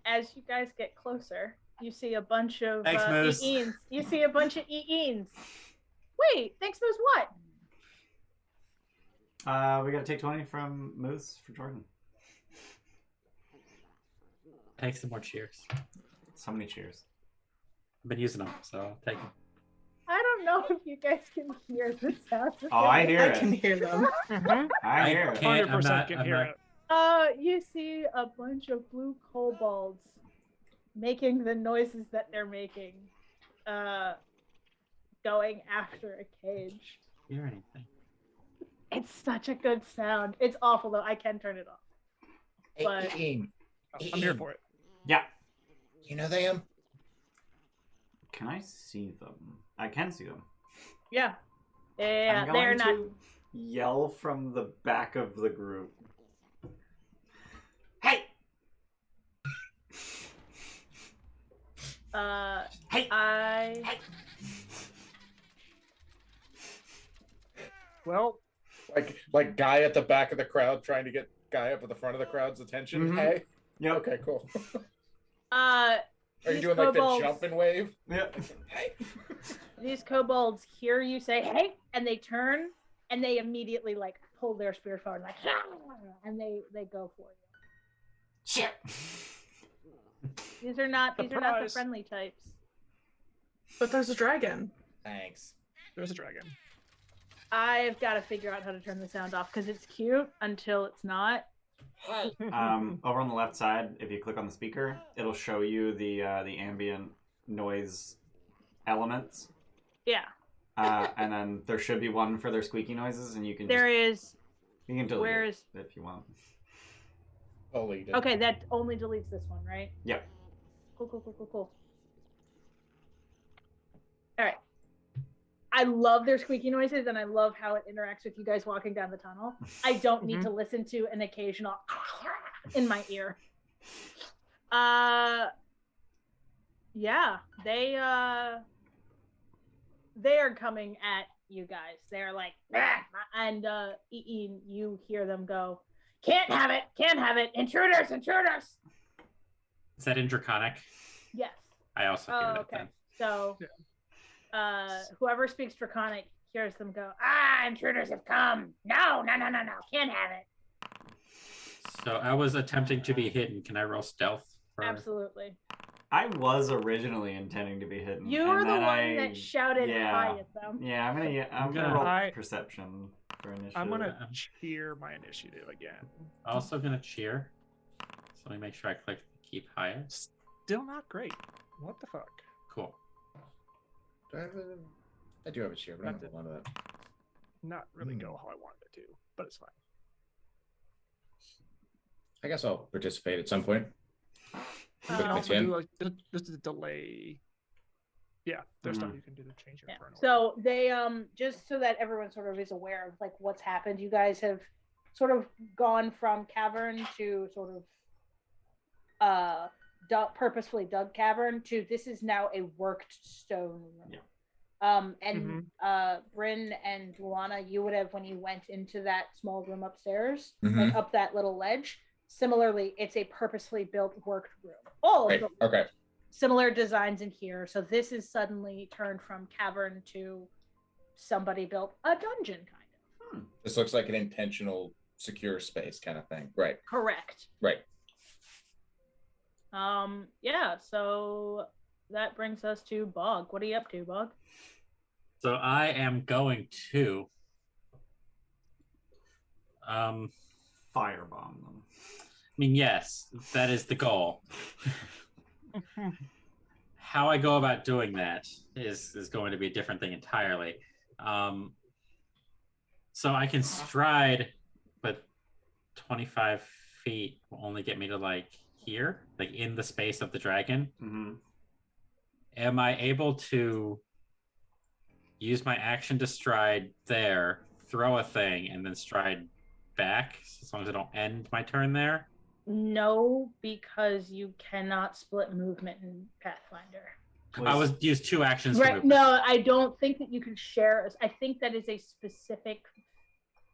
As you guys get closer, you see a bunch of Thanks, Moose. Eeens. You see a bunch of Eeens. Wait, thanks, Moose. What? We got to take 20 from Moose for Jordan. Take some more cheers. So many cheers. I've been using them, so I'll take them. I don't know if you guys can hear the sounds. Oh, I hear I it. can hear them. Mm-hmm. I hear it. can't- 100% can I'm hear not- it. You see a bunch of blue kobolds making the noises that they're making, going after a cage. Hear anything? It's such a good sound. It's awful though. I can turn it off. Hey, But- Eeeen, I'm here for it. Yeah. you know them? Can I see them? I can see them. Yeah. Yeah, I'm they're going not. to yell from the back of the group. Hey! Hey! Well, Like guy at the back of the crowd trying to get guy up at the front of the crowd's attention. Mhm. Hey. Yep. Okay, cool. Are Are you doing like the jumping wave? Yep. Hey. These kobolds hear you say "hey," and they turn and they immediately like pull their spear forward, like, and they go for you. Shit! These are not the Surprise. friendly types. But there's a dragon. Thanks. there's a dragon. I've got to figure out how to turn the sound off because it's cute until it's not. Over on the left side, if you click on the speaker, it'll show you the ambient noise elements. Yeah. And then there should be one for their squeaky noises, and you can There is. you can delete Where it is? if you want. Delete it. Okay, that only deletes this one, right? Yep. Cool. All right. I love their squeaky noises, and I love how it interacts with you guys walking down the tunnel. I don't need to listen to an occasional in my ear. Yeah, they are coming at you guys. They're like, and Eeeen, you hear them go, can't have it, intruders. Is that in Draconic? Yes. I also hear that okay. then. So, whoever speaks Draconic hears them go, intruders have come. No, can't have it. So I was attempting to be hidden. Can I roll stealth? Absolutely. I was originally intending to be hidden. You were the one that shouted hi at them. Yeah, I'm gonna roll perception for initiative. I'm gonna cheer my initiative again. Also gonna cheer. So let me make sure I click keep higher. Still not great. What the fuck? Cool. I do have a cheer, but I'm not hold on to that. Not really go how I wanted it to, but it's fine. I guess I'll participate at some point. You can also do like just a delay. Yeah, there's stuff you can do to change your inferno. So they just so that everyone sort of is aware of like what's happened. You guys have sort of gone from cavern to sort of purposefully dug cavern to this is now a worked stone room. Yeah. Bryn and Luanna, you would have when you went into that small room upstairs, like up that little ledge. Similarly, it's a purposefully built worked room. Okay. Similar designs in here. So this is suddenly turned from cavern to somebody built a dungeon kind of. This looks like an intentional secure space kind of thing. Right. Correct. Right. Yeah, so that brings us to Bog. What are you up to, Bog? So I am going to firebomb them. I mean, yes, that is the goal. How I go about doing that is going to be a different thing entirely. So I can stride, but 25 feet will only get me to like here, like in the space of the dragon. Am I able to use my action to stride there, throw a thing, and then stride back, as long as I don't end my turn there? No, because you cannot split movement in Pathfinder. I was used 2 actions. Right. No, I don't think that you can share. I think that is a specific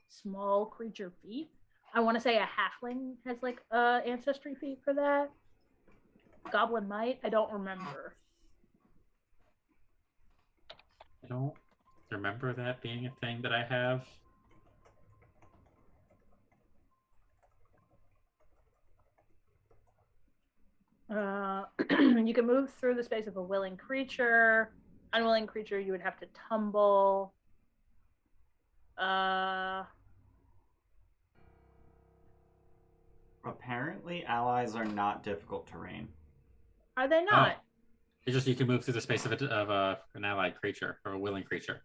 small creature feat. I want to say a halfling has like ancestry feat for that. Goblin might. I don't remember. I don't remember that being a thing that I have. You can move through the space of a willing creature. Unwilling creature, you would have to tumble. Apparently, allies are not difficult terrain. Are they not? Oh. It's just you can move through the space of an allied creature or a willing creature.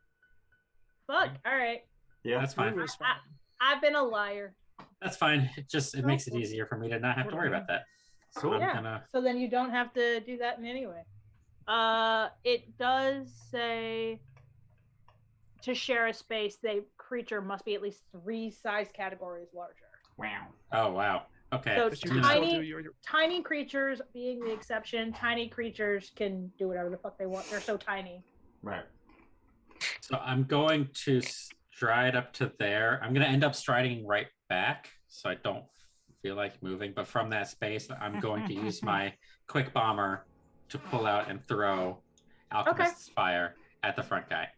Fuck. All right. Yeah, that's fine. I've been a liar. That's fine. It makes it easier for me to not have to worry about that. Cool. Yeah. So then you don't have to do that in any way. It does say to share a space, the creature must be at least 3 size categories larger. Wow. Oh wow. Okay. So tiny creatures being the exception. Tiny creatures can do whatever the fuck they want. They're so tiny. Right. So I'm going to stride up to there. I'm going to end up striding right back, so I don't feel like moving. But from that space, I'm going to use my quick bomber to pull out and throw Alchemist's fire at the front guy.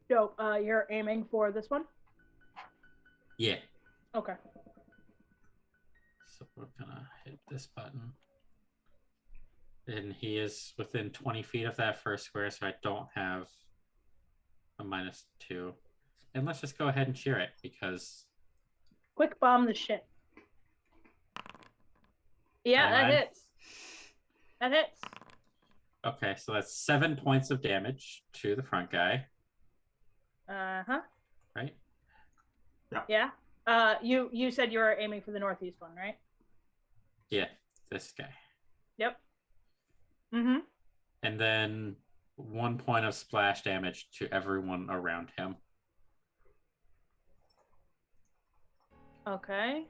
So you're aiming for this one? Yeah. Okay. So we're gonna hit this button. And he is within 20 feet of that first square, so I don't have a -2. And let's just go ahead and cheer it because Quick bomb the shit. Yeah, that 29. hits. That hits. Okay, so that's 7 points of damage to the front guy, Uh-huh. right? Yeah. You said you were aiming for the northeast one, right? Yeah, this guy. Yep. Mm-hmm. And then 1 point of splash damage to everyone around him. Okay.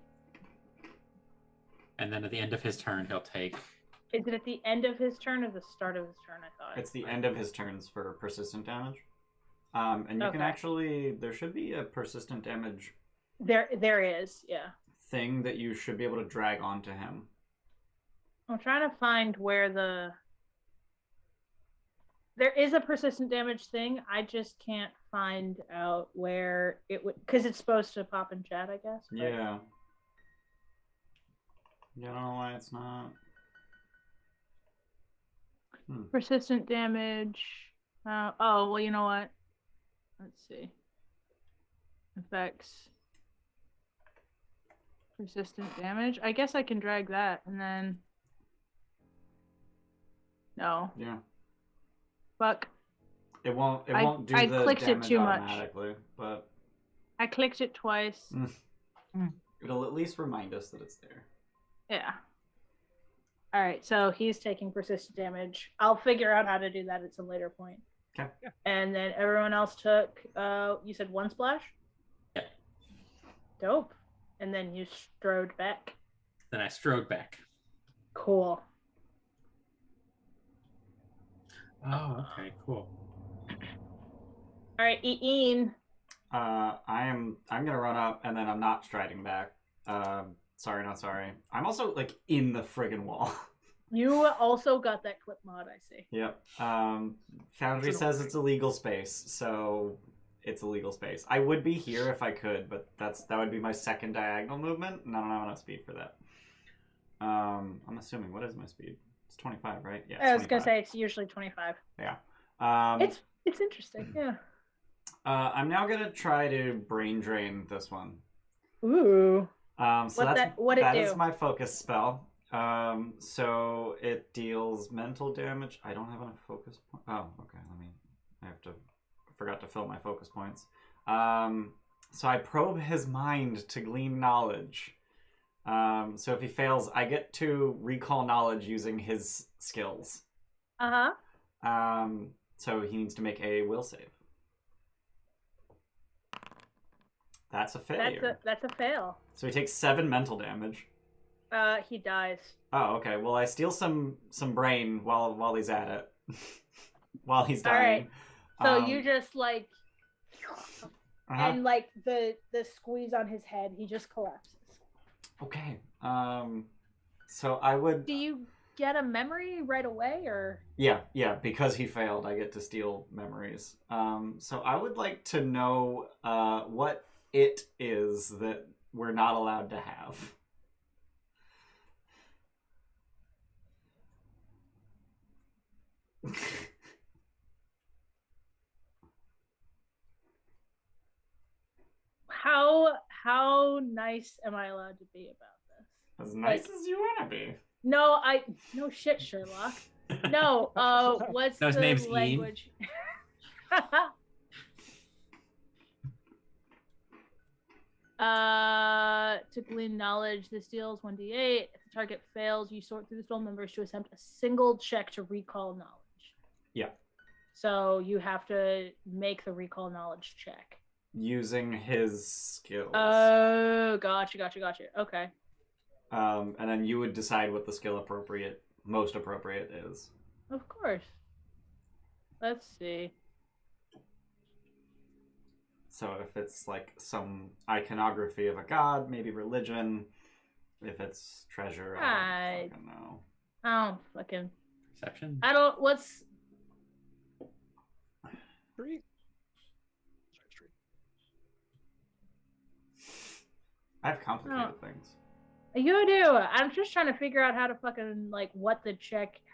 And then at the end of his turn, he'll take... Is it at the end of his turn or the start of his turn, I thought? It's the end of his turns for persistent damage. And you can Okay. actually... There should be a persistent damage There is, yeah. thing that you should be able to drag onto him. I'm trying to find where the... There is a persistent damage thing. I just can't find out where it would... Because it's supposed to pop in chat, I guess. But... Yeah. I don't know why it's not. Persistent damage. Oh, well, you know what? Let's see. Effects. Persistent damage. I guess I can drag that and then... No. Yeah. Fuck. It won't do I the clicked it damage too much. automatically, but I clicked it twice. it'll at least remind us that it's there. Yeah. All right, so he's taking persistent damage. I'll figure out how to do that at some later point. Okay. Yeah. And then everyone else took, you said 1 splash? Yep. Dope. And then you strode back. Then I strode back. Cool. Oh, okay, cool. All right, Eeeen. I'm gonna run up and then I'm not striding back. Sorry, not sorry. I'm also like in the friggin' wall. You also got that clip mod, I see. Yep. Foundry says it's a legal space, so it's a legal space. I would be here if I could, but that would be my second diagonal movement, and I don't have enough speed for that. I'm assuming, what is my speed? It's 25, right? Yeah. I was 25. gonna say it's usually 25. Yeah. It's interesting, yeah. I'm now gonna try to brain drain this one. Ooh. So What it that do? is my focus spell. So it deals mental damage. I don't have enough focus. Oh, okay. I forgot to fill my focus points. So I probe his mind to glean knowledge. So if he fails, I get to recall knowledge using his skills. So he needs to make a will save. That's a failure. That's a fail. So he takes 7 mental damage. He dies. Oh, okay. Well, I steal some brain while he's at it. While he's All dying. right. So you just like, Uh-huh. and like the squeeze on his head, he just collapses. Okay. So I would. Do you get a memory right away, or? Yeah. Because he failed, I get to steal memories. So I would like to know what it is that we're not allowed to have. How nice am I allowed to be about this? As nice as you want to be. No shit, Sherlock. No, what's No, his the name's Eeeen. language? To glean knowledge, this deals 1d8. If the target fails, you sort through the spell members to attempt a single check to recall knowledge. Yeah. So you have to make the recall knowledge check. Using his skills. Oh, gotcha. Okay. And then you would decide what the skill most appropriate is. Of course. Let's see. So if it's like some iconography of a god, maybe religion. If it's treasure, I don't fucking know. I don't fucking... Perception? What's... 3. I have complicated things. You do. I'm just trying to figure out how to fucking, like,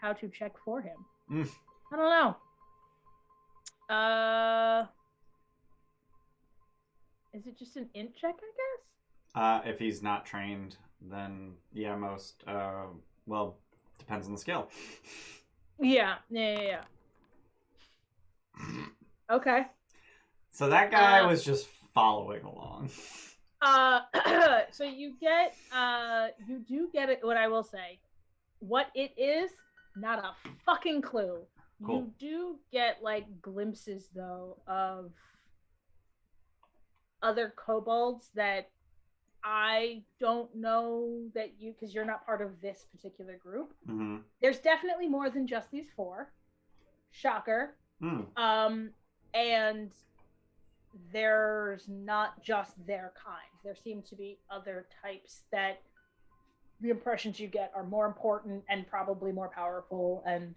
how to check for him. I don't know. Is it just an int check, I guess? If he's not trained, then yeah, most well, depends on the skill. Yeah. Okay. So that guy was just following along. So you do get it. What I will say, what it is, not a fucking clue. Cool. You do get like glimpses though of other kobolds that I don't know that you, because you're not part of this particular group. Mm-hmm. There's definitely more than just these 4. Shocker. And there's not just their kind. There seem to be other types that the impressions you get are more important and probably more powerful and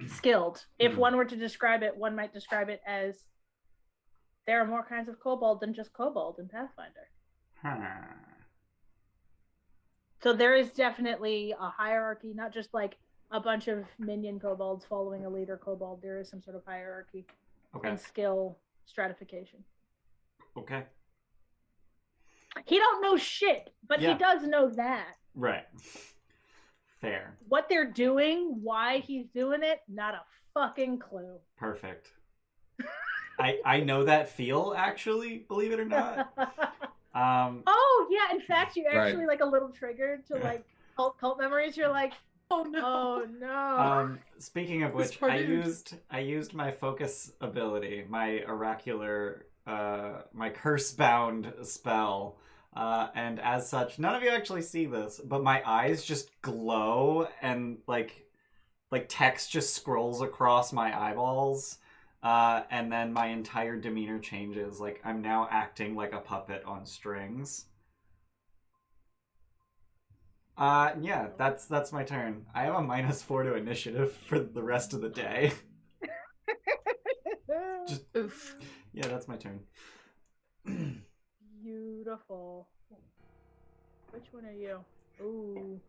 skilled. If one were to describe it, one might describe it as there are more kinds of kobold than just kobold in Pathfinder. So there is definitely a hierarchy, not just like a bunch of minion kobolds following a leader kobold. There is some sort of hierarchy and skill stratification. Okay. He don't know shit, but he does know that. Right. Fair. What they're doing, why he's doing it, not a fucking clue. Perfect. I know that feel, actually, believe it or not. Oh yeah, in fact, you actually like a little triggered to like cult memories. You're like, oh no. Speaking of which, I used my focus ability, my oracular, my curse-bound spell, and as such, none of you actually see this, but my eyes just glow and like text just scrolls across my eyeballs. And then my entire demeanor changes. Like, I'm now acting like a puppet on strings. Yeah, that's my turn. I have a -4 to initiative for the rest of the day. Just oof. Yeah, that's my turn. Beautiful. Which one are you? Ooh.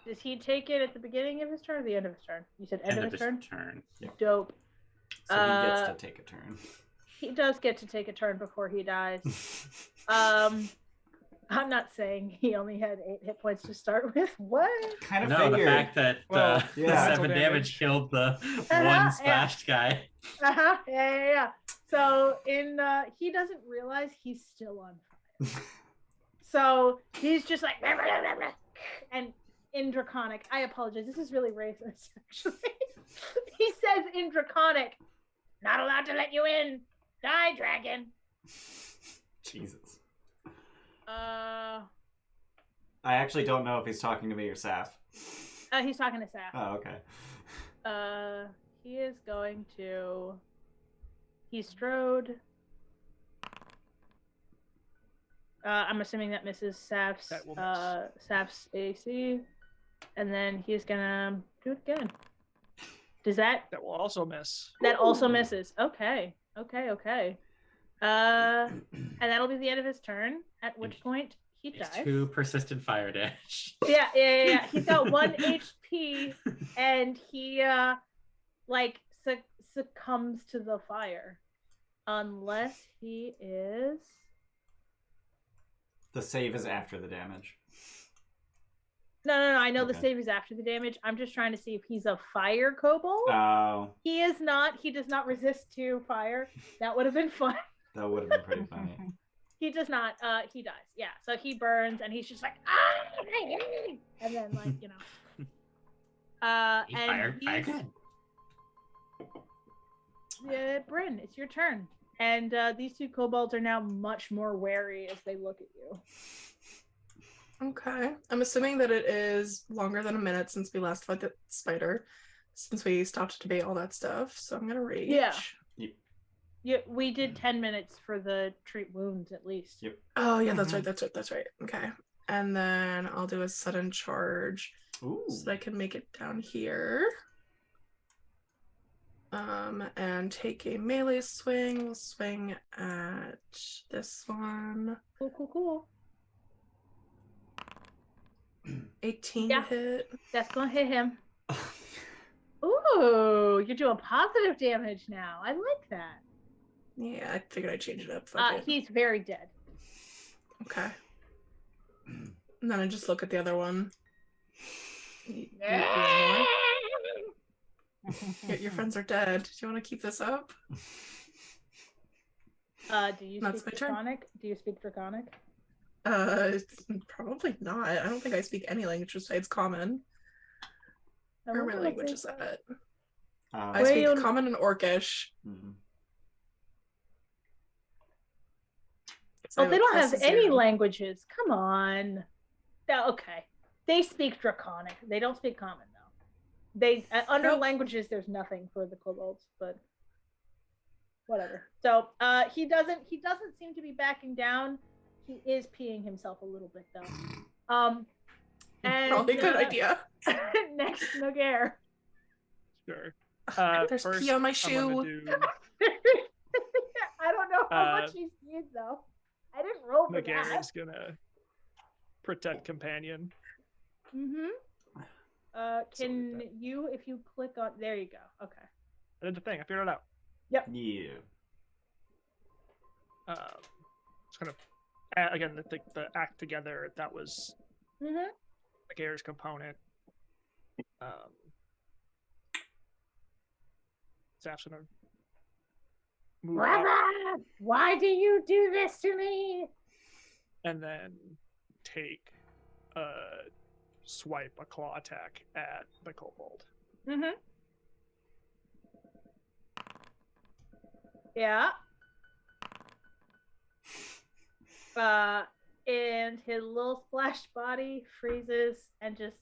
Does he take it at the beginning of his turn or the end of his turn? You said end of his turn? Yep. Dope. So he gets to take a turn. He does get to take a turn before he dies. I'm not saying he only had 8 hit points to start with. What? Kind of no, figured. The fact that the 7 damage killed the one splashed guy. Yeah. So he doesn't realize he's still on fire. So he's just like, and in Draconic, I apologize, this is really racist, actually. He says in Draconic, not allowed to let you in. Die, dragon. Jesus. I actually don't know if he's talking to me or Saf. He's talking to Saf. Oh, okay. He is going to... He strode. I'm assuming that misses Saf's AC. And then he's gonna do it again. Does that? That will also miss. That also misses. Okay. And that'll be the end of his turn. At which point he dies. 2 persistent fire damage. Yeah. He's got 1 HP, and he succumbs to the fire, unless he is. The save is after the damage. No. I know the save is after the damage. I'm just trying to see if he's a fire kobold. Oh. He is not. He does not resist to fire. That would have been fun. That would have been pretty funny. He does not. He dies. Yeah. So he burns, and he's just like, ah! And then Fire good. Yeah, Bryn, it's your turn. And these 2 kobolds are now much more wary as they look at you. Okay. I'm assuming that it is longer than a minute since we last fought the spider, since we stopped to debate all that stuff. So I'm gonna rage. Yeah. We did 10 minutes for the treat wounds at least. Yep. Oh yeah, that's right. Okay. And then I'll do a sudden charge. Ooh. So that I can make it down here. And take a melee swing. We'll swing at this one. Cool. 18 to hit. That's gonna hit him. Ooh, you're doing positive damage now. I like that. Yeah, I figured I'd change it up. Fuck it. He's very dead. Okay. And then I just look at the other one. You your friends are dead. Do you want to keep this up? Do you speak Draconic? Do you speak Draconic? Probably not. I don't think I speak any language besides Common. Where my language is at? I speak Common and Orcish. Mm-hmm. Oh, they don't have any languages. Come on. Okay. They speak Draconic. They don't speak Common, though. They under languages, there's nothing for the kobolds, but whatever. So he doesn't seem to be backing down. He is peeing himself a little bit, though. And probably a good idea. Next, Nogare. Sure. There's First, pee on my shoe. I don't know how much he's peed, though. I didn't roll for Nogare that. is gonna protect companion. Mm-hmm. Can you, if you click on, there you go. Okay. I did the thing. I figured it out. Yep. Yeah. Just kind of again the act together. That was Nogare's component. Saf's gonna move up why do you do this to me? and then take a claw attack at the kobold. Mm-hmm. Yeah. And his little splash body freezes and just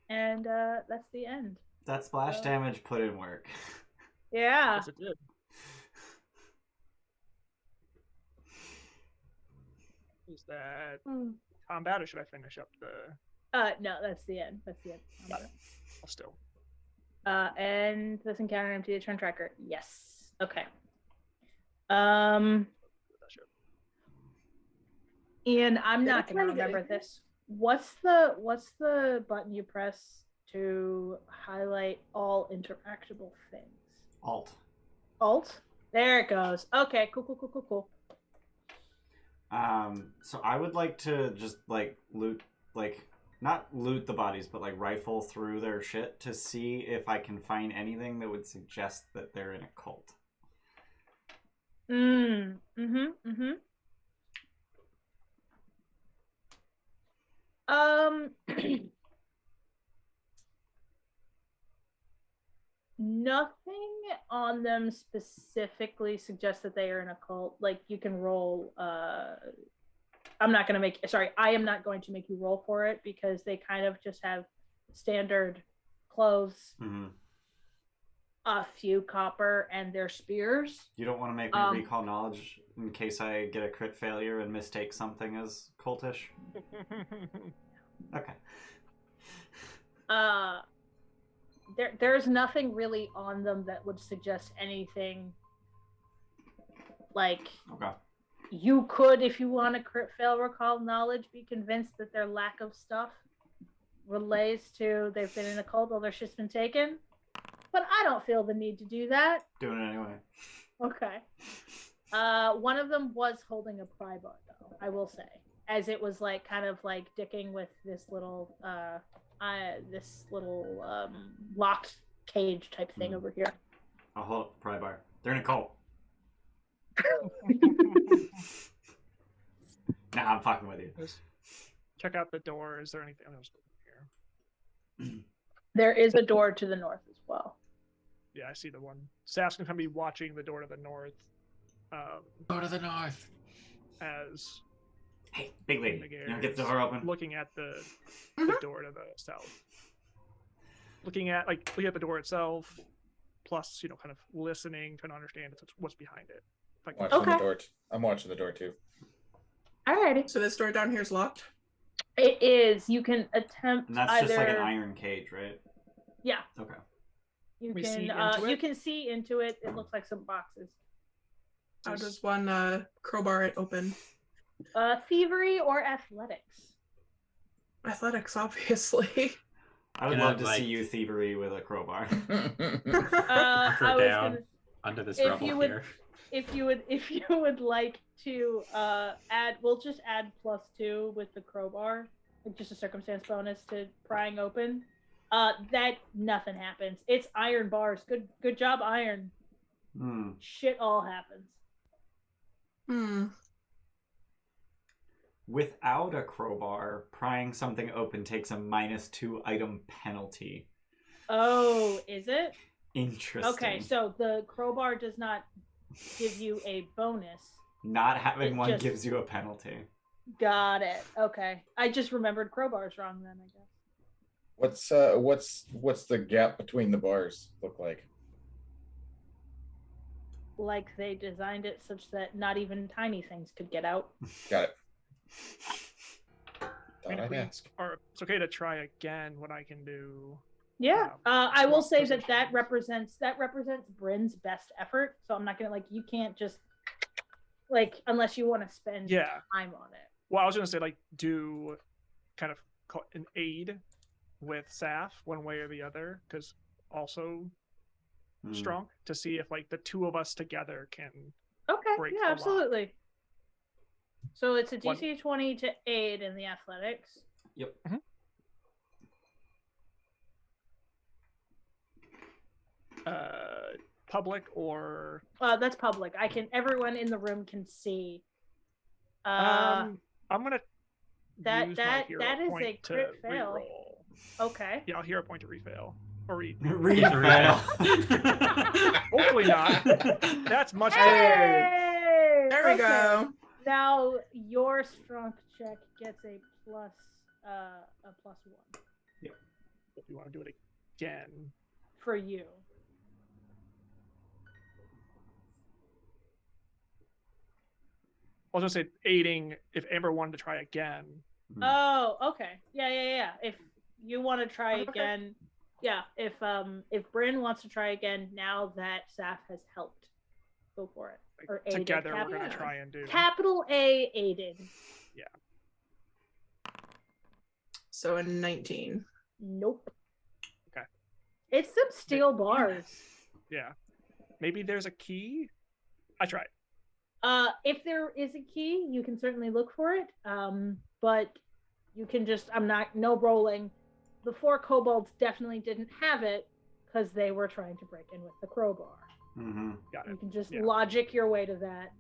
and that's the end. That splash damage put in work. Yeah. Yes, it did. Is that combat, or should I finish up the? No, that's the end. That's the end. Got it. I'll still. And this encounter empty the turn tracker. Yes. Okay. And I'm not going to remember this. What's the button you press to highlight all interactable things? Alt? There it goes. Okay, cool. So I would like to just not loot the bodies, but rifle through their shit to see if I can find anything that would suggest that they're in a cult. Nothing on them specifically suggests that they are in a cult. You can roll I am not going to make you roll for it because they kind of just have standard clothes, a few copper, and their spears. You don't want to make me recall knowledge in case I get a crit failure and mistake something as cultish? Okay. There's nothing really on them that would suggest anything. Okay. You could, if you want a crit fail recall knowledge, be convinced that their lack of stuff relates to they've been in a cult or their shit's been taken. But I don't feel the need to do that. Doing it anyway. Okay. One of them was holding a pry bar, though, I will say. As it was kind of dicking with this little locked cage type thing over here. I'll hold up the pry bar. They're in a cult. Nah, I'm fucking with you. Just check out the door. Is there anything else here? There is a door to the north as well. Yeah, I see the one. Saf's gonna be watching the door to the north. Go to the north. As hey, big lady, you want to get the door open? Looking at the door to the south. Looking at the door itself, plus kind of listening, trying to understand what's behind it. I'm watching the door too. Alrighty. So this door down here is locked? It is. You can attempt and that's just an iron cage, right? Yeah. Okay. You can see into it. It looks like some boxes. How does one crowbar it open? Thievery or athletics? Athletics, obviously. I would love to see you thievery with a crowbar. under this If rubble you would- here. If you would like to add, we'll just add +2 with the crowbar, like just a circumstance bonus to prying open. That nothing happens. It's iron bars. Good job, iron. Shit all happens. Without a crowbar, prying something open takes a -2 item penalty. Oh, is it? Interesting. Okay, so the crowbar does not give you a bonus. Not having It one just- gives you a penalty. Got it. Okay. I just remembered crowbars wrong then, I guess. What's the gap between the bars look like? Like they designed it such that not even tiny things could get out. Got it. I mean, Thought I'd if we ask. are, it's okay to try again. What I can do. Yeah. I will say that Position. represents Bryn's best effort. So I'm not gonna you can't just unless you want to spend Yeah. time on it. Well, I was gonna say do kind of an aid with Saf one way or the other, because also strong to see if the two of us together can. Okay. Break Yeah, the lock. absolutely. So it's a One- DC 20 to aid in the athletics. Yep. Public or That's public. Everyone in the room can see. I'm gonna that- use that- my hero that is point a to crit fail. reroll. Okay. Yeah, I'll hero point to refail or read. Refail. Hopefully not. That's much better. Hey! There we Okay. go. Now your strength check gets a +1. If you want to do it again. For you. I was gonna say aiding if Amber wanted to try again. Oh, okay. Yeah. If you want to try Okay. again, yeah. If Bryn wants to try again, now that Saf has helped, go for it. Or aided. Together, we're gonna Yeah. try and do. Capital A aided. So a 19. Nope. Okay. It's some steel bars. Yeah. Maybe there's a key. I tried. If there is a key, you can certainly look for it. But you can just no rolling. The 4 kobolds definitely didn't have it because they were trying to break in with the crowbar. Got You it. can just Yeah. logic your way to that.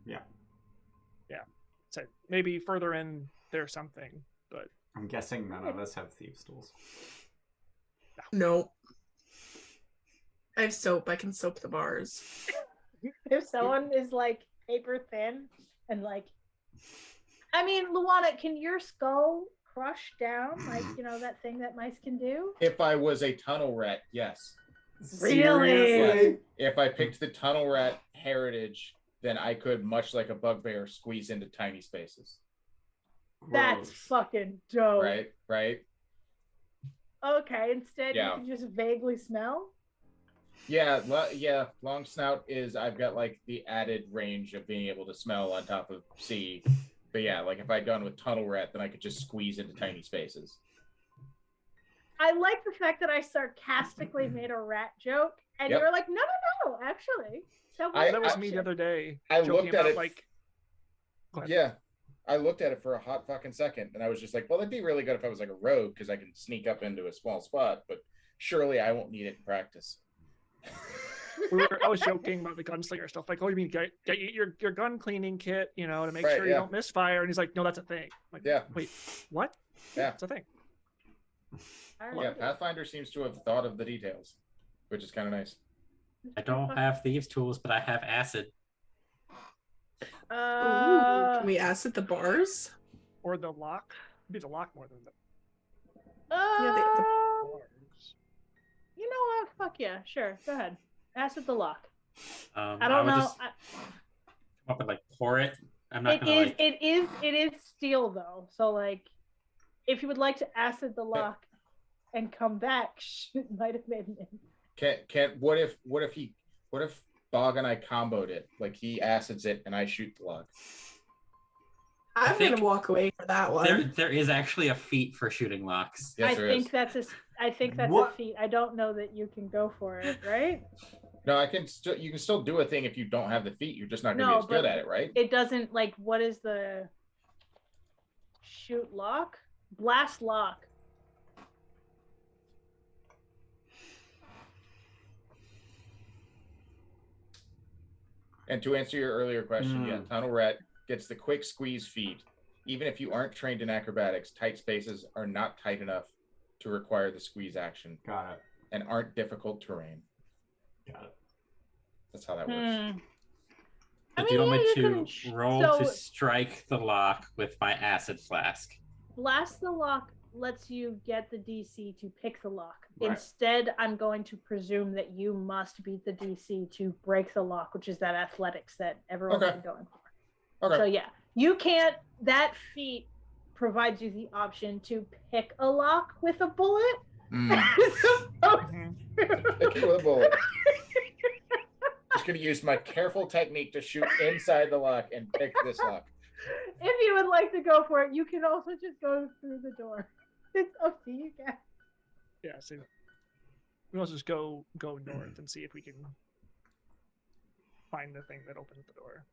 So maybe further in there's something, but I'm guessing none of us have thieves' tools. Nope. I have soap. I can soap the bars. If someone is paper thin and I mean, Luanna, can your skull crush down that thing that mice can do? If I was a tunnel rat, yes. Really? If I picked the tunnel rat heritage, then I could, much like a bugbear, squeeze into tiny spaces. That's Gross. fucking dope. Right? Okay, instead Yeah. you can just vaguely smell? Yeah, long snout is, I've got the added range of being able to smell on top of C. But yeah, if I'd gone with tunnel rat, then I could just squeeze into tiny spaces. I like the fact that I sarcastically made a rat joke, and Yep. you were like, no, actually. That I- that was an me option." the other day. I joking looked at about, it. Go ahead. Yeah. I looked at it for a hot fucking second, and I was just like, well, it'd be really good if I was a rogue, because I can sneak up into a small spot, but surely I won't need it in practice. I was joking about the gunslinger stuff. Oh, you mean get your gun cleaning kit, to make Right, sure you yeah. don't misfire? And he's like, no, that's a thing. Yeah. Wait, what? Yeah. It's a thing. I Yeah, love it. Pathfinder seems to have thought of the details, which is kind of nice. I don't have thieves' tools, but I have acid. Ooh, can we acid the bars? Or the lock. Maybe the lock more than the Yeah, bars. You know what? Fuck yeah, sure. Go ahead. Acid the lock. I I don't would know. just come up and pour it. I'm not gonna It is steel though. So if you would like to acid the lock and come back, it might have made an What if Bog and I comboed it? He acids it and I shoot the lock. I'm think gonna walk away for that one. there is actually a feat for shooting locks. Yes, I there think is. that's a feat. I don't know that you can go for it, right? No, I can still. You can still do a thing if you don't have the feat. You're just not going to be as good at it, right? It doesn't like. What is the shoot lock? Blast lock. And to answer your earlier question, yeah, Tunnel Rat gets the quick squeeze feat. Even if you aren't trained in acrobatics, tight spaces are not tight enough to require the squeeze action. Got it. And aren't difficult terrain. Got it. That's how that works. So do you want me to roll to strike the lock with my acid flask? Blast the lock lets you get the DC to pick the lock. Right. Instead, I'm going to presume that you must beat the DC to break the lock, which is that athletics that everyone's been going for. Okay. So yeah, you can't. That feat provides you the option to pick a lock with a bullet. Pick with a bullet. Just gonna use my careful technique to shoot inside the lock and pick this lock. If you would like to go for it, you can also just go through the door. It's up to you guys. Yeah, so we also just go north and see if we can find the thing that opens the door.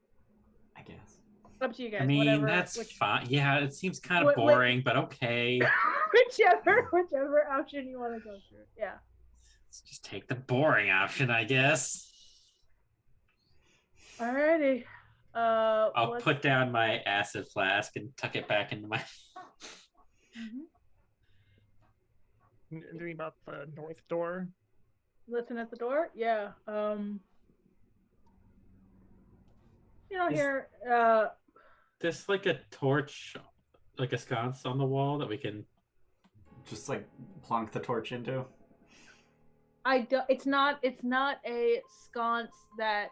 I guess. Up to you guys. I mean, whatever, that's fine. Yeah, it seems kind of boring, but okay. whichever option you want to go through. Yeah. Let's just take the boring option, I guess. Alrighty. I'll put down my acid flask and tuck it back into my. Anything about the north door? Listen at the door? Yeah. You know, here. There's like a torch, like a sconce on the wall that we can. Just like plonk the torch into. It's not a sconce that.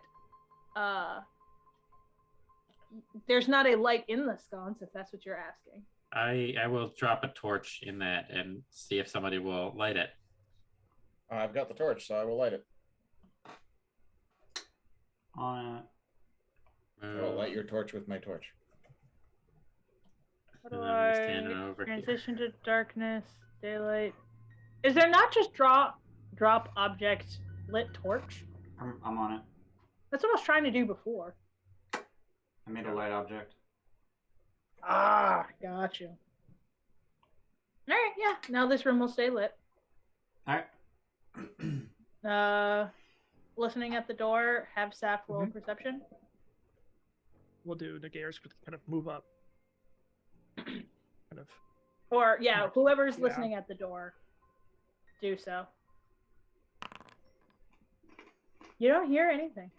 There's not a light in the sconce, if that's what you're asking. I will drop a torch in that and see if somebody will light it. I've got the torch, so I will light it. On it. I'll light your torch with my torch. How do I transition to darkness, daylight? Is there not just drop object lit torch? I'm on it. That's what I was trying to do before. I made a light object. Ah, gotcha. All right, yeah. Now this room will stay lit. All right. Listening at the door. Have Saf roll perception. We'll do Nogare's kind of move up. Kind of. Or yeah, whoever's listening at the door, do so. You don't hear anything.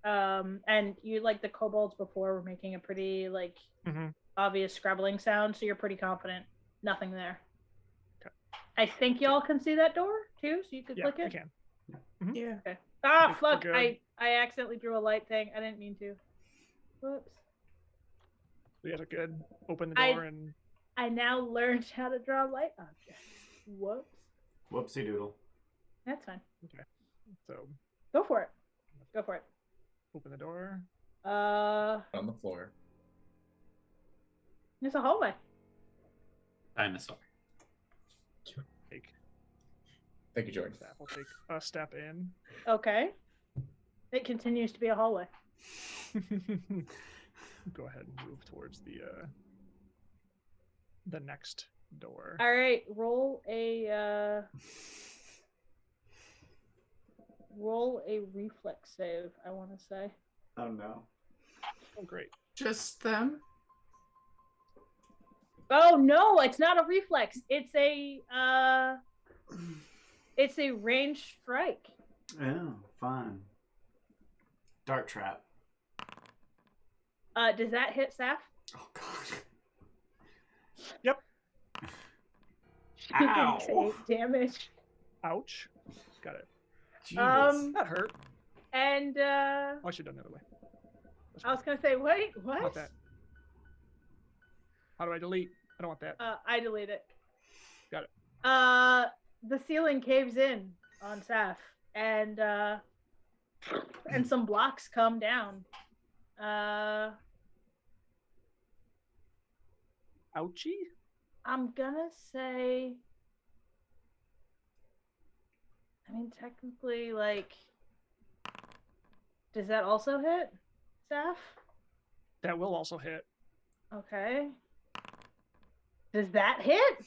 And you, like the kobolds before, were making a pretty obvious scrabbling sound, so you're pretty confident. Nothing there. Okay. I think y'all can see that door too, so you could click it. Yeah, I can. Yeah. Okay. Ah, fuck! I accidentally drew a light thing. I didn't mean to. Whoops. So you guys are good. Open the door and. I now learned how to draw light objects. Whoops. Whoopsie doodle. That's fine. Okay. So. Go for it. Go for it. Open the door. On the floor. There's a hallway. Dinosaur. Thank you, Jordan. We'll take a step in. Okay. It continues to be a hallway. Go ahead and move towards the next door. All right. Roll a reflex save, I want to say. Oh no. Oh great. Just them? Oh no, it's not a reflex. It's a ranged strike. Oh, fine. Dart trap. Does that hit Saf? Oh god. Yep. Ow. 8 damage. Ouch. Got it. Jesus. That hurt. And I should have done the other way. I was gonna say, wait, what? Not that. How do I delete? I don't want that. I delete it. Got it. The ceiling caves in on Saf, and some blocks come down. Ouchie? I'm gonna say, I mean, technically, like, Does that also hit, Saf? That will also hit. Okay. Does that hit?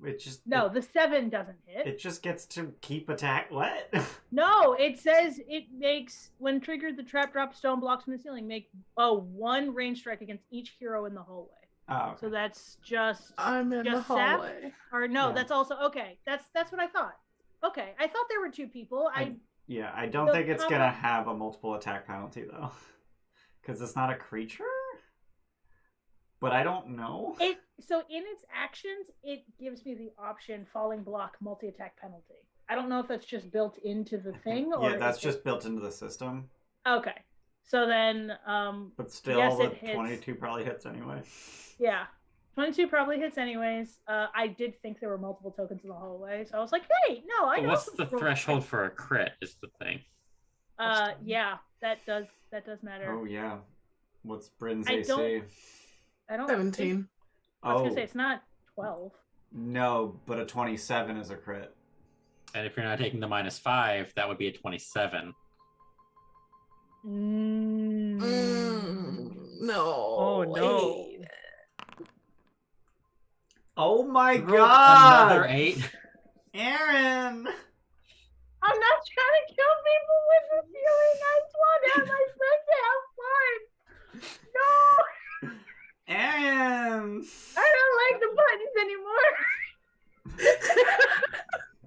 The 7 doesn't hit. It just gets to keep attack. What? No, it says it makes, when triggered, the trap drop stone blocks from the ceiling make 1 range strike against each hero in the hallway. Oh, okay. So that's just I'm in the hallway. Saf? Or no, Yeah. that's also okay. That's what I thought. Okay, I thought there were 2 people. I don't think it's gonna have a multiple attack penalty though, because it's not a creature. But I don't know. So in its actions, it gives me the option falling block multi-attack penalty. I don't know if that's just built into the thing or that's just built into the system. Okay. So then but still yes, the it hits. 22 probably hits anyway. Yeah. 22 probably hits anyways. I did think there were multiple tokens in the hallway, so I was like, hey, no, I know. What's the threshold for a crit is the thing. Yeah, that does matter. Oh yeah. What's Bryn's I AC? I don't 17. I was gonna say it's not 12. No, but a 27 is a crit. And if you're not taking the -5, that would be a 27. No. Oh no. Wait. Oh my Roll god! Another 8. Aren! I'm not trying to kill people with the feeling. I just want to have my friends to have fun. No! Aren! I don't like the buttons anymore.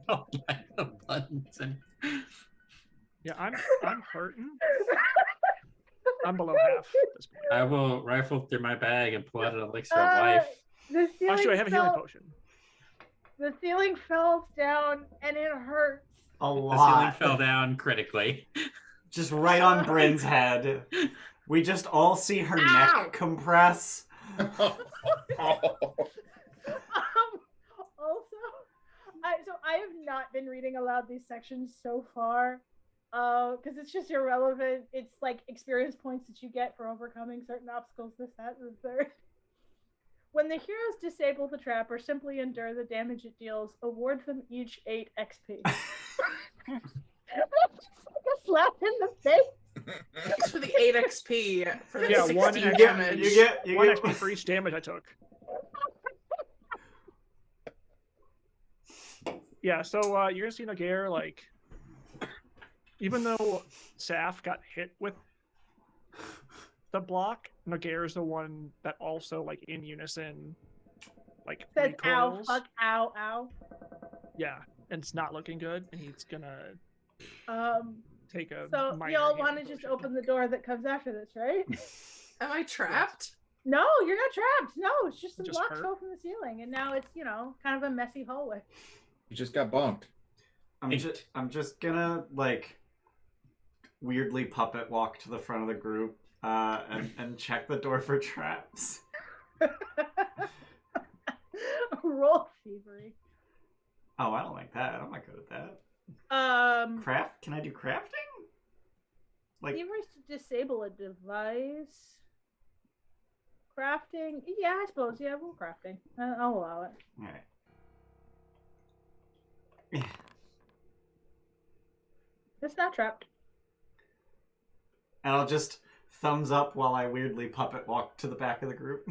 Oh, like the buttons and Yeah, I'm hurting. I'm below half at this point. I will rifle through my bag and pull out an elixir of life. The ceiling Actually, I have a healing potion. The ceiling fell down and it hurts. A The ceiling lot. fell down critically. Just right on Bryn's head. We just all see her neck compress. Also, I have not been reading aloud these sections so far, because it's just irrelevant. It's like experience points that you get for overcoming certain obstacles. This, that, and the third. When the heroes disable the trap or simply endure the damage it deals, award them each 8 XP. That's just like a slap in the face. Thanks for the 8 XP for the Yeah, 16 one damage. You get 1 XP for each damage I took. Yeah, so you're gonna see Nogare, like, even though Saf got hit with the block, Nogare is the one that also, like, in unison, like, Says ow, recoils. fuck, ow, ow. Yeah, and it's not looking good, and he's gonna take a So minor y'all healing want to just potion. open the door that comes after this, right? Am I trapped? No, you're not trapped. No, it's just some Just blocks hurt. fell from the ceiling, and now it's, kind of a messy hallway. You just got bumped. I'm just gonna, like, weirdly puppet walk to the front of the group and check the door for traps. Roll thievery. Oh, I don't like that. I'm not good at that. Craft? Can I do crafting? Like, Thievery is to disable a device. Crafting? Yeah, I suppose. Yeah, we'll crafting. I'll allow it. alright. It's not trapped. And I'll just thumbs up while I weirdly puppet walk to the back of the group.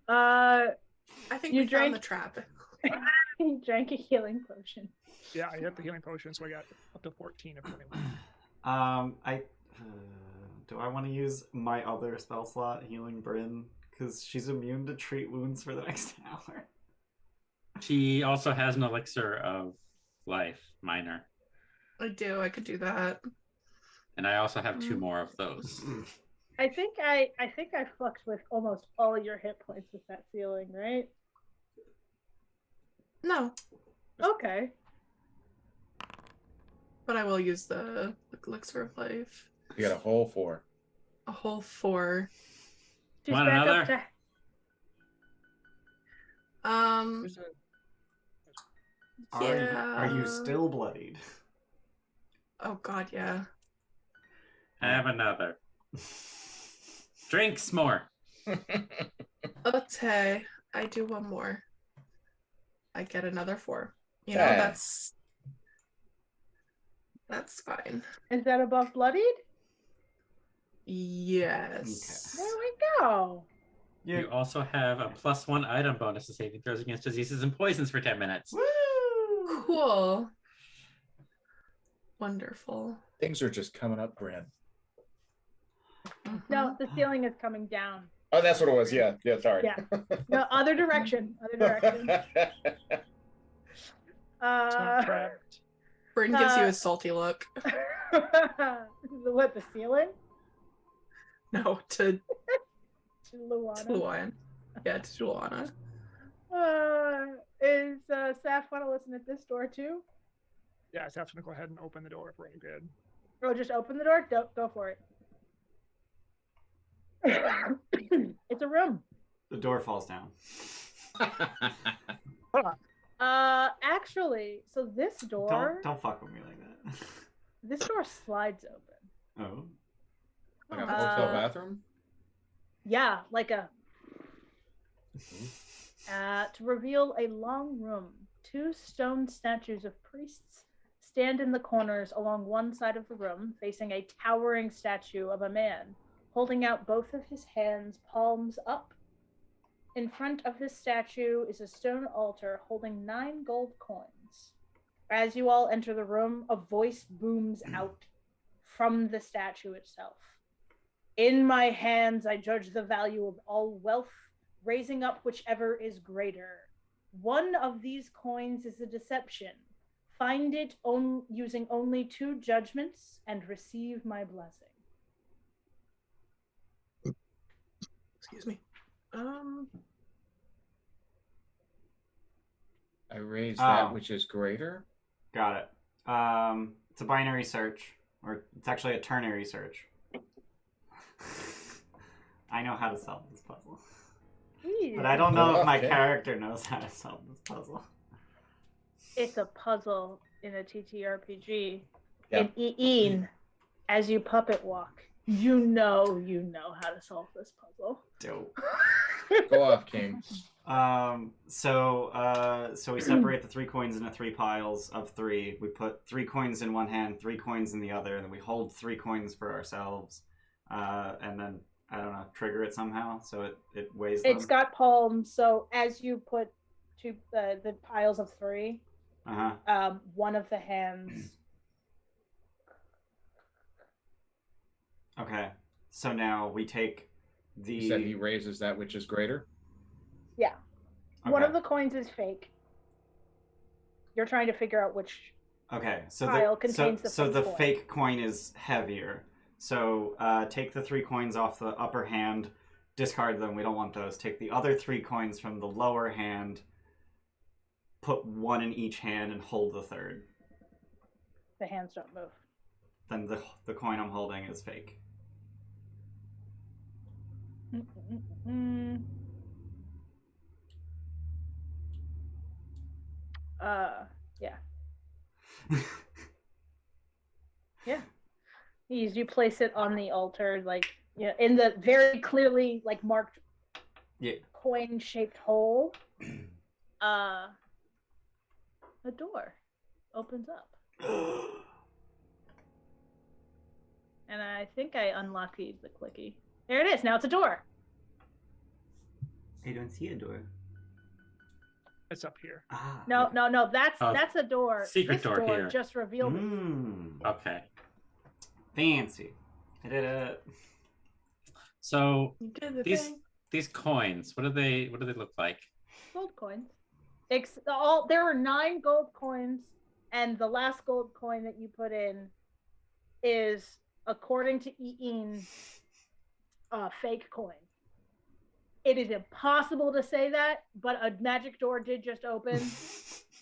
I think You we drank- found the trap. He drank a healing potion. Yeah, I hit the healing potion, so I got up to 14 of healing. Do I want to use my other spell slot, Healing Bryn? Because she's immune to treat wounds for the next hour. She also has an elixir of life, minor. I do. I could do that. And I also have 2 more of those. I think I fucked with almost all your hit points with that ceiling, right? No, Okay. but I will use the elixir of life. You got a whole 4. A whole 4. She's Want back another? up to... There's a- Are you Yeah. still bloodied? Oh god, yeah. I have another. Drinks more. Okay, I do 1 more. I get another 4. You know, Okay. that's That's fine. Is that above bloodied? Yes. There we go. You also have a +1 item bonus to saving throws against diseases and poisons for 10 minutes. Woo! Cool. Wonderful. Things are just coming up, Bryn. No, the ceiling is coming down. Oh, that's what it was. Yeah. Sorry. Yeah. No, other direction. Other direction. Trapped. Bryn gives you a salty look. What, the ceiling? No, to To Luanna. Luanna. Yeah, to Luanna. Is Saf want to listen at this door too? Yeah, Saf's gonna go ahead and open the door if we're all good. Or just open the door? Go for it. It's a room. The door falls down. Actually, so this door. Don't fuck with me like that. This door slides open. Oh. Like a hotel bathroom? Yeah, like a. To reveal a long room. 2 stone statues of priests stand in the corners along one side of the room, facing a towering statue of a man, holding out both of his hands, palms up. In front of this statue is a stone altar holding 9 gold coins. As you all enter the room, a voice booms out from the statue itself. In my hands, I judge the value of all wealth, raising up whichever is greater. One of these coins is a deception. Find it using only 2 judgments and receive my blessing. Excuse me. I raise that which is greater. Got it. It's a binary search, or it's actually a ternary search. I know how to solve this puzzle. But I don't know if my character knows how to solve this puzzle. It's a puzzle in a TTRPG. Yeah. In Eeeen, as you puppet walk, you know how to solve this puzzle. Dope. Go off, King. So we separate the 3 coins into 3 piles of 3. We put 3 coins in one hand, 3 coins in the other, and then we hold 3 coins for ourselves. And then, I don't know, trigger it somehow so it weighs them. It's got palms, so as you put the piles of 3, one of the hands. Okay, so now we take the. You said he raises that which is greater? Yeah. Okay. One of the coins is fake. You're trying to figure out which so pile contains the so the coin. fake coin is heavier. So take the 3 coins off the upper hand, discard them. We don't want those. Take the other 3 coins from the lower hand, put 1 in each hand, and hold the third. The hands don't move. Then the coin I'm holding is fake. Yeah. Yeah. You place it on the altar, like, you know, in the very clearly like marked coin-shaped hole. A door opens up. And I think I unlocked the clicky. There it is. Now it's a door. I don't see a door. It's up here. No. That's a door. Secret this door here. just revealed it. Okay. Fancy. I did it. So You did the these thing. these coins, what do they look like? Gold coins. There are 9 gold coins, and the last gold coin that you put in is, according to Eeeen, a fake coin. It is impossible to say that, but a magic door did just open,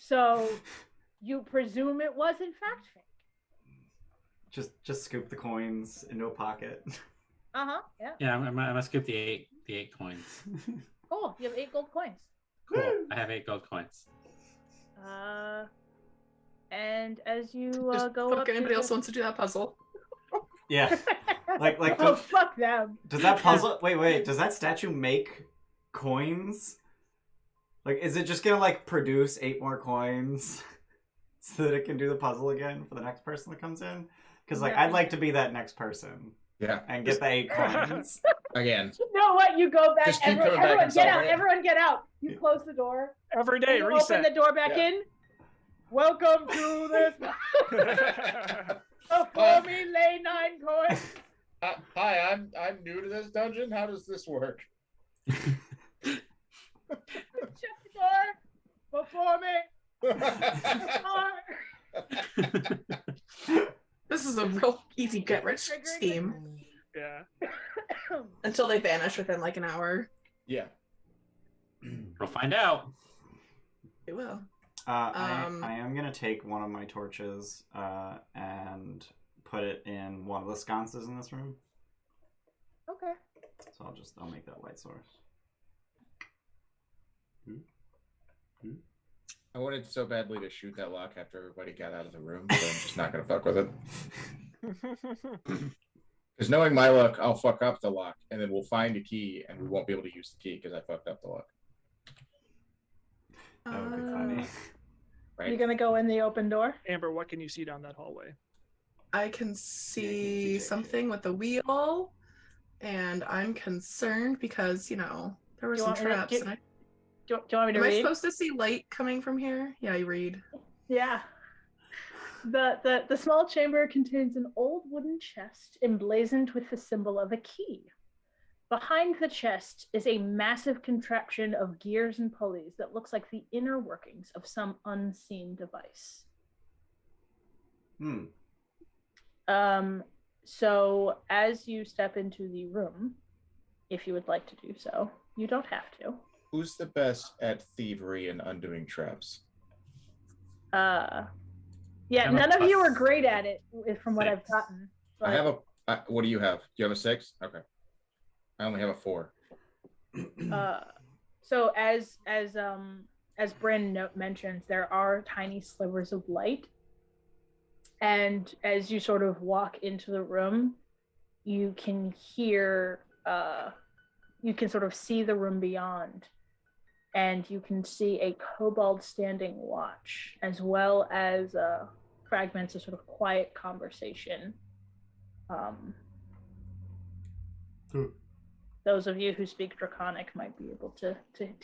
so you presume it was in fact fake. Just scoop the coins into a pocket. Yeah. Yeah, I'm gonna scoop the eight coins. Cool. You have 8 gold coins. Cool. I have 8 gold coins. And as you Just go fuck up, anybody else wants to do that puzzle. Yeah. Like oh, fuck them. Does that puzzle wait, does that statue make coins? Like, is it just gonna like produce 8 more coins? so that it can do the puzzle again for the next person that comes in. Because like Yeah. I'd like to be that next person Yeah. and get the 8 coins. Again. You know what? You go back. Just keep Everyone, coming back everyone and get solve out. it. Everyone get out. You close the door. Every And day, you reset. open the door back in. Welcome to this. Before me, lay 9 coins. Hi, I'm new to this dungeon. How does this work? Shut the door. Before me. This is a real easy get rich scheme Yeah. until they vanish within like an hour. Yeah. We'll find out. They will. I am gonna take one of my torches and put it in one of the sconces in this room. Okay. So I'll make that light source. I wanted so badly to shoot that lock after everybody got out of the room, so I'm just not gonna fuck with it. Because knowing my luck, I'll fuck up the lock, and then we'll find a key, and we won't be able to use the key because I fucked up the lock. That would be funny. Right? You gonna go in the open door? Amber, what can you see down that hallway? I can see something with a wheel, and I'm concerned because, you know, there were Do you some want me to- traps. do- And Do you want me to am I read? supposed to see light coming from here? Yeah, you read. Yeah. The small chamber contains an old wooden chest emblazoned with the symbol of a key. Behind the chest is a massive contraption of gears and pulleys that looks like the inner workings of some unseen device. So as you step into the room, if you would like to do so, you don't have to. Who's the best at thievery and undoing traps? Yeah, I'm a none of you plus are great at it, from what I've 6. gotten. I have a. What do you have? Do you have a 6? Okay. I only have a 4. So as Bryn mentions, there are tiny slivers of light, and as you sort of walk into the room, you can hear, you can sort of see the room beyond, and you can see a kobold standing watch, as well as fragments of sort of quiet conversation. Those of you who speak Draconic might be able to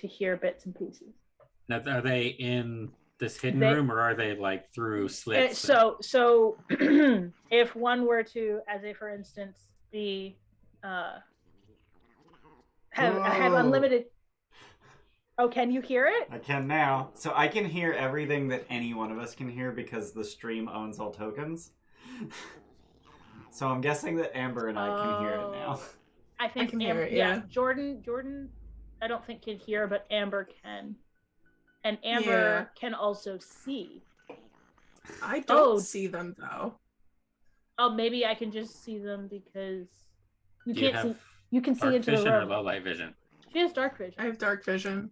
hear bits and pieces. Now, are they in this hidden They- room, or are they like through slits? So if one were to, as a for instance, be have unlimited. Oh, can you hear it? I can now. So I can hear everything that any one of us can hear because the stream owns all tokens. So I'm guessing that Amber and I can hear it now. I think can hear Amber, it, yeah. Jordan, I don't think can hear, but Amber can, and Amber can also see. I don't see them though. Oh, maybe I can just see them because you Do you can't see. have You can see dark into the vision or room. low light vision? She has dark vision. I have dark vision.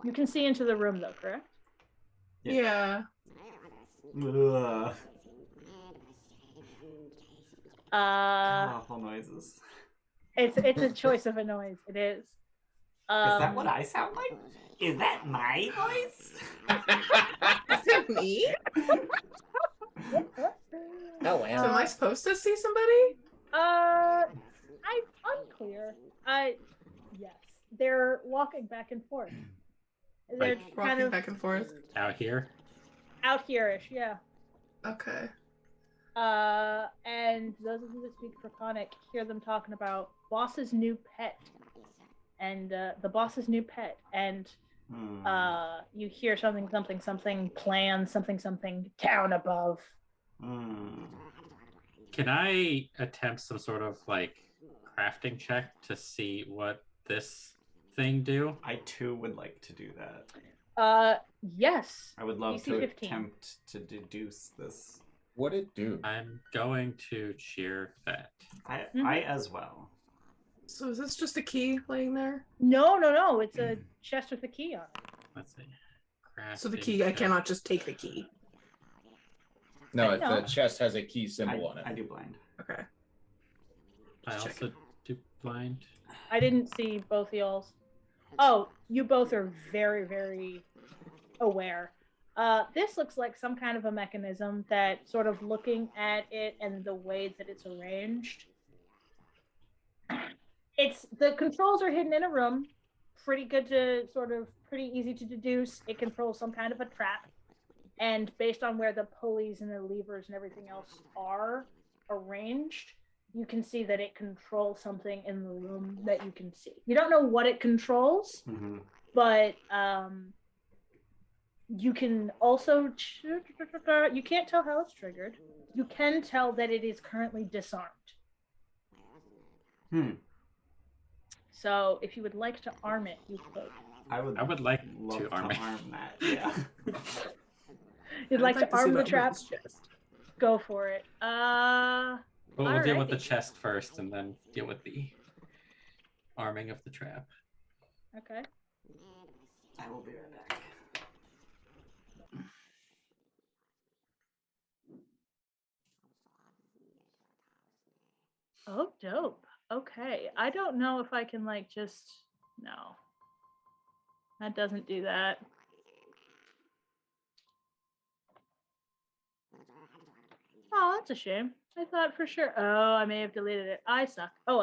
You can see into the room though, correct? Yeah. Ugh. Uh, Awful noises. it's a choice of a noise. It is. Is that what I sound like? Is that my voice? Is it me? No, So am I supposed to see somebody? I'm unclear. Yes, they're walking back and forth. They're Like kind Walking of back and forth. Out here? out here-ish, yeah. Okay. And those of you that speak Draconic hear them talking about boss's new pet, and the boss's new pet, and you hear something plan, something down above. Can I attempt some sort of like crafting check to see what this thing do? I too would like to do that. Yes. I would love DC to 15. attempt to deduce this. What'd it do? I'm going to cheer that. I as well. So is this just a key laying there? No. It's a chest with a key on it. Let's see. So the Crafting key, I check. cannot just take the key. No, No. the chest has a key symbol on it. I do blind. Okay. I Just also do blind. I didn't see both y'all's. Oh, you both are very, very aware. This looks like some kind of a mechanism that, sort of looking at it and the way that it's arranged, the controls are hidden in a room. Pretty easy to deduce. It controls some kind of a trap. And based on where the pulleys and the levers and everything else are arranged, you can see that it controls something in the room that you can see. You don't know what it controls, but you can also... You can't tell how it's triggered. You can tell that it is currently disarmed. So if you would like to arm it, you could. I would like love to arm it. That. Yeah. You'd like to arm the trap? Chest. Go for it. We'll deal with the chest first, and then deal with the arming of the trap. Okay. I will be right back. Oh, dope. Okay. I don't know if I can, just... No. That doesn't do that. Oh, that's a shame. I thought for sure... Oh, I may have deleted it. I suck. Oh,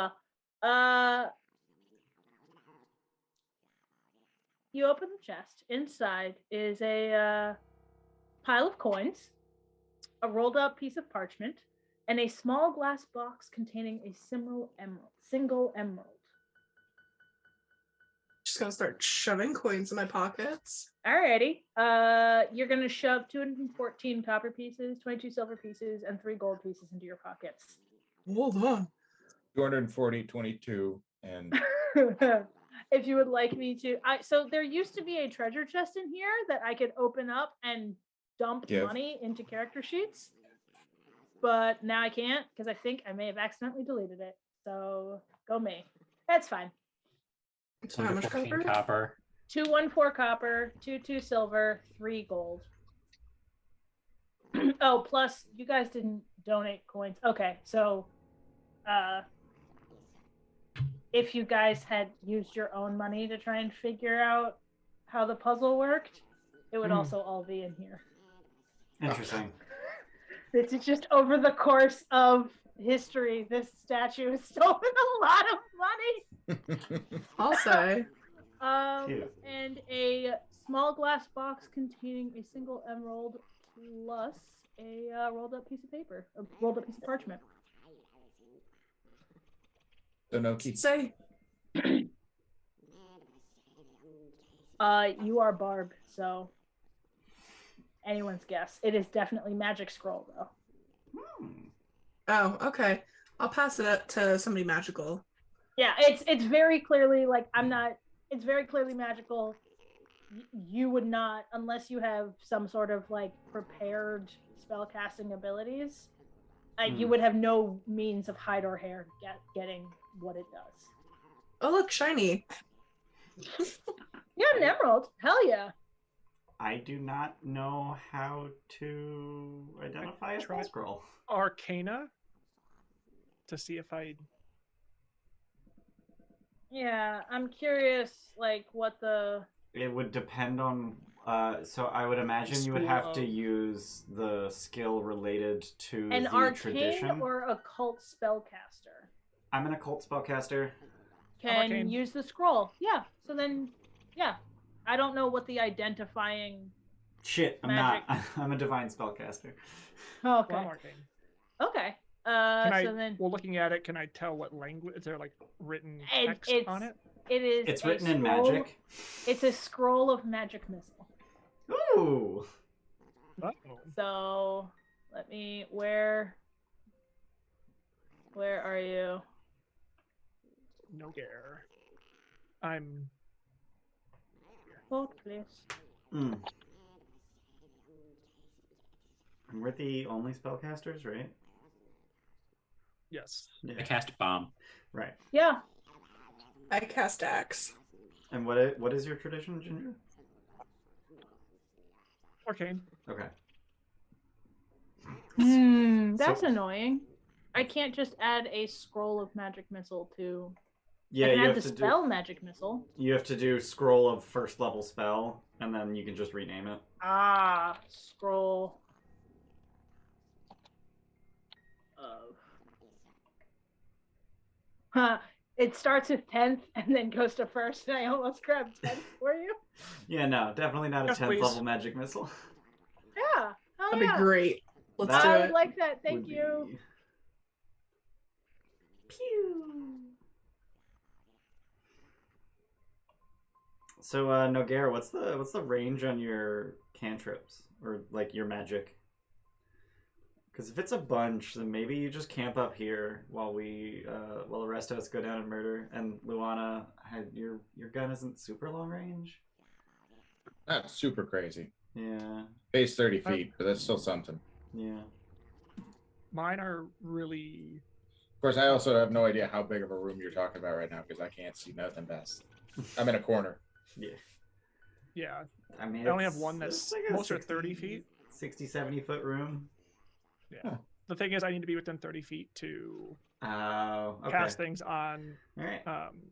well. You open the chest. Inside is a pile of coins, a rolled up piece of parchment, and a small glass box containing a single emerald. Just gonna start shoving coins in my pockets. Alrighty. You're gonna shove 214 copper pieces, 22 silver pieces, and 3 gold pieces into your pockets. Hold on. 240, 22, and If you would like me to, so there used to be a treasure chest in here that I could open up and dump money into character sheets, but now I can't because I think I may have accidentally deleted it. So go me. That's fine. So how much copper? 214 copper, 22 silver, 3 gold. Oh, plus you guys didn't donate coins. Okay, so if you guys had used your own money to try and figure out how the puzzle worked, it would also all be in here. Interesting. It's just over the course of history, this statue has stolen a lot of money. I'll say. And a small glass box containing a single emerald plus a rolled up piece of paper, a rolled up piece of parchment. so no key. Say. You are Barb, so anyone's guess. It is definitely magic scroll, though. Oh, okay. I'll pass it up to somebody magical. Yeah, it's very clearly it's very clearly magical. You would not, unless you have some sort of prepared spellcasting abilities, you would have no means of hide or hair getting what it does. Oh, look, shiny. You have an emerald. Hell yeah. I do not know how to identify a spell scroll. Arcana to see if I... Yeah, I'm curious, what the... It would depend on... so I would imagine you would have to use the skill related to an the arcane tradition. Or occult spellcaster. I'm an occult spellcaster. Can use the scroll. Yeah, so then, yeah. I don't know what the identifying... Shit, I'm magic... not. I'm a divine spellcaster. Okay. Well, I'm arcane. Okay. So then... Well, looking at it, can I tell what language? Is there, written text on it? It is. It's written in magic. It's a scroll of magic missile. Ooh. Uh-oh. So, let me... Where are you? Nogare. I'm... Hold, please. We're the only spellcasters, right? Yes. Yeah. I cast bomb. Right. Yeah. I cast axe. And what is your tradition, Ginger? Arcane. Okay. That's annoying. I can't just add a scroll of magic missile to Yeah, I can you add have the to spell magic missile. You have to do scroll of first level spell, and then you can just rename it. Ah, scroll of. Huh. It starts with 10th and then goes to first, and I almost grabbed 10th for you. Yeah, no, definitely not a Yes, 10th please. level magic missile. Yeah. Hell That'd yeah. be great. Let's That do I it. would like that. Thank Would you. be- Pew. So, Nogare, what's the range on your cantrips or like your magic? Because if it's a bunch, then maybe you just camp up here while the rest of us go down and murder. And Luanna, your gun isn't super long range. Not super crazy. Yeah, Base 30 feet, but that's still something. yeah. Mine are really. Of course, I also have no idea how big of a room you're talking about right now because I can't see nothing best. I'm in a corner. Yeah. Yeah. I mean, I only have it's- one it's that's like a most are 30 feet. 60, 70 foot room. Yeah. Huh. The thing is, I need to be within 30 feet to Oh, okay. cast things on All right.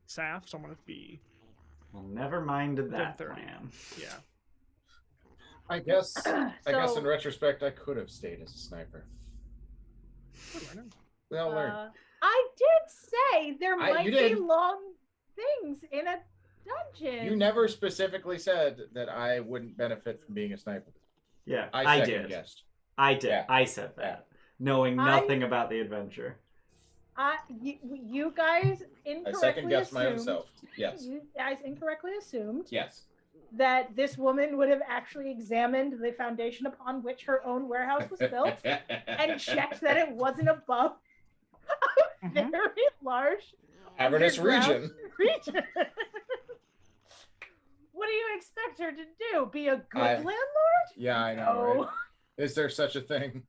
Saf, so I'm going to be. Well, never minded that 30. plan. Yeah. I guess in So, retrospect, I could have stayed as a sniper. We all learn. I did say there might you be did. long things in a dungeon. You never specifically said that I wouldn't benefit from being a sniper. Yeah, I I second did. guessed. I did. Yeah. I said that, knowing nothing about the adventure. You guys I incorrectly second guessed my own assumed. self. Yes. You guys incorrectly assumed Yes. that this woman would have actually examined the foundation upon which her own warehouse was built and checked that it wasn't above a Mhm. very large Cavernous underground region. region. What do you expect her to do? Be a good I- landlord? Yeah, I know. No. Right? Is there such a thing?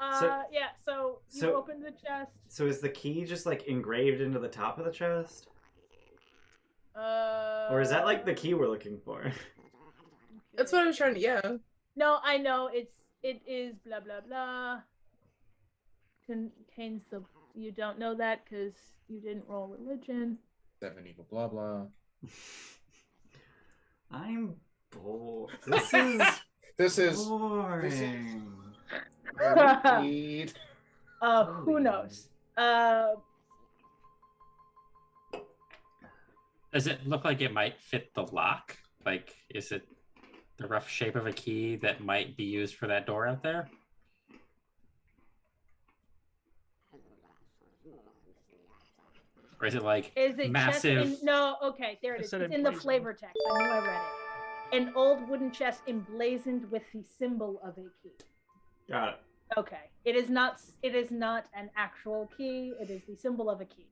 Yeah, so you so- open the chest. So is the key just like engraved into the top of the chest, or is that like the key we're looking for? That's what I was trying to. Yeah. No, I know it is blah blah blah. Contains the. You don't know that because you didn't roll religion. 7 equal blah blah. I'm bored. This is This is boring. indeed. Who knows? Does it look like it might fit the lock? Like, is it the rough shape of a key that might be used for that door out there? Or is it like Is it massive? chest no, okay, there it It is. said It's in the emblazoned. flavor text. I knew I read it. An old wooden chest emblazoned with the symbol of a key. Got it. Okay. It is not an actual key. It is the symbol of a key.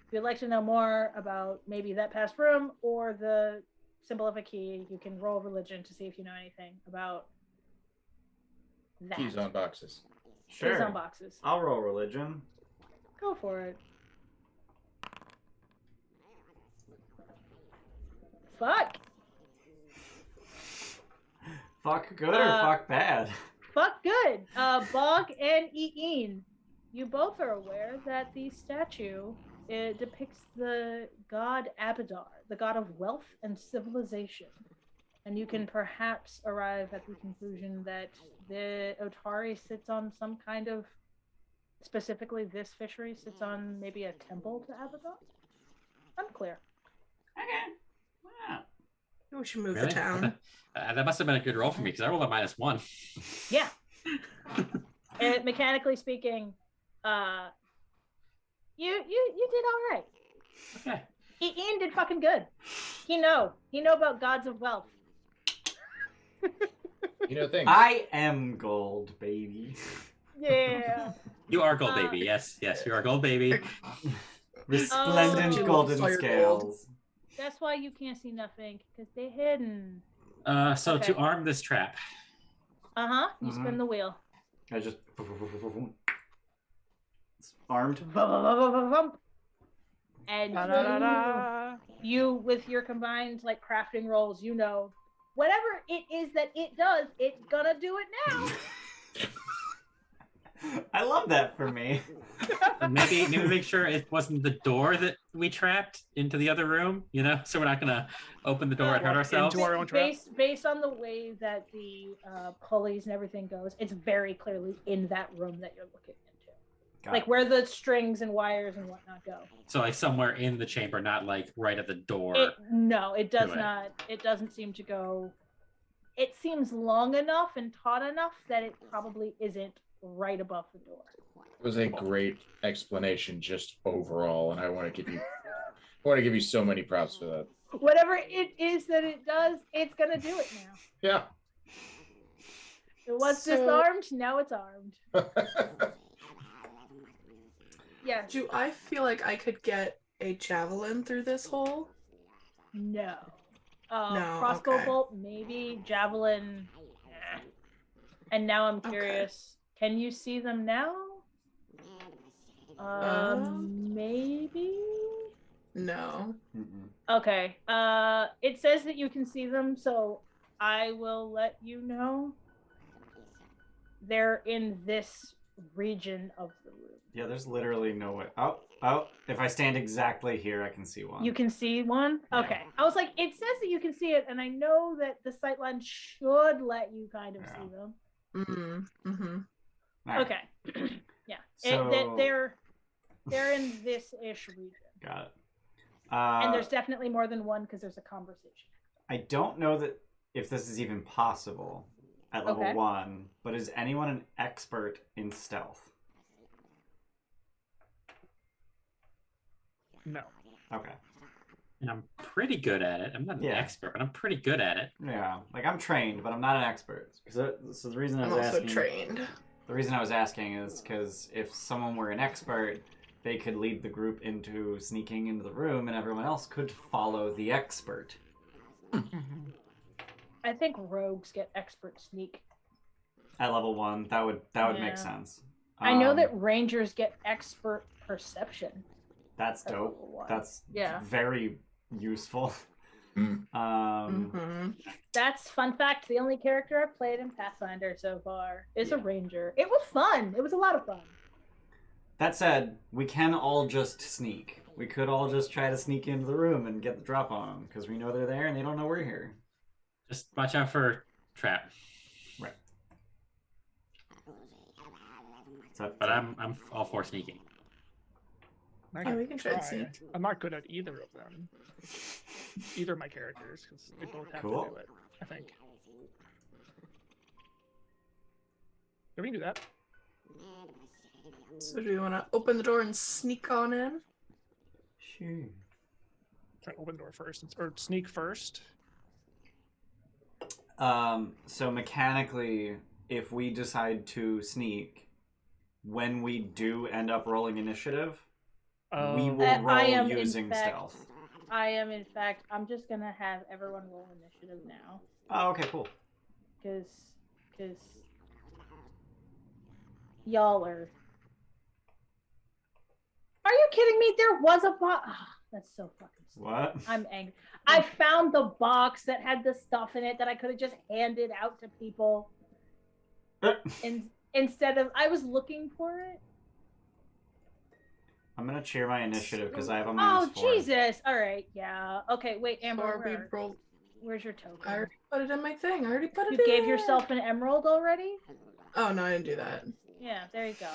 If you'd like to know more about maybe that past room or the symbol of a key, you can roll religion to see if you know anything about that. Keys on boxes. Sure. Keys on boxes. I'll roll religion. Go for it. Fuck. Fuck good or fuck bad? Fuck good. Bog and Eeeen, you both are aware that the statue depicts the god Abadar, the god of wealth and civilization. And you can perhaps arrive at the conclusion that the Otari sits on some kind of, specifically this fishery sits on maybe a temple to Abadar? Unclear. Okay. Wow. We should move Really? the town. That must have been a good roll for me because I rolled a -1. Yeah. And mechanically speaking, you did all right. Okay. Ian did fucking good. He know about gods of wealth. You know things. I am gold, baby. Yeah. You are gold baby. Yes, you are gold baby. Resplendent Oh. golden Fire scales. gold. That's why you can't see nothing, because they're hidden. So Okay. to arm this trap, Uh-huh. You Mhm. spin the wheel. I just it's armed. And Da-da-da-da. you, with your combined like crafting rolls, you know, whatever it is that it does, it's gonna do it now. I love that for me. Maybe make sure it wasn't the door that we trapped into the other room, so we're not gonna open the door and hurt ourselves. Into our own trap. Based on the way that the pulleys and everything goes, it's very clearly in that room that you're looking into. Like where the strings and wires and whatnot go. So like somewhere in the chamber, not like right at the door. No, it does not. It doesn't seem to go. It seems long enough and taut enough that it probably isn't right above the door. It was a great explanation just overall, and I want to give you so many props for that. Whatever it is that it does, it's gonna do it now. Yeah. It was disarmed, now it's armed. Yeah. Do I feel like I could get a javelin through this hole? No. No. Crossbow bolt, maybe. Javelin. And now I'm curious. Okay. Can you see them now? Maybe. No. Okay. It says that you can see them, so I will let you know. They're in this region of the room. Yeah, there's literally no way. Oh, if I stand exactly here, I can see one. You can see one? Yeah. Okay. I was like, it says that you can see it, and I know that the sightline should let you kind of see them. Right. Okay. Yeah. So... They're in this-ish region. Got it. And there's definitely more than one because there's a conversation. I don't know that if this is even possible at level 1, but is anyone an expert in stealth? No. Okay. And I'm pretty good at it. I'm not an expert, but I'm pretty good at it. Yeah, like I'm trained, but I'm not an expert. So the reason I was I'm also asking, trained. The reason I was asking is because if someone were an expert, they could lead the group into sneaking into the room, and everyone else could follow the expert. I think rogues get expert sneak. At level 1, that would make sense. I know that rangers get expert perception. That's dope. That's very useful. That's fun fact. The only character I've played in Pathfinder so far is a ranger. It was fun. It was a lot of fun. That said, we can all just sneak. We could all just try to sneak into the room and get the drop on them because we know they're there and they don't know we're here. Just watch out for trap. Right. But I'm all for sneaking. We can try and sneak. I'm not good at either of them. Either of my characters, because they both have to do it, I think. Yeah, we can do that. So do you want to open the door and sneak on in? Sure. Try to open the door first, or sneak first. So mechanically, if we decide to sneak, when we do end up rolling initiative, we will roll using stealth. I'm just gonna have everyone roll initiative now. Oh, okay, cool. Because y'all are... Are you kidding me? There was a box. Oh, that's so fucking stupid. What? I'm angry. I found the box that had the stuff in it that I could have just handed out to people. Instead of... I was looking for it. I'm gonna cheer my initiative because I have a -4. Oh, Jesus. All right, yeah. Okay, wait, Amber, where's your token? I already put it in my thing. You gave yourself an emerald already? Oh, no, I didn't do that. Yeah, there you go.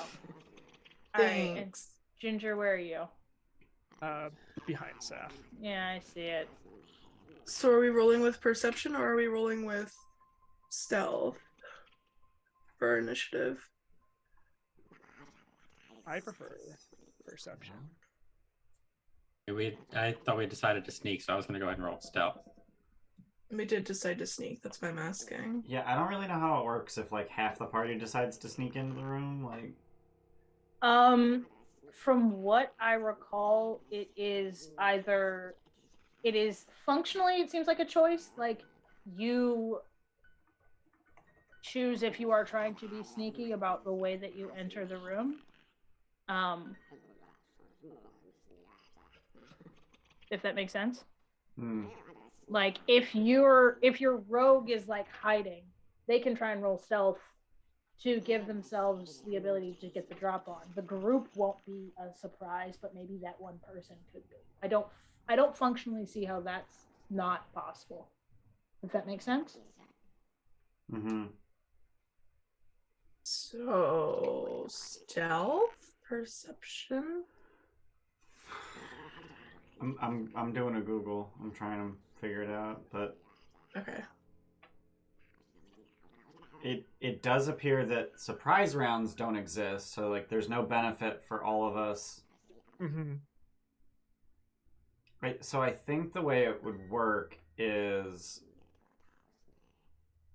Thanks. All right, and Ginger, where are you? Behind Saf. Yeah, I see it. So are we rolling with perception or are we rolling with stealth for our initiative? I prefer perception. I thought we decided to sneak, so I was going to go ahead and roll stealth. We did decide to sneak. That's why I'm asking. Yeah, I don't really know how it works if like half the party decides to sneak into the room. Like, from what I recall, it is functionally, it seems like a choice. Like, you choose if you are trying to be sneaky about the way that you enter the room. If that makes sense. Like, if your rogue is like hiding, they can try and roll stealth to give themselves the ability to get the drop on. The group won't be a surprise, but maybe that one person could be. I don't functionally see how that's not possible. If that makes sense. Mm-hmm. So stealth, perception. I'm doing a Google. I'm trying to figure it out, but Okay. it does appear that surprise rounds don't exist, so like there's no benefit for all of us. Mm-hmm. Right, so I think the way it would work is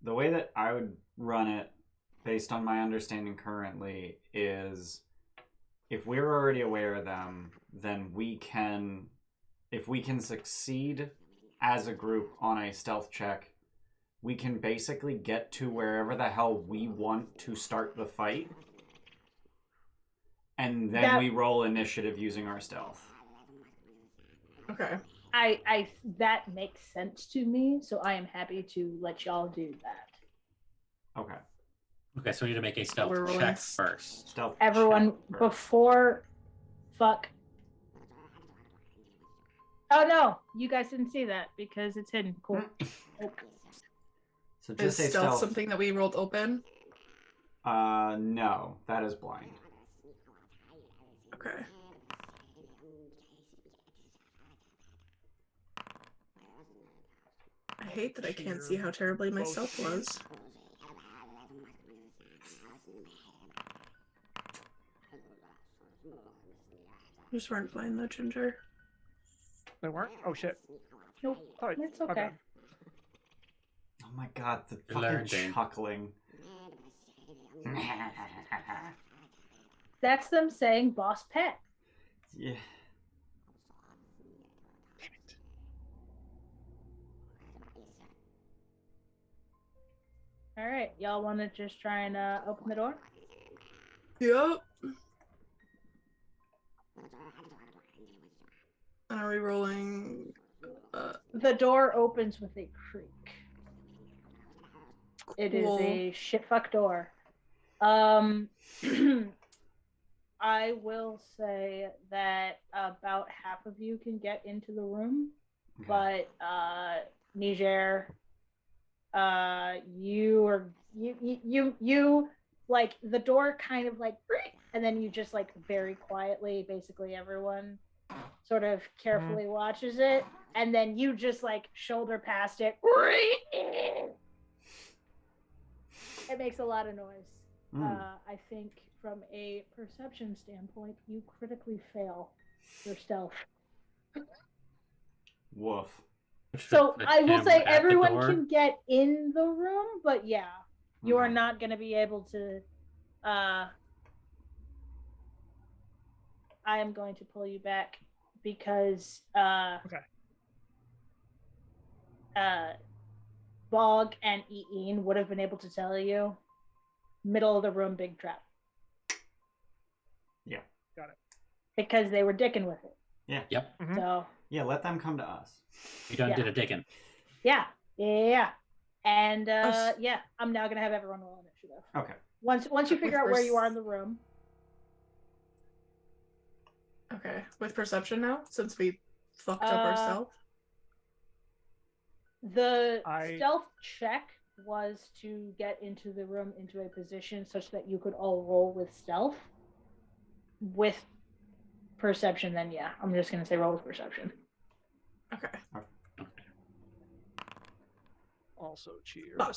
the way that I would run it, based on my understanding currently, is if we're already aware of them, then we can, if we can succeed as a group on a stealth check, we can basically get to wherever the hell we want to start the fight, and then we roll initiative using our stealth. Okay. I that makes sense to me, so I am happy to let y'all do that. Okay. Okay, so we need to make a stealth We're rolling check first. Stealth Everyone, check first. before... Fuck. Oh no, you guys didn't see that because it's hidden. Cool. So Is just say stealth stealth. something that we rolled open? No, that is blind. Okay. I hate that I can't see how terribly my stealth was. You just weren't blind though, Ginger. They weren't? Oh shit. Nope, Oh, it's okay. okay. Oh my god, the You fucking learned, Dane. chuckling. That's them saying boss pet. Yeah. All right, y'all want to just try and open the door? Yep. And are we rolling? The door opens with a creak. It is Cool. a shitfuck door. I will say that about half of you can get into the room, but Niger, you like the door kind of like, and then you just like very quietly, basically everyone sort of carefully watches it, and then you just like shoulder past it. It makes a lot of noise. I think from a perception standpoint, you critically fail your stealth. Woof. So I will say At the everyone door? can get in the room, but yeah, you are not going to be able to. I am going to pull you back because Bog and Eeeen would have been able to tell you. Middle of the room, big trap. Yeah. Got it. Because they were dicking with it. Yeah. Yep. So. Yeah, let them come to us. You done did a digging. Yeah. And yeah, I'm now gonna have everyone roll initiative. Okay. Once you figure out where you are in the room. Okay. With perception now, since we fucked up our stealth. The stealth check was to get into the room into a position such that you could all roll with stealth. With perception, then yeah, I'm just gonna say roll with perception. Okay. Also cheer. Fuck.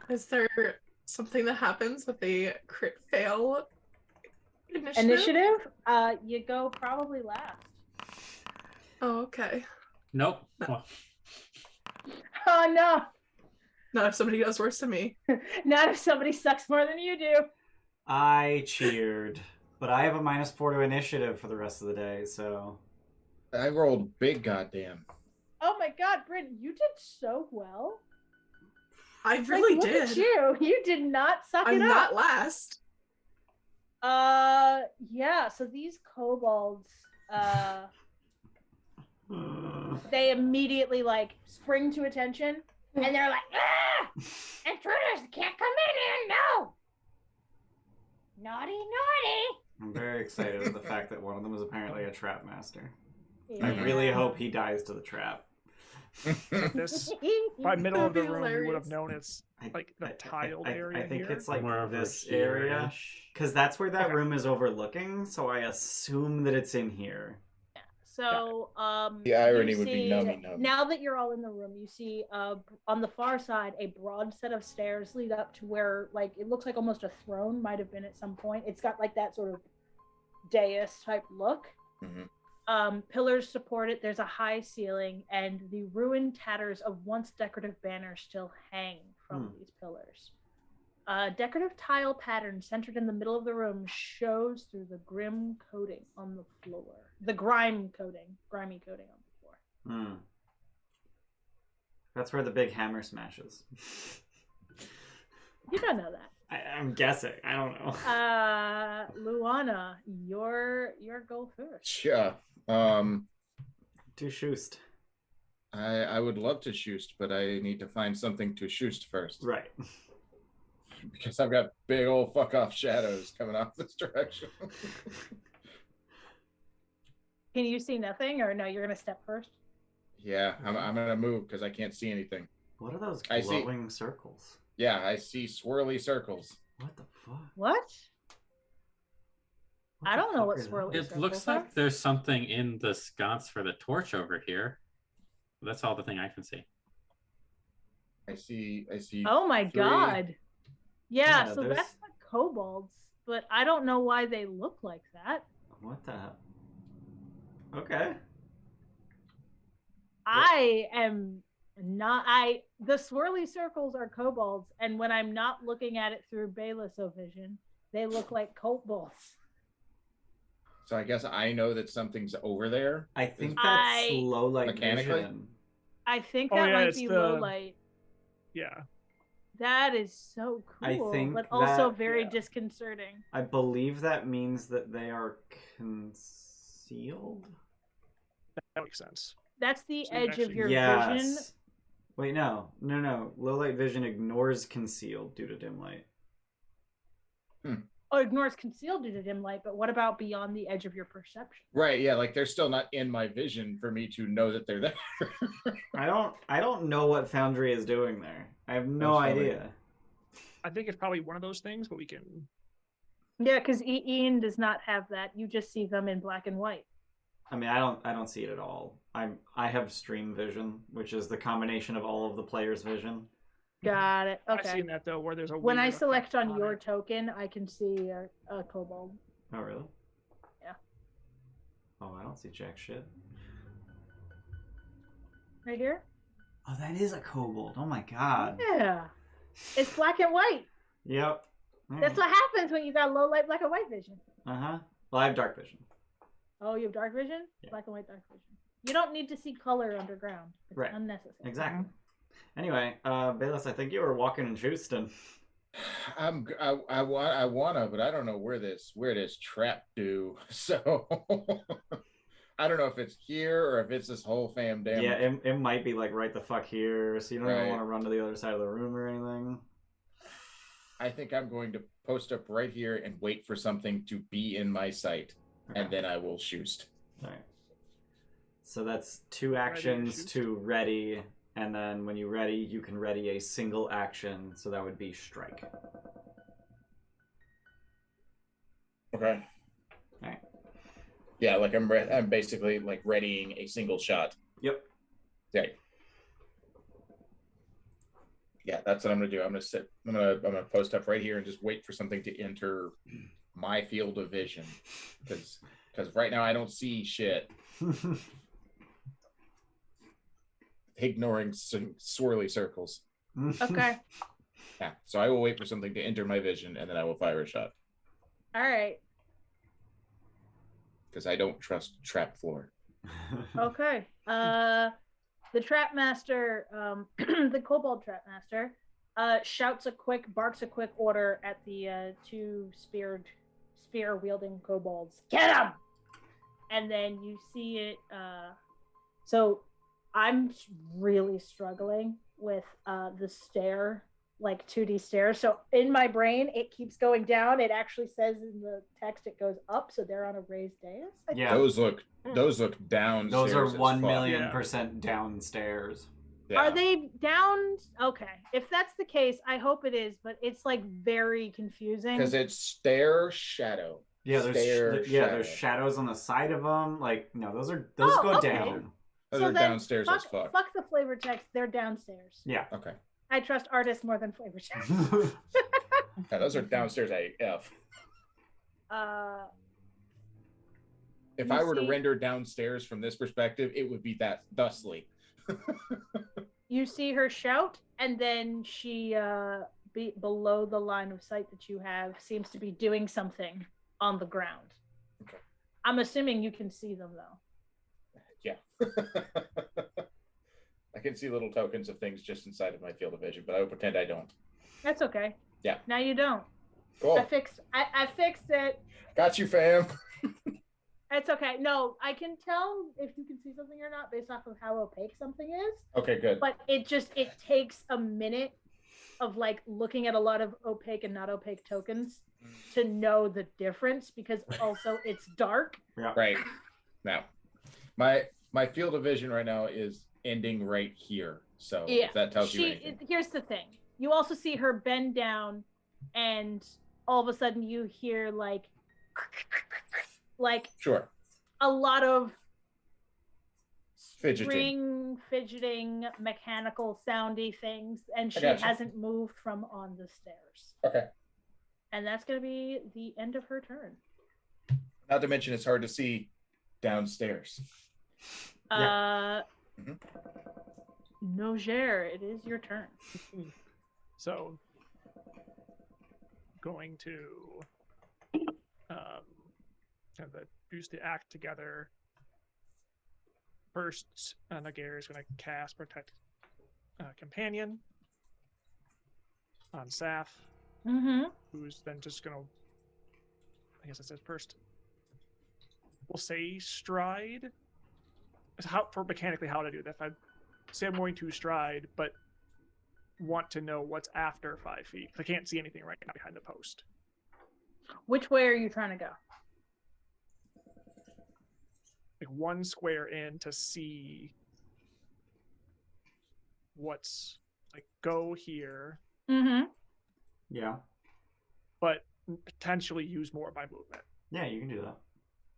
Is there something that happens with a crit fail initiative? You go probably last. Oh, okay. Nope. No. Well, Oh no. Not if somebody does worse than me. Not if somebody sucks more than you do. I cheered, but I have a -4 to initiative for the rest of the day, so. I rolled big, goddamn. Oh my god, Bryn, you did so well. I really look did. At you. You did not suck it up. I'm not last. Yeah, so these kobolds, they immediately like spring to attention, and they're like, "Ah! Intruders can't come in here! No! Naughty, naughty!" I'm very excited at the fact that one of them is apparently a trap master. Yeah. I really hope he dies to the trap. This by middle of the That'd be room, you would have hilarious. known it's like the tiled area I think here. it's like Somewhere over this area. here-ish. Because that's where that Okay. room is overlooking, so I assume that it's in here. So, The irony you would be see- nummy. Now that you're all in the room, you see on the far side a broad set of stairs lead up to where, like, it looks like almost a throne might have been at some point. It's got like that sort of dais type look. Mhm. Pillars support it. There's a high ceiling, and the ruined tatters of once decorative banners still hang from these pillars. A decorative tile pattern centered in the middle of the room shows through the grim coating on the floor. The grimy coating on the floor. Hmm. That's where the big hammer smashes. You don't know that. I'm guessing. I don't know. Luanna, your go first. Yeah. Do shoost. I would love to shoost, but I need to find something to shoost first. Right. Because I've got big old fuck off shadows coming off this direction. Can you see nothing, or no? You're gonna step first. Yeah, I'm gonna move because I can't see anything. What are those I see. glowing circles? Yeah, I see swirly circles. What the fuck? What? What I the don't know fuck what are those? swirly It looks circles are. like there's something in the sconce for the torch over here. That's all the thing I can see. I see. Oh my three. god. Yeah, Yeah, so there's- that's the kobolds, but I don't know why they look like that. What the hell? Okay. I am not the swirly circles are kobolds, and when I'm not looking at it through Bayless vision, they look like kobolds. So I guess I know that something's over there. I think that's I- low light Mechanically? vision. I think Oh, that yeah, might it's be the- low light. Yeah. That is so I cool, think but also that- very yeah. disconcerting. I believe that means that they are concealed. That makes sense. That's the So you edge of actually- your yes. vision. Wait, no. Low light vision ignores concealed due to dim light. Oh, ignores concealed due to dim light, but what about beyond the edge of your perception? Right, yeah, like they're still not in my vision for me to know that they're there. I don't know what Foundry is doing there. I have no That's funny. idea. I think it's probably one of those things, but we can. Yeah, because Eeeen does not have that. You just see them in black and white. I mean, I don't see it at all. I have stream vision, which is the combination of all of the players' vision. Got it. I've Okay. seen that though, where there's a. When I weird select effect on your it. token, I can see a kobold. Oh, really? Yeah. Oh, I don't see jack shit. Right here? Oh, that is a kobold. Oh my god. Yeah. It's black and white. Yep. That's what happens when you got low light black and white vision. Uh-huh. Well, I have dark vision. Oh, you have dark vision? Yeah. Black and white dark vision. You don't need to see color underground. It's Right. unnecessary. Exactly. Anyway, Bayless, I think you were walking and joosting. I wanna, but I don't know where this trap do. So I don't know if it's here or if it's this whole fam damage. Yeah, it might be like right the fuck here, so you don't even Right. want to run to the other side of the room or anything. I think I'm going to post up right here and wait for something to be in my sight, and Okay. then I will shoot. Alright. So that's two Ready to actions shoot? to ready, and then when you ready, you can ready a single action, so that would be strike. Okay. Alright. Yeah, like I'm basically like readying a single shot. Yep. Okay. Yeah, that's what I'm gonna do. I'm gonna post up right here and just wait for something to enter my field of vision, because right now I don't see shit. Ignoring swirly circles. Okay. Yeah, so I will wait for something to enter my vision and then I will fire a shot All right. because I don't trust trap floor. Okay. The trap master, the kobold trap master, barks a quick order at the two spear wielding kobolds. Get him! And then you see it. So I'm really struggling with the stair, like 2D stairs. So in my brain, it keeps going down. It actually says in the text it goes up, so they're on a raised dais. Yeah. Those look downstairs. Those are as 1,000,000% downstairs. Yeah. Are they down? Okay. If that's the case, I hope it is, but it's like very confusing. Because it's stair shadow. Yeah, Stair there's shadows on the side of them. Like, no, those go okay. down. Those are downstairs as fuck. Fuck the flavor text. They're downstairs. Yeah. Okay. I trust artists more than flavor text. Yeah, those are downstairs AF. If I were to render downstairs from this perspective, it would be that thusly. You see her shout, and then she, below the line of sight that you have, seems to be doing something on the ground. Okay. I'm assuming you can see them, though. Yeah. I can see little tokens of things just inside of my field of vision, but I will pretend I don't. That's okay. Yeah. Now you don't. Cool. I fixed it. Got you, fam. It's okay. No, I can tell if you can see something or not based off of how opaque something is. Okay, good. But it takes a minute of like looking at a lot of opaque and not opaque tokens to know the difference, because also it's dark. Yeah. Right. Now, my field of vision right now is ending right here. So if that tells you anything. Here's the thing. You also see her bend down, and all of a sudden you hear like Sure. a lot of Fidgeting. fidgeting, mechanical soundy things, and she gotcha. hasn't moved from on the stairs. Okay. And that's going to be the end of her turn. Not to mention it's hard to see downstairs. Nogare, it is your turn. So, going to kind of use the act together. First, Nogare is going to cast Protect Companion on Saf, who's then just going to, I guess it says first, we'll say stride. For mechanically how to do that. If I say I'm going to stride, but want to know what's after 5 feet. I can't see anything right now behind the post. Which way are you trying to go? Like 1 square in to see what's like go here. Yeah. But potentially use more of my movement. Yeah, you can do that.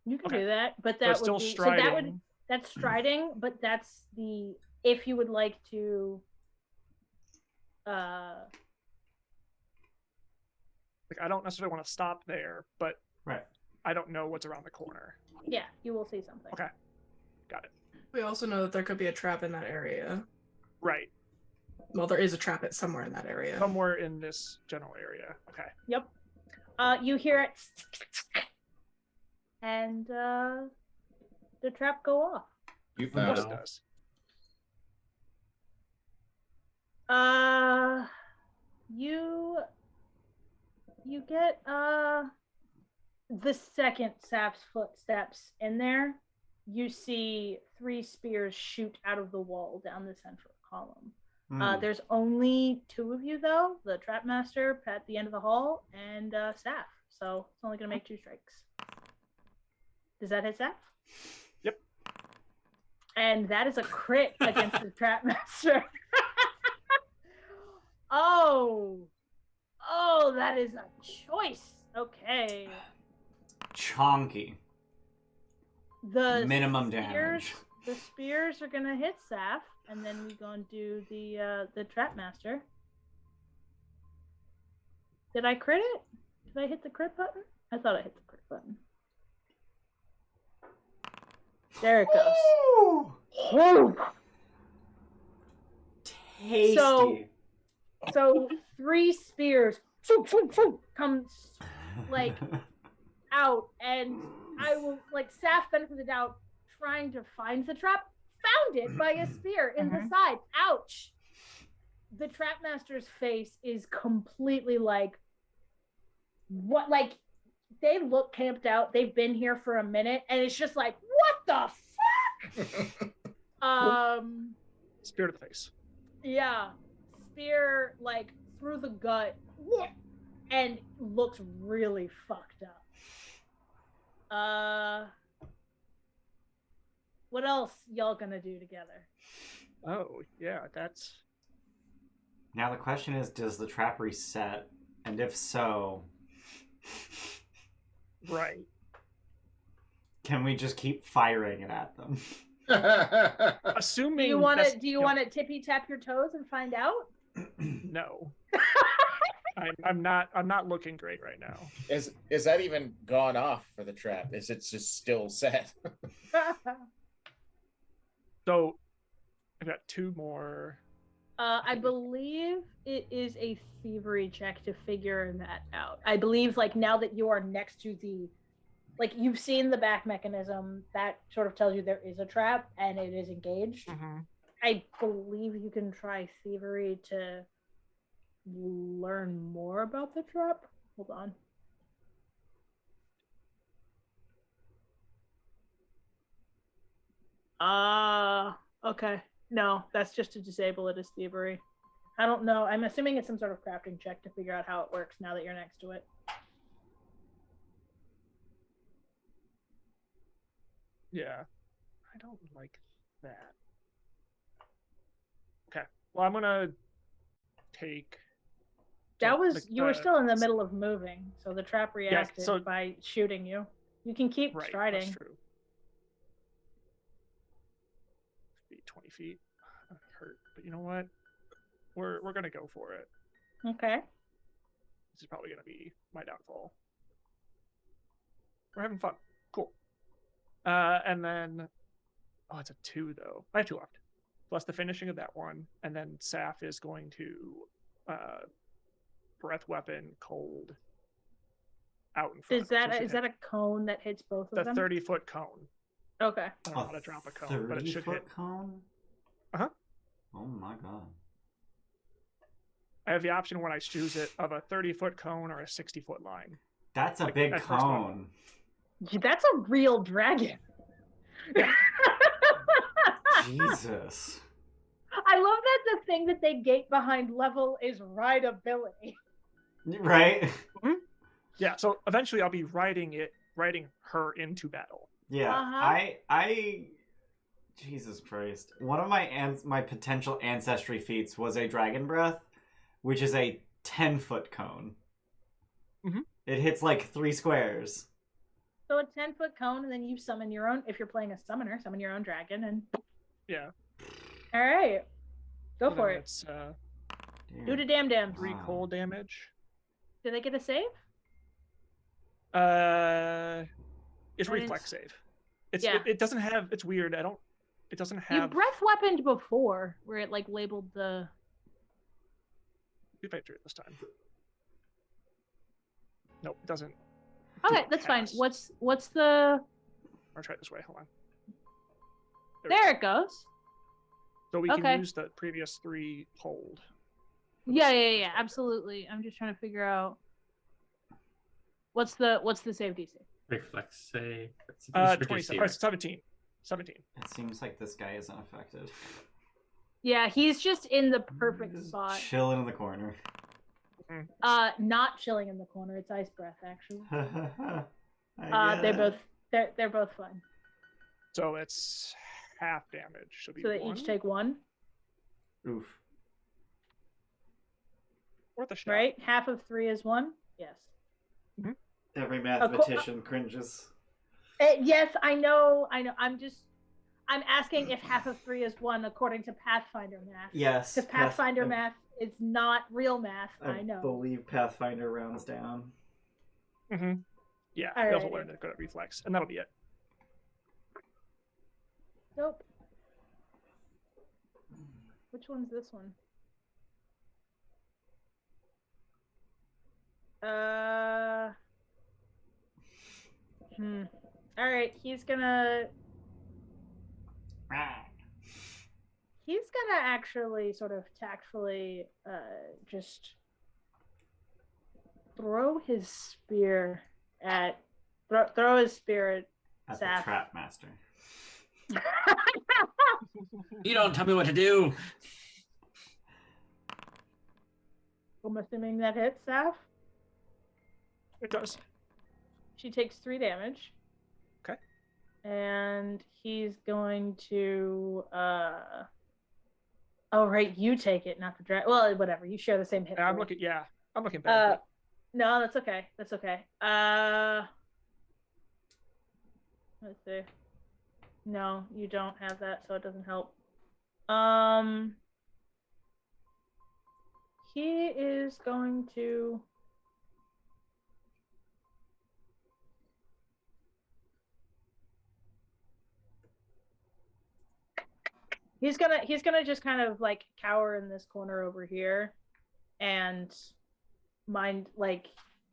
You can do that, but that But would still be striding. that's striding, but that's the if you would like to like I don't necessarily want to stop there, but Right. I don't know what's around the corner. yeah, you will see something. Okay. Got it. We also know that there could be a trap in that area. Right. Well, there is a trap at somewhere in that area. Somewhere in this general area. Okay. Yep. You hear it, and the trap go off. You What found it it. does. You get the second Sap's footsteps in there, you see 3 spears shoot out of the wall down the central column. There's only 2 of you though, the Trapmaster at the end of the hall and Saf. So it's only gonna make 2 strikes. Does that hit Saf? Yep. And that is a crit against the Trapmaster. Oh, that is a choice. Okay. Chonky. The Minimum spears, damage. The spears are gonna hit Saf, and then we're gonna do the Trapmaster. Did I crit it? Did I hit the crit button? I thought I hit the crit button. There it goes. Ooh. Tasty. So 3 spears comes like out, and I will like Saf benefit of the doubt trying to find the trap, found it by a spear in the side. Ouch. The Trapmaster's face is completely like, what? Like they look camped out. They've been here for a minute, and it's just like, what the fuck? Spear to the face. Yeah. Spear, like, through the gut, and looks really fucked up. What else y'all gonna do together? Oh, yeah, that's... Now the question is, does the trap reset? And if so... Right. Can we just keep firing it at them? Assuming Do you want to tippy tap your toes and find out? No. I'm not looking great right now. Is that even gone off for the trap? Is it just still set? So I've got 2 more. I believe it is a thievery check to figure that out. I believe, like, now that you are next to the, like, you've seen the back mechanism, that sort of tells you there is a trap and it is engaged. Mm-hmm. I believe you can try thievery to learn more about the trap. Hold on. Okay. No, that's just to disable it as thievery. I don't know. I'm assuming it's some sort of crafting check to figure out how it works now that you're next to it. Yeah. I don't like that. Okay. Well, I'm gonna take... That was... you were still in the middle of moving, so the trap reacted by shooting you. You can keep striding. That's true. 20 feet. That hurt. But you know what? We're gonna go for it. Okay. This is probably gonna be my downfall. We're having fun. Cool. And then... Oh, it's a 2, though. I have 2 left. Plus the finishing of that one. And then Saf is going to breath weapon cold out in front. Is that a cone that hits both of them? The 30-foot cone. Okay. I don't know how to drop a cone, but it should hit. 30-foot cone? Uh-huh. Oh my god. I have the option when I choose it of a 30-foot cone or a 60-foot line. That's a big cone. That's a real dragon. Jesus. I love that the thing that they gate behind level is rideability. Right? Mm-hmm. Yeah, so eventually I'll be riding her into battle. Yeah, I Jesus Christ. One of my potential ancestry feats was a dragon breath, which is a 10-foot cone. Mm-hmm. It hits like 3 squares. So a 10-foot cone, and then you summon your own. If you're playing a summoner, summon your own dragon, and yeah. All right, go for it. It's do the damn. 3 cold damage. Do they get a save? It's reflex save. Yeah. It doesn't have. It's weird. It doesn't have. You breath weaponed before, where it like labeled the. See if I do it this time. Nope, it doesn't. Okay, that's fine. What's the? I'll try it this way. Hold on. There it goes. So we can use the previous 3 hold. Yeah, absolutely. I'm just trying to figure out what's the save DC? Reflex save. 27. 17. It seems like this guy is unaffected. Yeah, he's just in the perfect spot. Chilling in the corner. Not chilling in the corner. It's ice breath, actually. They're both fun. So it's half damage. So they each take 1. Oof. Worth a shot. Right? Half of 3 is 1. Yes. Mm-hmm. Every mathematician cringes. Yes, I know. I'm asking if half of 3 is 1 according to Pathfinder math. Yes. Because Pathfinder math is not real math. I know. I believe Pathfinder rounds down. Mm-hmm. Yeah, we also learned to go to reflex, and that'll be it. Nope. Which one's this one? All right, he's gonna actually sort of tactfully just throw his spear at Saf. The trap master. You don't tell me what to do. I'm assuming that hits, Saf. It does. She takes 3 damage. Okay. And he's going to oh right, you take it, not the dragon. Well, whatever. You share the same hit. I'm looking bad. No, that's okay. That's okay. Let's see. No, you don't have that, so it doesn't help. He is going to He's gonna just kind of like cower in this corner over here and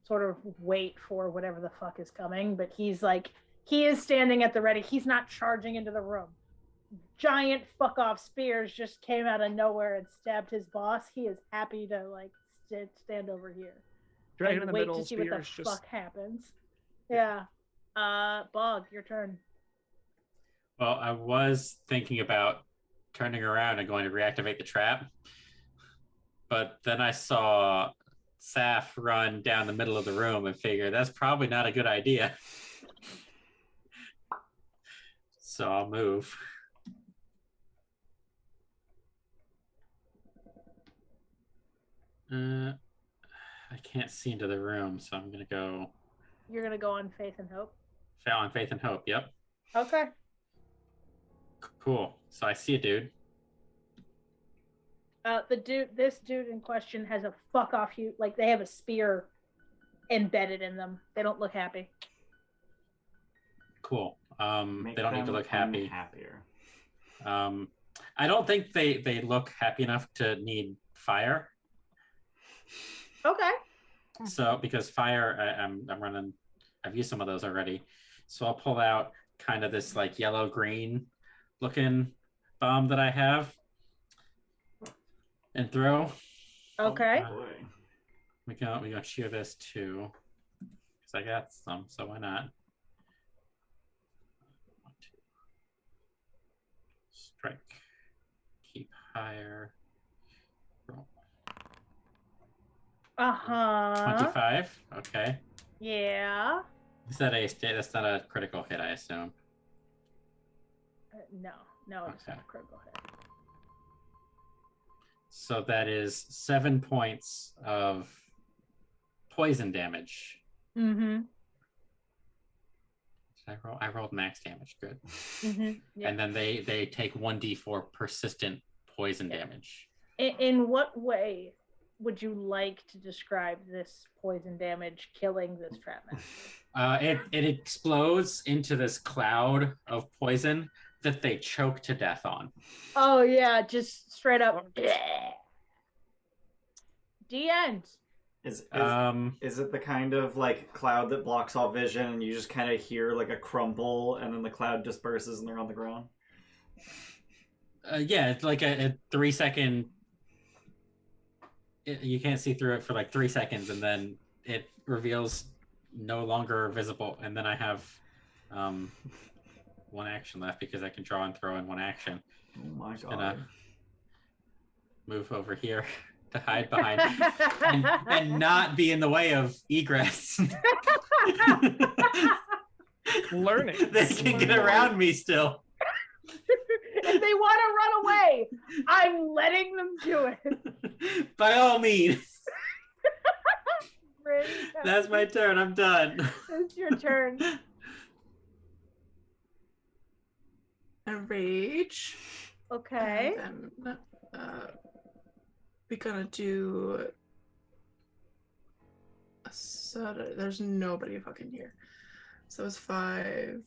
sort of wait for whatever the fuck is coming, but he is standing at the ready. He's not charging into the room. Giant fuck off spears just came out of nowhere and stabbed his boss. He is happy to stand over here. Dragon and in the wait middle, to see what the spears fuck happens. Yeah. Bog, your turn. Well, I was thinking about turning around and going to reactivate the trap, but then I saw Saf run down the middle of the room and figured that's probably not a good idea. So I'll move. I can't see into the room, so I'm gonna go. You're gonna go on Faith and Hope. On Faith and Hope. Yep. Okay. Cool. So I see a dude. This dude in question has a fuck off they have a spear embedded in them. They don't look happy. Cool. They don't need to look happy. Happier. I don't think they look happy enough to need fire. Okay. So because fire, I'm running. I've used some of those already. So I'll pull out kind of this like yellow green looking bomb that I have and throw. Okay. We gonna cheer this too because I got some. So why not? 1, 2. Strike. Keep higher. Roll. 25. Okay. Yeah. Is that that's not a critical hit, I assume. No, it's not a critical hit. So that is 7 points of poison damage. Mm-hmm. Did I rolled max damage. Good. Mm-hmm. Yeah. And then they take 1d4 persistent poison damage. In what way would you like to describe this poison damage killing this trap master? It explodes into this cloud of poison that they choke to death on. Oh yeah, just straight up. The end. Is it the kind of like cloud that blocks all vision and you just kind of hear like a crumble and then the cloud disperses and they're on the ground? Yeah, it's like a 3-second. You can't see through it for like 3 seconds, and then it reveals no longer visible. And then I have 1 action left because I can draw and throw in 1 action. Oh my god! Gonna move over here to hide behind and not be in the way of egress. Learning. They can get around me still. If they want to run away, I'm letting them do it. By all means. Bryn, That's my turn. I'm done. it's your turn. And rage. Okay. And then we're gonna do. So there's nobody fucking here. So it's 5.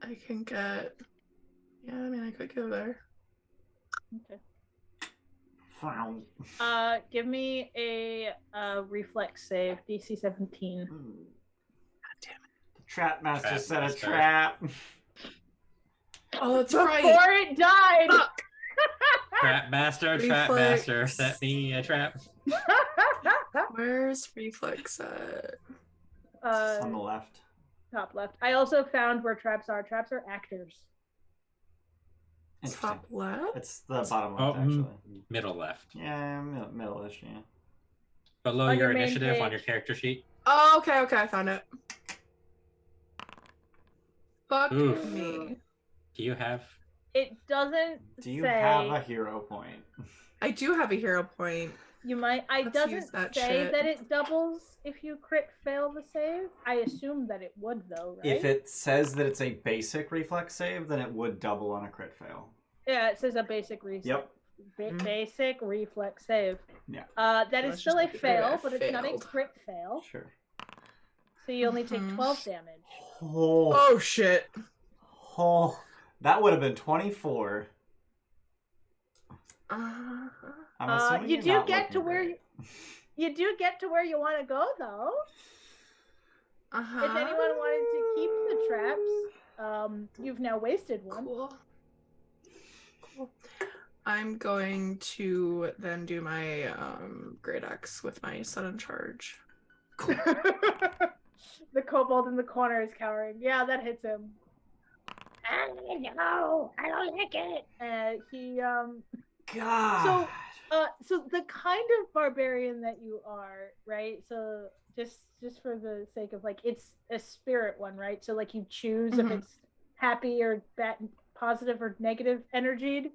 I can get. Yeah, I mean, I could go there. Okay. Wow. Give me a reflex save, DC 17. God damn it. The trap master Trap set a master. trap. Oh, that's Before right. it died. Fuck. Trap master, trap Reflex. master, set me a trap. Where's reflex at? On the left. Top left. I also found where traps are. Traps are actors. Top left? It's the bottom left, actually. Middle left. Yeah, middle-ish, yeah. Below On your your main initiative on page. your character sheet. Oh, okay, I found it. Fuck Oof. me. Do you have? It doesn't Do you say... have a hero point? I do have a hero point. You might. It Let's doesn't use that say shit. that it doubles if you crit fail the save. I assume that it would, though, right? If it says that it's a basic reflex save, then it would double on a crit fail. Yeah, it says a basic reflex. Yep. Basic reflex save. Yeah. That is That's still a just fail, but it's not a failed. crit fail. Sure. So you only take 12 damage. Oh shit. Oh, that would have been 24. I'm assuming You you're do not get to looking where great. you do get to where you want to go, though. Uh-huh. If anyone wanted to keep the traps, you've now wasted one. Cool. I'm going to then do my Great Axe with my sudden charge. The kobold in the corner is cowering. Yeah, that hits him. No, I don't like it. He God. So the kind of barbarian that you are, right? So just for the sake of like, it's a spirit one, right? So like you choose if it's happy or bad, positive or negative energied.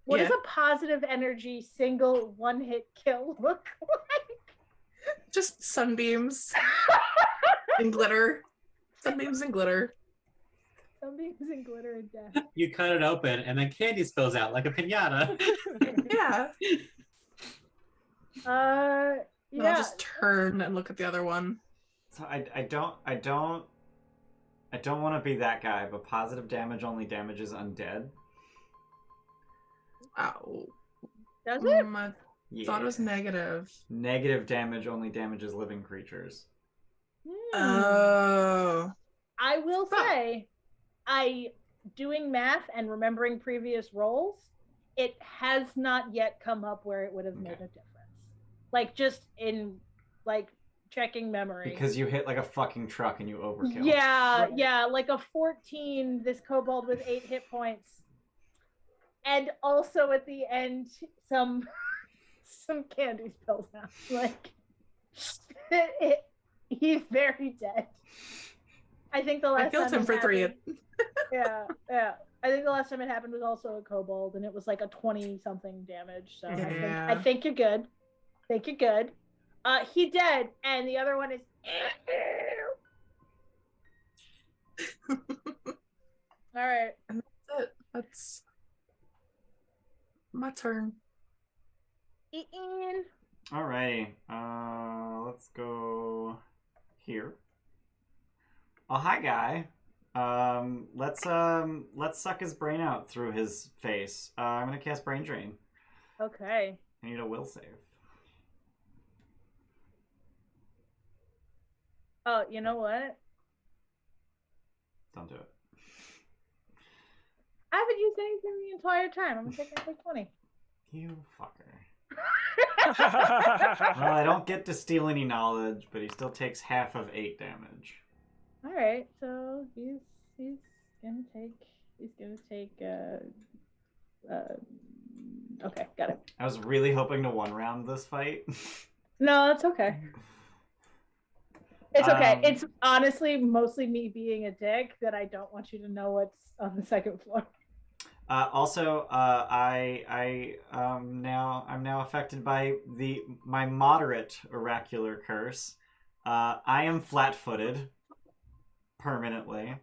What does a positive energy single one-hit kill look like? Just sunbeams and glitter. Sunbeams and glitter. Sunbeams and glitter and death. You cut it open, and then candy spills out like a pinata. Yeah. Yeah. I'll just turn and look at the other one. So I don't want to be that guy, but positive damage only damages undead. Ow. Does it? I Yeah. thought it was negative. Negative damage only damages living creatures. Oh. I will say, doing math and remembering previous rolls, it has not yet come up where it would have made a difference. Like just in checking memory. Because you hit like a fucking truck and you overkill. Yeah, yeah, like a 14, this kobold with 8 hit points. And also at the end, some candy spills out. Like, he's very dead. I think the last I killed time him for 3. Yeah. I think the last time it happened was also a kobold, and it was like a 20-something damage. So I think you're good. He dead, and the other one is. All right. And that's it. That's my turn. Eeeen. Alrighty. Let's go here. Oh, hi, guy. Let's suck his brain out through his face. I'm gonna cast Brain Drain. Okay. I need a will save. Oh, you know what? Don't do it. I haven't used anything the entire time. I'm gonna take 20. You fucker. Well, I don't get to steal any knowledge, but he still takes half of 8 damage. All right, so he's gonna take okay, got it. I was really hoping to one-round this fight. No, it's okay. It's okay. It's honestly mostly me being a dick that I don't want you to know what's on the second floor. Also, I'm now affected by my moderate oracular curse. I am flat-footed permanently,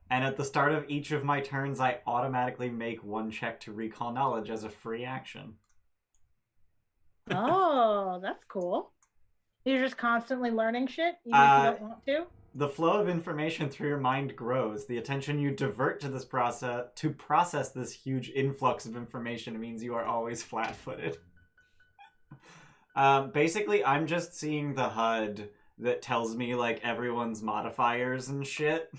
and at the start of each of my turns, I automatically make one check to recall knowledge as a free action. Oh, that's cool. You're just constantly learning shit, even if you don't want to. The flow of information through your mind grows. The attention you divert to this process this huge influx of information means you are always flat-footed. Basically, I'm just seeing the HUD that tells me like everyone's modifiers and shit.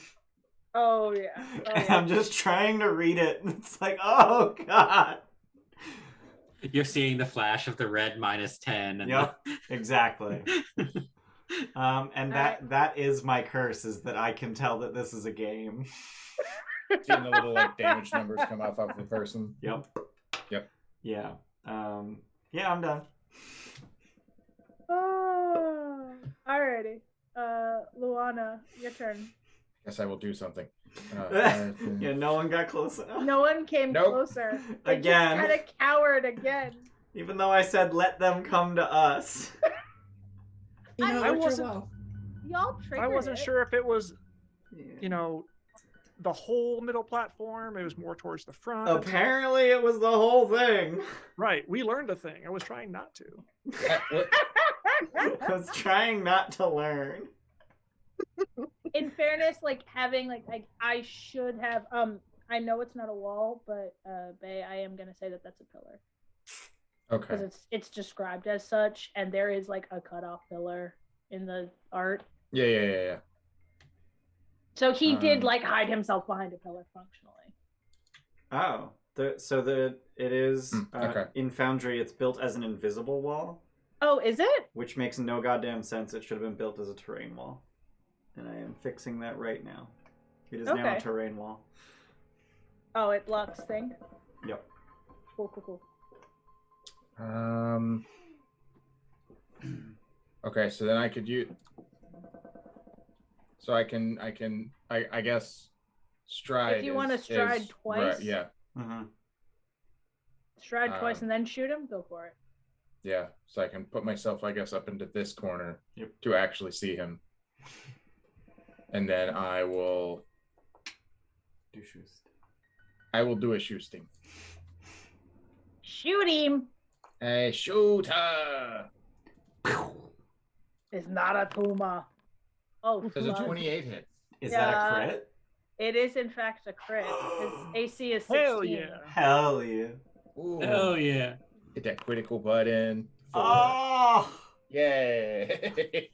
Oh yeah. And I'm just trying to read it, and it's like, oh god. You're seeing the flash of the red -10. And Yep, exactly. And that is my curse, is that I can tell that this is a game. Seeing the little like damage numbers come off of the person. Yep. Yeah. Yeah, I'm done. Alrighty. Luanna, your turn. Guess I will do something. Yeah, no one got close enough. No one came closer. They Again. just kind of cowered again. Even though I said let them come to us. You know, I it worked wasn't- well. Y'all triggered I wasn't it. sure if it was, Yeah. you know, the whole middle platform. It was more towards the front. Apparently it was the whole thing. Right. We learned a thing. I was trying not to. I was trying not to learn. In fairness, like having like I should have I know it's not a wall, but Bay, I am gonna say that that's a pillar Okay. because it's described as such, and there is like a cutoff pillar in the art. Yeah. So he did like hide himself behind a pillar functionally. Oh, it is okay. in Foundry. It's built as an invisible wall, Oh, is it? which makes no goddamn sense. It should have been built as a terrain wall, and I am fixing that right now. It is now a Okay. terrain wall. Oh, it blocks thing. Yep. Cool. Okay, so then I could use. So I guess stride. If you want to stride twice, Right, yeah. Mm-hmm. stride twice and then shoot him. Go for it. Yeah, so I can put myself, I guess, up into this corner Yep. to actually see him. And then I will Do shoes. do a shooting. Shoot him. A shooter! It's not a Puma. Oh, There's a flood. 28 hit. Is that a Yeah. crit? It is in fact a crit. His AC is 16. Hell yeah. Hell yeah. Ooh. Oh yeah. Hit that critical button. Oh! Yay!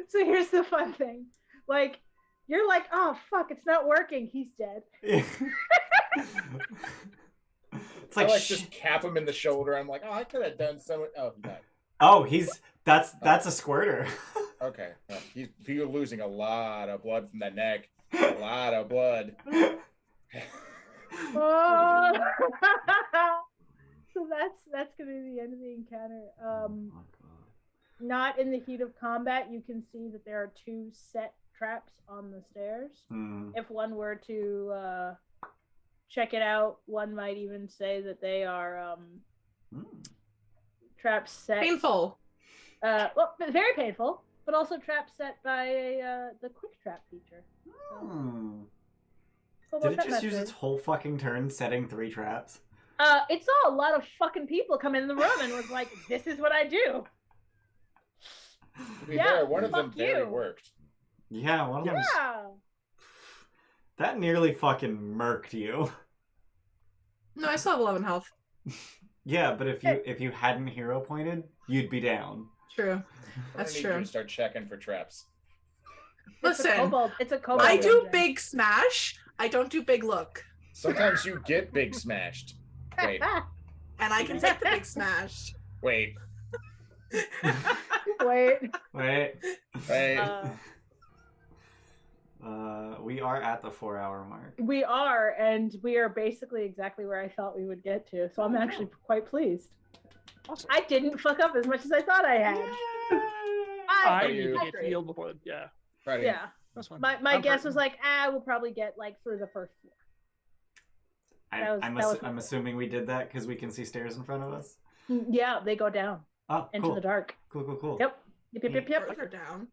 So here's the fun thing. Like, you're like, oh fuck, it's not working. He's dead. It's I like, like just cap him in the shoulder. I'm like, oh, I could have done so much. Oh, he died. oh, that's a squirter. Okay. Well, he's losing a lot of blood from the neck. A lot of blood. Oh. So that's gonna be the end of the encounter. Not in the heat of combat, you can see that there are 2 set traps on the stairs. If one were to check it out, one might even say that they are traps set. Painful. Well, very painful, but also traps set by the quick trap feature. So, Did it just use its whole fucking turn setting 3 traps? It saw a lot of fucking people come in the room and was like, "This is what I do." To be Yeah, fair, one of them fuck barely you. worked. Yeah, one of them. Yeah. That nearly fucking murked you. No, I still have 11 health. Yeah, but if you hadn't hero pointed, you'd be down. True. That's I need true. you to start checking for traps. Listen, It's a kobold. I do dungeon. big smash. I don't do big look. Sometimes you get big smashed. Wait. And I can take the big smash. Wait. Wait. Wait. Uh, We are at the 4-hour mark. we are, and we are basically exactly where I thought we would get to. So I'm actually quite pleased. Awesome. I didn't fuck up as much as I thought I had. I Are need to you- get healed before. Yeah, Right. Yeah. that's fine. My I'm guess pretty- was like, we'll probably get like through the first floor. That was I'm assuming we did that because we can see stairs in front of us. Yeah, they go down Oh, into cool. the dark. Cool. Yep. Yep. Those are down.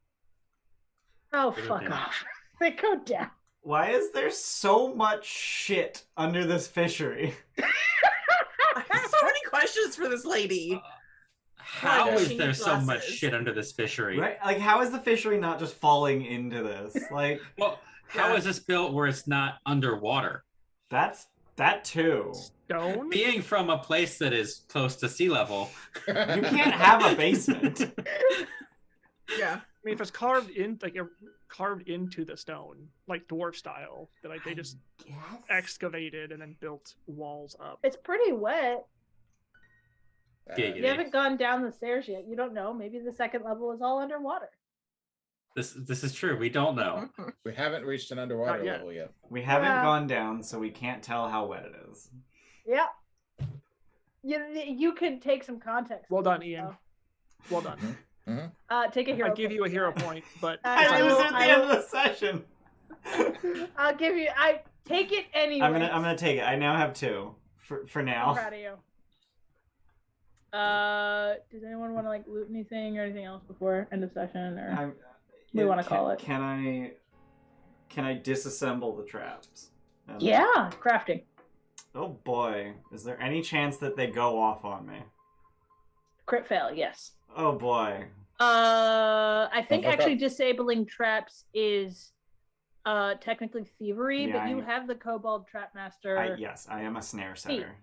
Oh, They go fuck down. off. They go down. Why is there so much shit under this fishery? I have so many questions for this lady. How Why does is she there need so much glasses? shit under this fishery? Right? Like, how is the fishery not just falling into this? Like, Well, how Yeah. is this built where it's not underwater? that too. Stone. Being from a place that is close to sea level, You can't have a basement. Yeah. I mean, if it's carved in, like carved into the stone, like dwarf style, that like they just Yes. excavated and then built walls up. It's pretty wet. You haven't gone down the stairs yet. You don't know. Maybe the second level is all underwater. This is true. We don't know. We haven't reached an underwater level yet. We haven't gone down, so we can't tell how wet it is. Yeah. You could take some context. Well done, Eeeen. Well done. Mm-hmm. Take a hero. I'll give you a hero point, but I lose at the end of the session. I'll give you. I take it anyway. I'm gonna take it. I now have 2 for now. I'm proud of you. Does anyone want to like loot anything or anything else before end of session, or we want to call it? Can I disassemble the traps? Yeah, crafting. Oh boy, is there any chance that they go off on me? Crit fail, yes. Oh boy. I think actually disabling traps is technically thievery, but you have the Kobold Trap Master. Yes, I am a snare setter.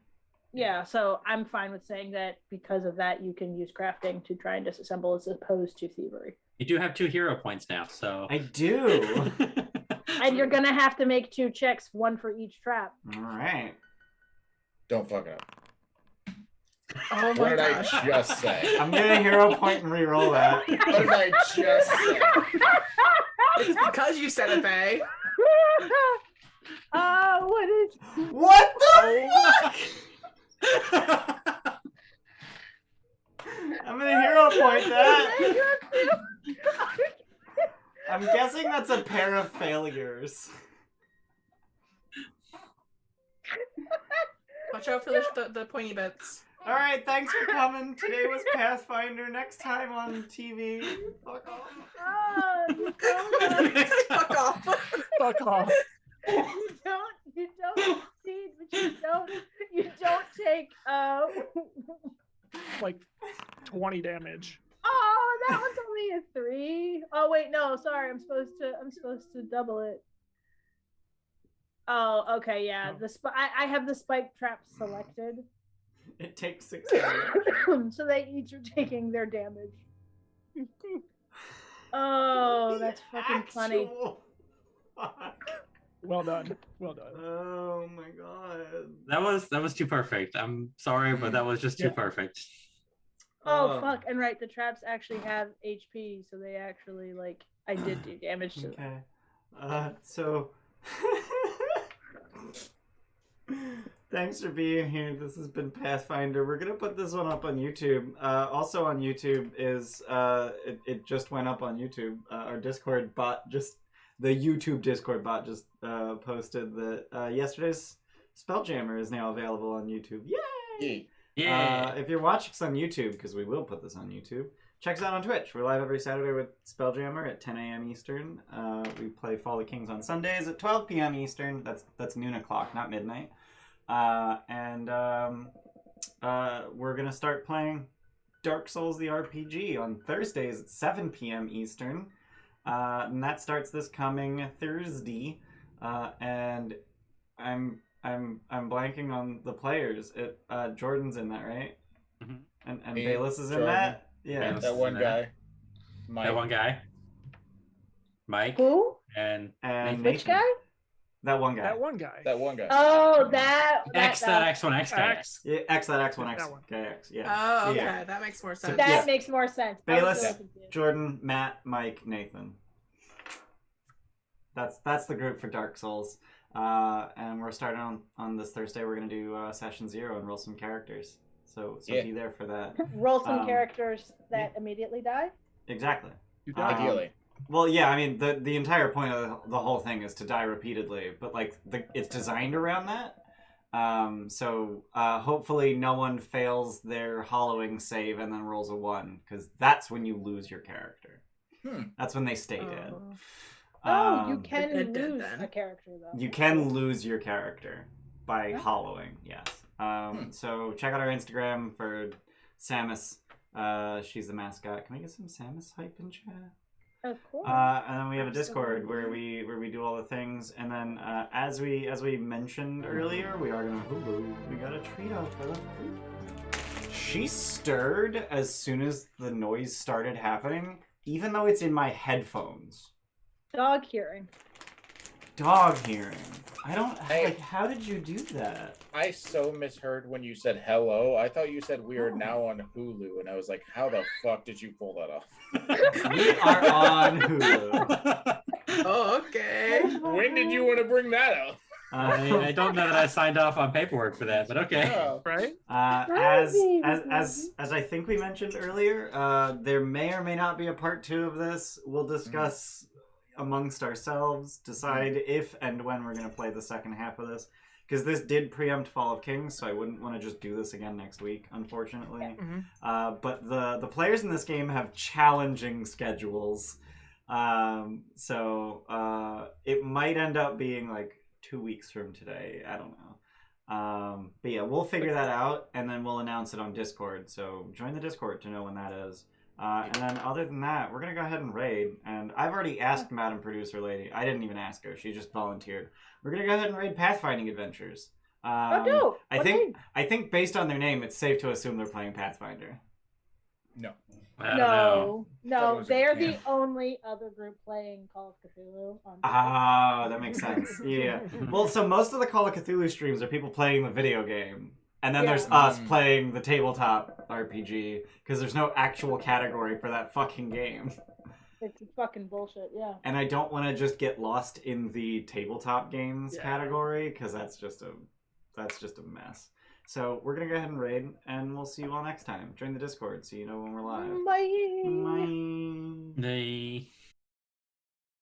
Yeah, so I'm fine with saying that because of that you can use crafting to try and disassemble as opposed to thievery. You do have 2 hero points now, so I do. And you're gonna have to make 2 checks, 1 for each trap. All right. Don't fuck it up. Oh my What did gosh. I just say? I'm gonna hero point and re-roll that. What did I just say? It's because you said it, Faye. What the fuck? I'm gonna hero point that. I'm guessing that's a pair of failures. Watch out for the pointy bits. All right, thanks for coming. Today was Pathfinder. Next time on TV. Fuck off. Fuck off. fuck off. You don't succeed, but you don't take Like 20 damage. Oh, that was only a 3. Oh wait, no, sorry, I'm supposed to double it. Oh, okay, yeah. I have the spike trap selected. It takes 6 damage. So they each are taking their damage. Oh, that's fucking funny. Fuck. Well done. Well done. Oh my god. that was too perfect. I'm sorry, but that was just too perfect. Oh fuck! And right, the traps actually have HP, so they actually like I did do damage to them. Okay. So thanks for being here. This has been Pathfinder. We're gonna put this one up on YouTube. Also on YouTube is it just went up on YouTube. Our Discord bot the YouTube Discord bot just posted that yesterday's Spelljammer is now available on YouTube. Yay! Yeah. If you're watching us on YouTube, because we will put this on YouTube, check us out on Twitch. We're live every Saturday with Spelljammer at 10 a.m. Eastern. We play Fall of Kings on Sundays at 12 p.m. Eastern. That's noon o'clock, not midnight. We're going to start playing Dark Souls the RPG on Thursdays at 7 p.m. Eastern. And that starts this coming Thursday. And I'm blanking on the players. Jordan's in that, right? Mm-hmm. And Bayless is in that? Yeah. Bayless That is one in guy. Mike. That one guy. Mike. Who? And Which guy? That one guy. That one guy. That one guy. Oh, that X1 X guy. X. Yeah, X that X1 X. That one. Okay, X. Yeah. Oh, okay. Yeah. That makes more sense. That Yeah. makes more sense. I was Bayless, really confused. Jordan, Matt, Mike, Nathan. That's the group for Dark Souls. And we're starting on this Thursday. We're gonna do session 0 and roll some characters. So Yeah. be there for that. Roll some characters that immediately die. Exactly. You die. Ideally. Well, yeah. I mean, the entire point of the whole thing is to die repeatedly, but like it's designed around that. So hopefully no one fails their hollowing save and then rolls a 1, because that's when you lose your character. That's when they stay dead. You can Dead lose then. a character though. You can lose your character by hollowing, yes. So check out our Instagram for Samus. She's the mascot. Can we get some Samus hype in chat? Of course. And then we have a Discord where we do all the things. And then as we mentioned earlier, we are gonna we got a treat out for the She stirred as soon as the noise started happening, even though it's in my headphones. Dog hearing. Dog hearing. I don't like. How did you do that? I so misheard when you said hello. I thought you said we are now on Hulu, and I was like, how the fuck did you pull that off? We are on Hulu. Oh, okay. When did you want to bring that up? I don't know that I signed off on paperwork for that, but okay. Yeah. Right? As I think we mentioned earlier, there may or may not be a part 2 of this. We'll discuss amongst ourselves, decide if and when we're going to play the second half of this. Because this did preempt Fall of Kings, so I wouldn't want to just do this again next week, unfortunately. But the players in this game have challenging schedules. So it might end up being like 2 weeks from today. I don't know. But yeah, we'll figure that out, and then we'll announce it on Discord. So join the Discord to know when that is. And then other than that, we're going to go ahead and raid. And I've already asked Madam Producer Lady. I didn't even ask her. She just volunteered. We're going to go ahead and raid Pathfinding Adventures. dope. I think based on their name, it's safe to assume they're playing Pathfinder. No. I don't know. No, they're the only other group playing Call of Cthulhu. That makes sense. Yeah. Well, so most of the Call of Cthulhu streams are people playing the video game. And then there's us playing the tabletop RPG, because there's no actual category for that fucking game. It's fucking bullshit, yeah. And I don't want to just get lost in the tabletop games category, because that's just a mess. So we're gonna go ahead and raid, and we'll see you all next time. Join the Discord so you know when we're live. Bye. Bye. They...